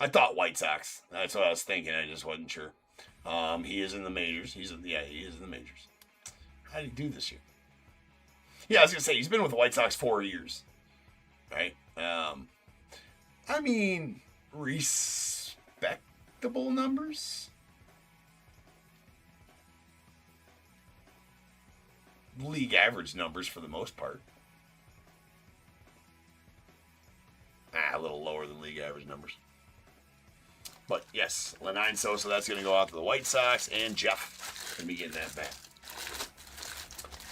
I thought White Sox. That's what I was thinking. I just wasn't sure. He is in the majors. He is in the majors. How did he do this year? Yeah, I was gonna say he's been with the White Sox 4 years, right? I mean, respectable numbers. League average numbers for the most part. A little lower than league average numbers. But yes, Lenine Sosa, that's going to go out to the White Sox, and Jeff going to be getting that bat.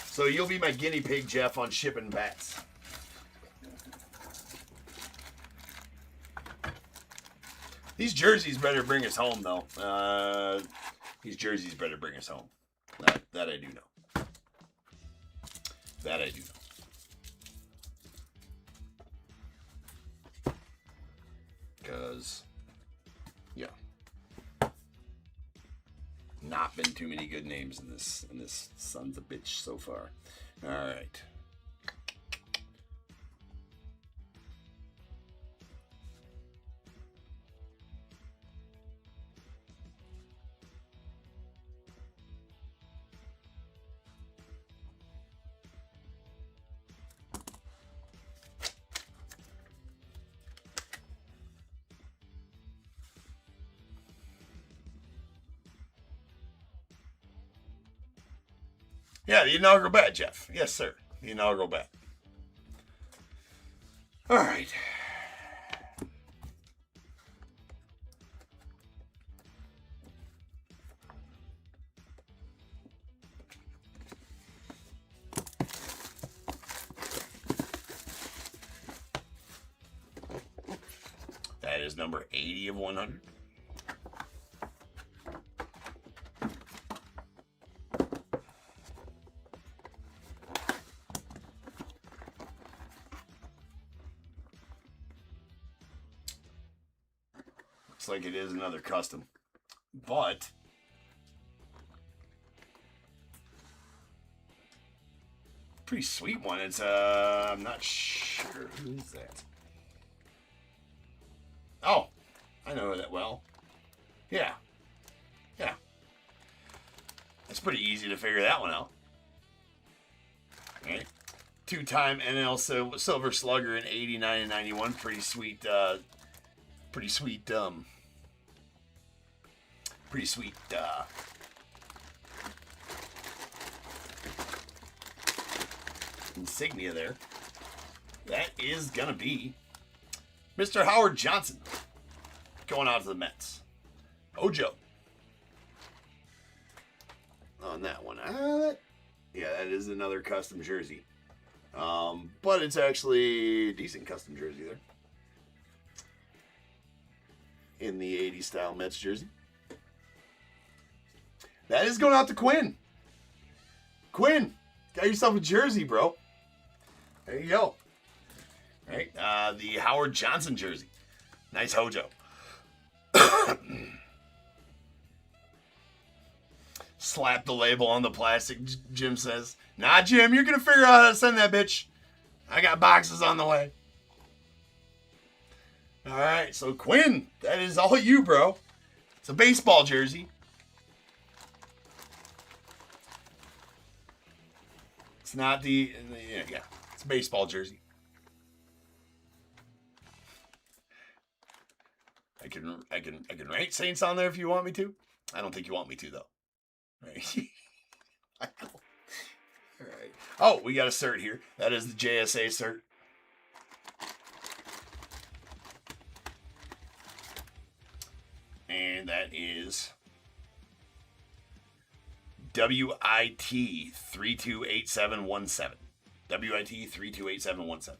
So you'll be my guinea pig, Jeff, on shipping bats. These jerseys better bring us home, though. These jerseys better bring us home. That I do know. That I do know. Because, yeah. Not been too many good names in this son's a bitch so far. All right. Yeah, the inaugural bat, Jeff. Yes, sir. The inaugural bat. All right. That is number 80 of 100. Looks like it is another custom, but pretty sweet one. It's I'm not sure who is that. Oh, I know that well. Yeah. Yeah. It's pretty easy to figure that one out. Right? Two-time NL Silver Slugger in 89 and 91. Pretty sweet, insignia there. That is gonna be Mr. Howard Johnson going out to the Mets. Ojo. On that one. Yeah, that is another custom jersey. But it's actually a decent custom jersey there. In the 80s style Mets jersey. That is going out to Quinn. Quinn, got yourself a jersey, bro. There you go. All right, the Howard Johnson jersey. Nice Hojo. Slap the label on the plastic, Jim says. Nah, Jim, you're going to figure out how to send that bitch. I got boxes on the way. All right, so Quinn, that is all you, bro. It's a baseball jersey. It's not yeah, it's a baseball jersey. I can write Saints on there if you want me to. I don't think you want me to though. Right. All right. Oh, we got a cert here. That is the JSA cert. And that is WIT 328717. WIT 328717.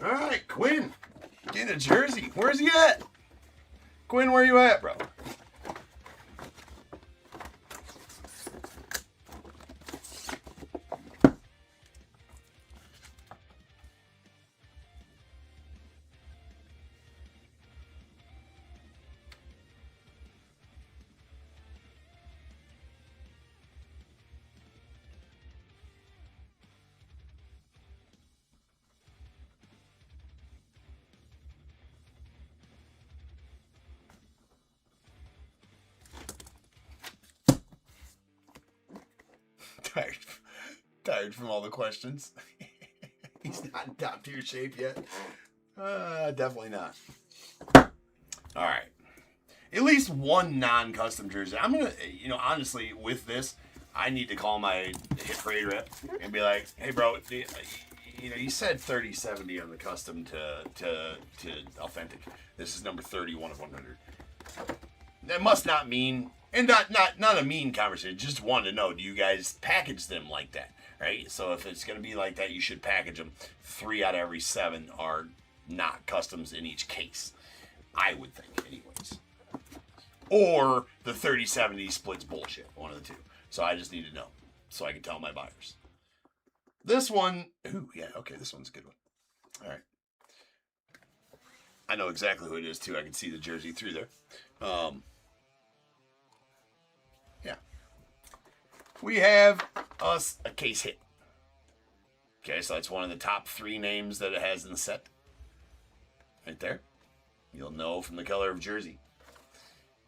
All right, Quinn, getting a jersey. Where's he at? Quinn, where you at, bro? Tired from all the questions. He's not in top tier shape yet. Definitely not. All right. At least one non-custom jersey. I'm going to, honestly, with this, I need to call my hit parade rep and be like, hey, bro, you said 3070 on the custom to authentic. This is number 31 of 100. That must not mean, and not a mean conversation, just want to know, do you guys package them like that, right? So if it's going to be like that, you should package them. 3 out of every 7 are not customs in each case, I would think, anyways. Or the 3070 splits bullshit, one of the two. So I just need to know, so I can tell my buyers. This one, ooh, yeah, okay, this one's a good one. All right. I know exactly who it is, too. I can see the jersey through there. Yeah. We have us a case hit. Okay, so that's one of the top 3 names that it has in the set. Right there. You'll know from the color of jersey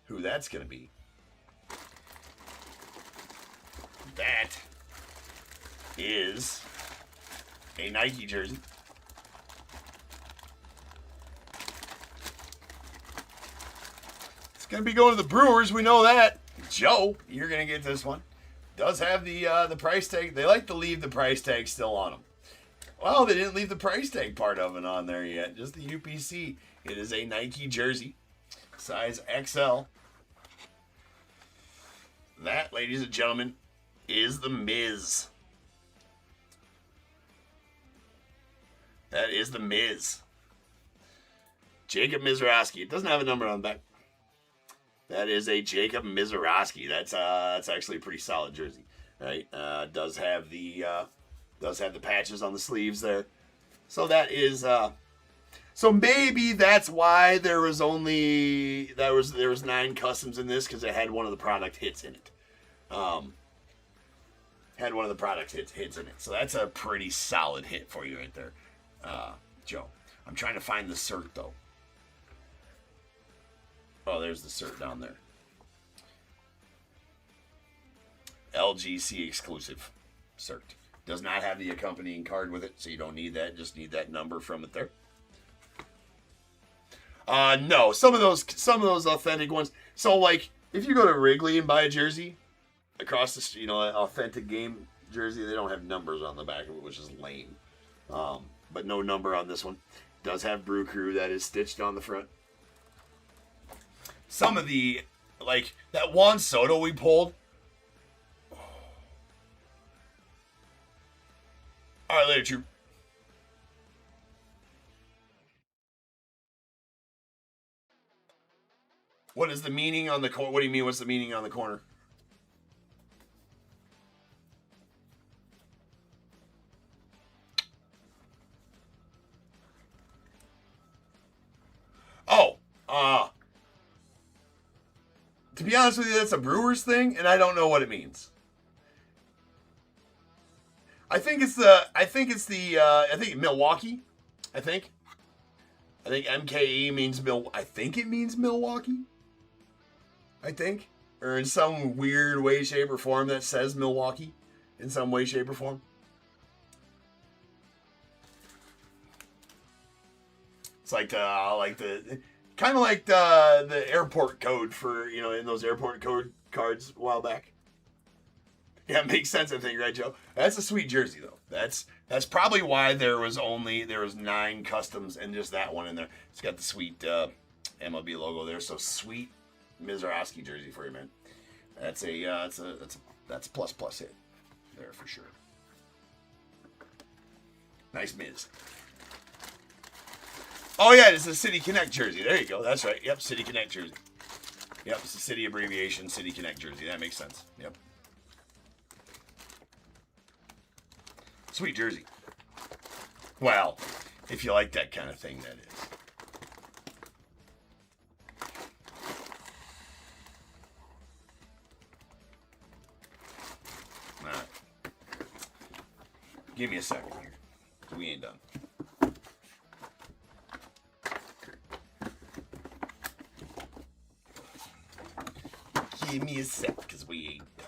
who that's going to be. That is a Nike jersey. It's going to be going to the Brewers. We know that. Joe, you're going to get this one. Does have the price tag. They like to leave the price tag still on them. Well, they didn't leave the price tag part of it on there yet. Just the UPC. It is a Nike jersey. Size XL. That, ladies and gentlemen, is the Miz. That is the Miz. Jacob Mizrachi. It doesn't have a number on the back. That is a Jacob Mizrachi. That's actually a pretty solid jersey, right? Does have the patches on the sleeves there. So that is so maybe that's why there was 9 customs in this, because it had one of the product hits in it. Had one of the product hits in it. So that's a pretty solid hit for you right there, Joe. I'm trying to find the cert though. Oh, there's the cert down there. LGC exclusive cert. Does not have the accompanying card with it, so you don't need that. Just need that number from it there. No, some of those authentic ones. So like, if you go to Wrigley and buy a jersey across the, an authentic game jersey, they don't have numbers on the back of it, which is lame. But no number on this one. Does have Brew Crew that is stitched on the front. Some of the, like that Juan Soto we pulled. All right, later, Troop. What is the meaning on the corner? What do you mean? What's the meaning on the corner? Oh, to be honest with you, that's a Brewers thing, and I don't know what it means. I think Milwaukee. I think MKE means I think it means Milwaukee. I think. Or in some weird way, shape, or form that says Milwaukee. In some way, shape, or form. It's like the kind of like the airport code for, in those airport code cards a while back. Yeah, it makes sense, I think, right, Joe? That's a sweet jersey, though. That's probably why there was 9 customs and just that one in there. It's got the sweet MLB logo there, so sweet Mizrachi jersey for you, man. That's a plus hit there for sure. Nice Miz. Oh yeah, it's a City Connect jersey. There you go. That's right. Yep, City Connect jersey. Yep, it's a city abbreviation, City Connect jersey. That makes sense. Yep. Sweet jersey. Well, if you like that kind of thing, that is. All right. Give me a second here. We ain't done. Give me a sec, because we ain't done.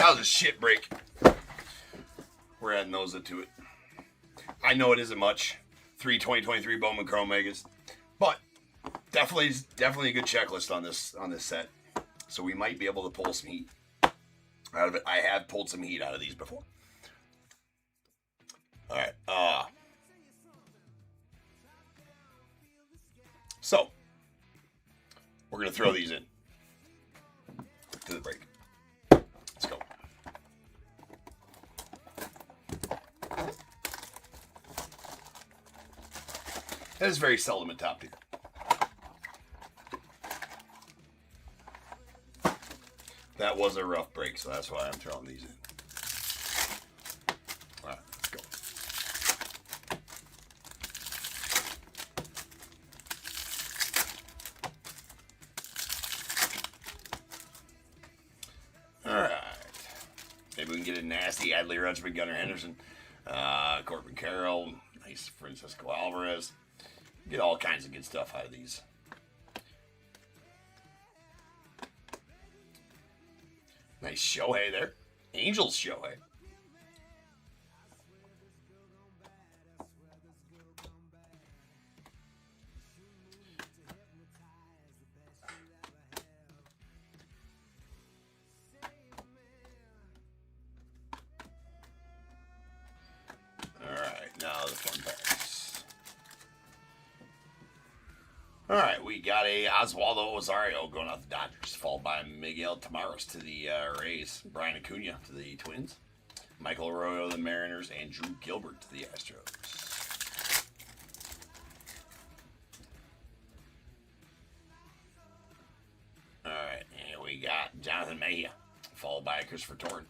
That was a shit break. We're adding those into it. I know it isn't much. 2023 Bowman Chrome Megas. But definitely a good checklist on this set. So we might be able to pull some heat out of it. I have pulled some heat out of these before. Alright. So we're gonna throw these in to the break. Let's go. That is very seldom a top tier. That was a rough break, so that's why I'm throwing these in. All right, let's go. All right. Maybe we can get a nasty Adley Rutschman, Gunnar Henderson, Corbin Carroll, nice Francisco Alvarez. Get all kinds of good stuff out of these. Nice Shohei there. Angels Shohei. Alright, now the fun packs. Alright, we got a Oswaldo Osario going out the Dodgers, followed by Miguel Tamares to the Rays, Brian Acuna to the Twins, Michael Arroyo to the Mariners, and Drew Gilbert to the Astros. Alright, and we got Jonathan Mejia, followed by Christopher Torn.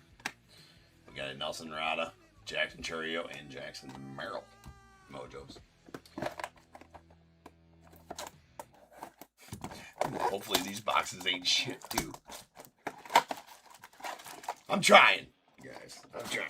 We got a Nelson Rada, Jackson Churio, and Jackson Merrill mojos. Hopefully these boxes ain't shit too. I'm trying, guys. I'm trying.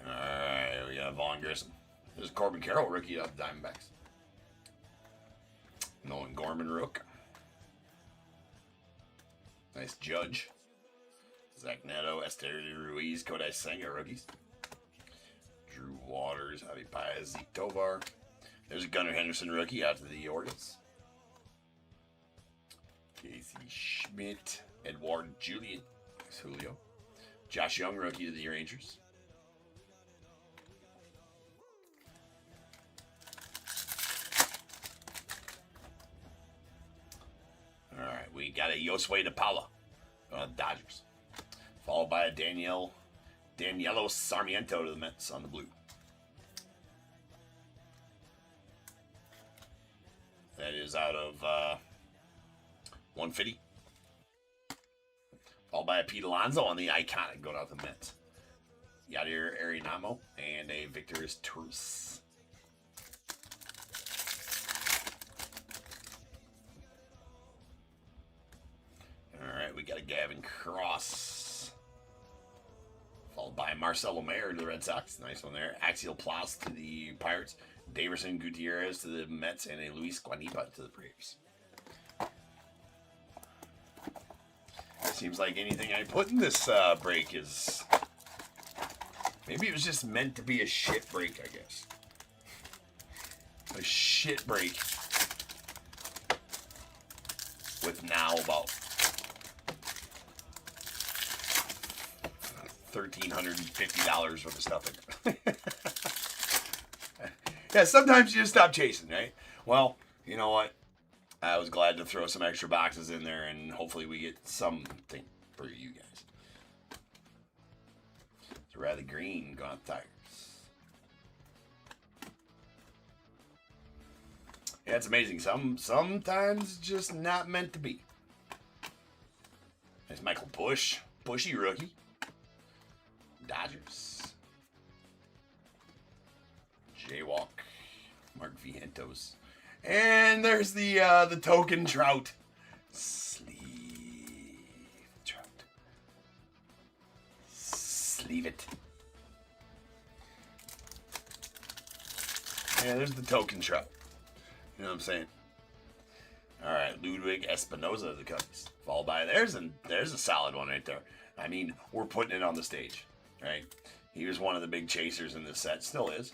Alright, we got Vaughn Grissom. This is Corbin Carroll, rookie of the Diamondbacks. Nolan Gorman, rook. Nice Judge. Zach Neto, Esther Ruiz, Kodai Senga, rookies. Drew Waters, Javi Paez, Zeke Tovar. There's a Gunnar Henderson rookie out to the Orioles. Casey Schmidt, Edward Julian, Julio. Josh Young, rookie to the Rangers. Alright, we got a Josue DePaula, Dodgers. Followed by a Danielo Sarmiento to the Mets on the blue. That is out of 150. Followed by a Pete Alonso on the iconic going out to the Mets. Yadier Arenado and a Victor's Truce. Alright, we got a Gavin Cross. Followed by Marcelo Mayer to the Red Sox. Nice one there. Axiel Plas to the Pirates. Daverson Gutierrez to the Mets. And a Luis Guanipa to the Braves. Seems like anything I put in this break is... Maybe it was just meant to be a shit break, I guess. A shit break. With now about $1,350 worth of stuff in it. Yeah, sometimes you just stop chasing, right? Well, you know what? I was glad to throw some extra boxes in there, and hopefully we get something for you guys. It's rather green, gone Tigers. Yeah, it's amazing. Sometimes just not meant to be. There's Michael Bush, Bushy rookie. Dodgers. Jaywalk. Mark Vientos. And there's the token Trout. Sleeve. Leave it. Yeah, there's the token truck. You know what I'm saying? All right, Ludwig Espinoza, the Cubbies. Followed by there's a solid one right there. I mean, we're putting it on the stage, right? He was one of the big chasers in this set. Still is.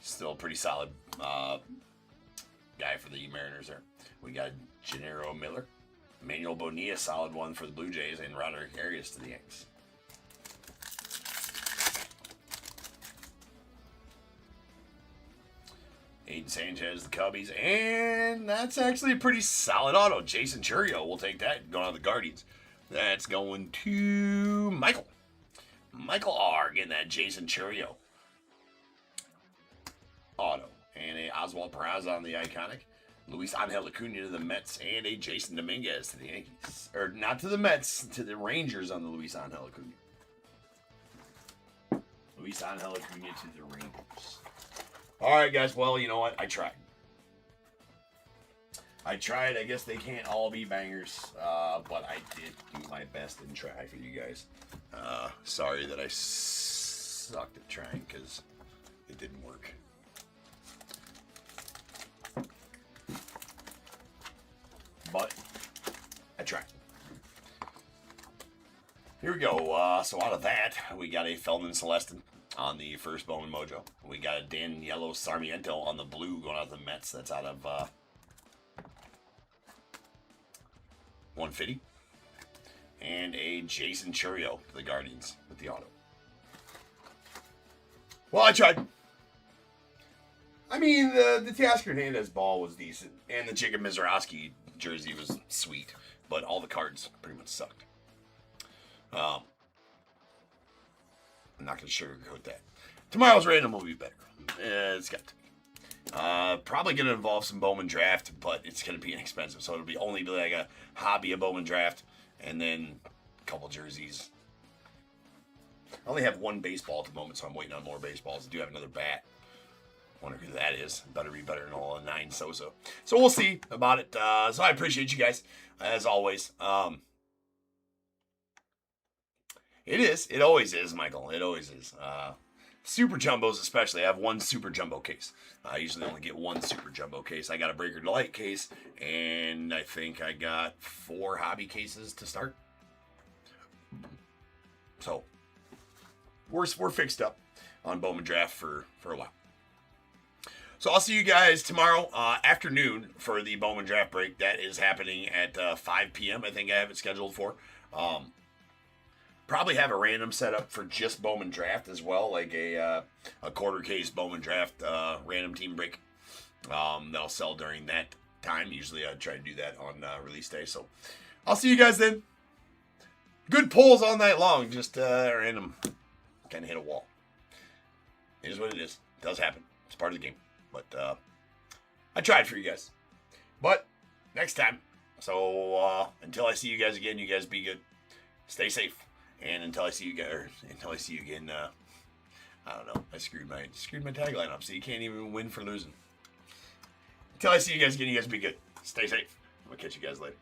Still a pretty solid guy for the Mariners there. We got Gennaro Miller. Emmanuel Bonilla, solid one for the Blue Jays. And Roderick Arias to the Yanks. Aiden Sanchez, the Cubbies. And that's actually a pretty solid auto. Jason Churio, we'll take that. Going on the Guardians. That's going to Michael. Michael R. getting that Jason Churio auto. And a Oswald Peraza on the Iconic. Luis Angel Acuna to the Mets. And a Jason Dominguez to the Yankees. Or not to the Mets, to the Rangers on the Luis Angel Acuna. Luis Angel Acuna to the Rangers. All right, guys. Well, you know what? I tried. I guess they can't all be bangers, but I did do my best and try for you guys. Sorry that I sucked at trying because it didn't work. But I tried. Here we go. So out of that, we got a Feldman Celestin on the first Bowman Mojo. We got a Danielo Sarmiento on the blue going out to the Mets. That's out of 150. And a Jason Churio for the Guardians with the auto. Well, I tried. I mean, the Teoscar Hernandez ball was decent. And the Jacob Mizorowski jersey was sweet. But all the cards pretty much sucked. I'm not going to sugarcoat that. Tomorrow's random will be better. It's got to be. Probably going to involve some Bowman draft, but it's going to be inexpensive. So it'll only be like a hobby of Bowman draft and then a couple jerseys. I only have one baseball at the moment, so I'm waiting on more baseballs. I do have another bat. Wonder who that is. Better be better than all 9 So we'll see about it. So I appreciate you guys, as always. It is. It always is, Michael. It always is. Super Jumbos especially. I have one Super Jumbo case. I usually only get one Super Jumbo case. I got a Breaker Delight case, and I think I got 4 hobby cases to start. So, we're fixed up on Bowman Draft for a while. So I'll see you guys tomorrow afternoon for the Bowman Draft break. That is happening at 5 p.m. I think I have it scheduled for. Probably have a random setup for just Bowman Draft as well, like a quarter case Bowman Draft random team break. That'll sell during that time. Usually I try to do that on release day. So I'll see you guys then. Good pulls all night long. Just random kind of hit a wall. It is what it is. It does happen. It's part of the game. But I tried for you guys. But next time. So until I see you guys again, you guys be good. Stay safe. And until I see you again, I don't know. I screwed my tagline up, so you can't even win for losing. Until I see you guys again, you guys be good. Stay safe. I'm gonna catch you guys later.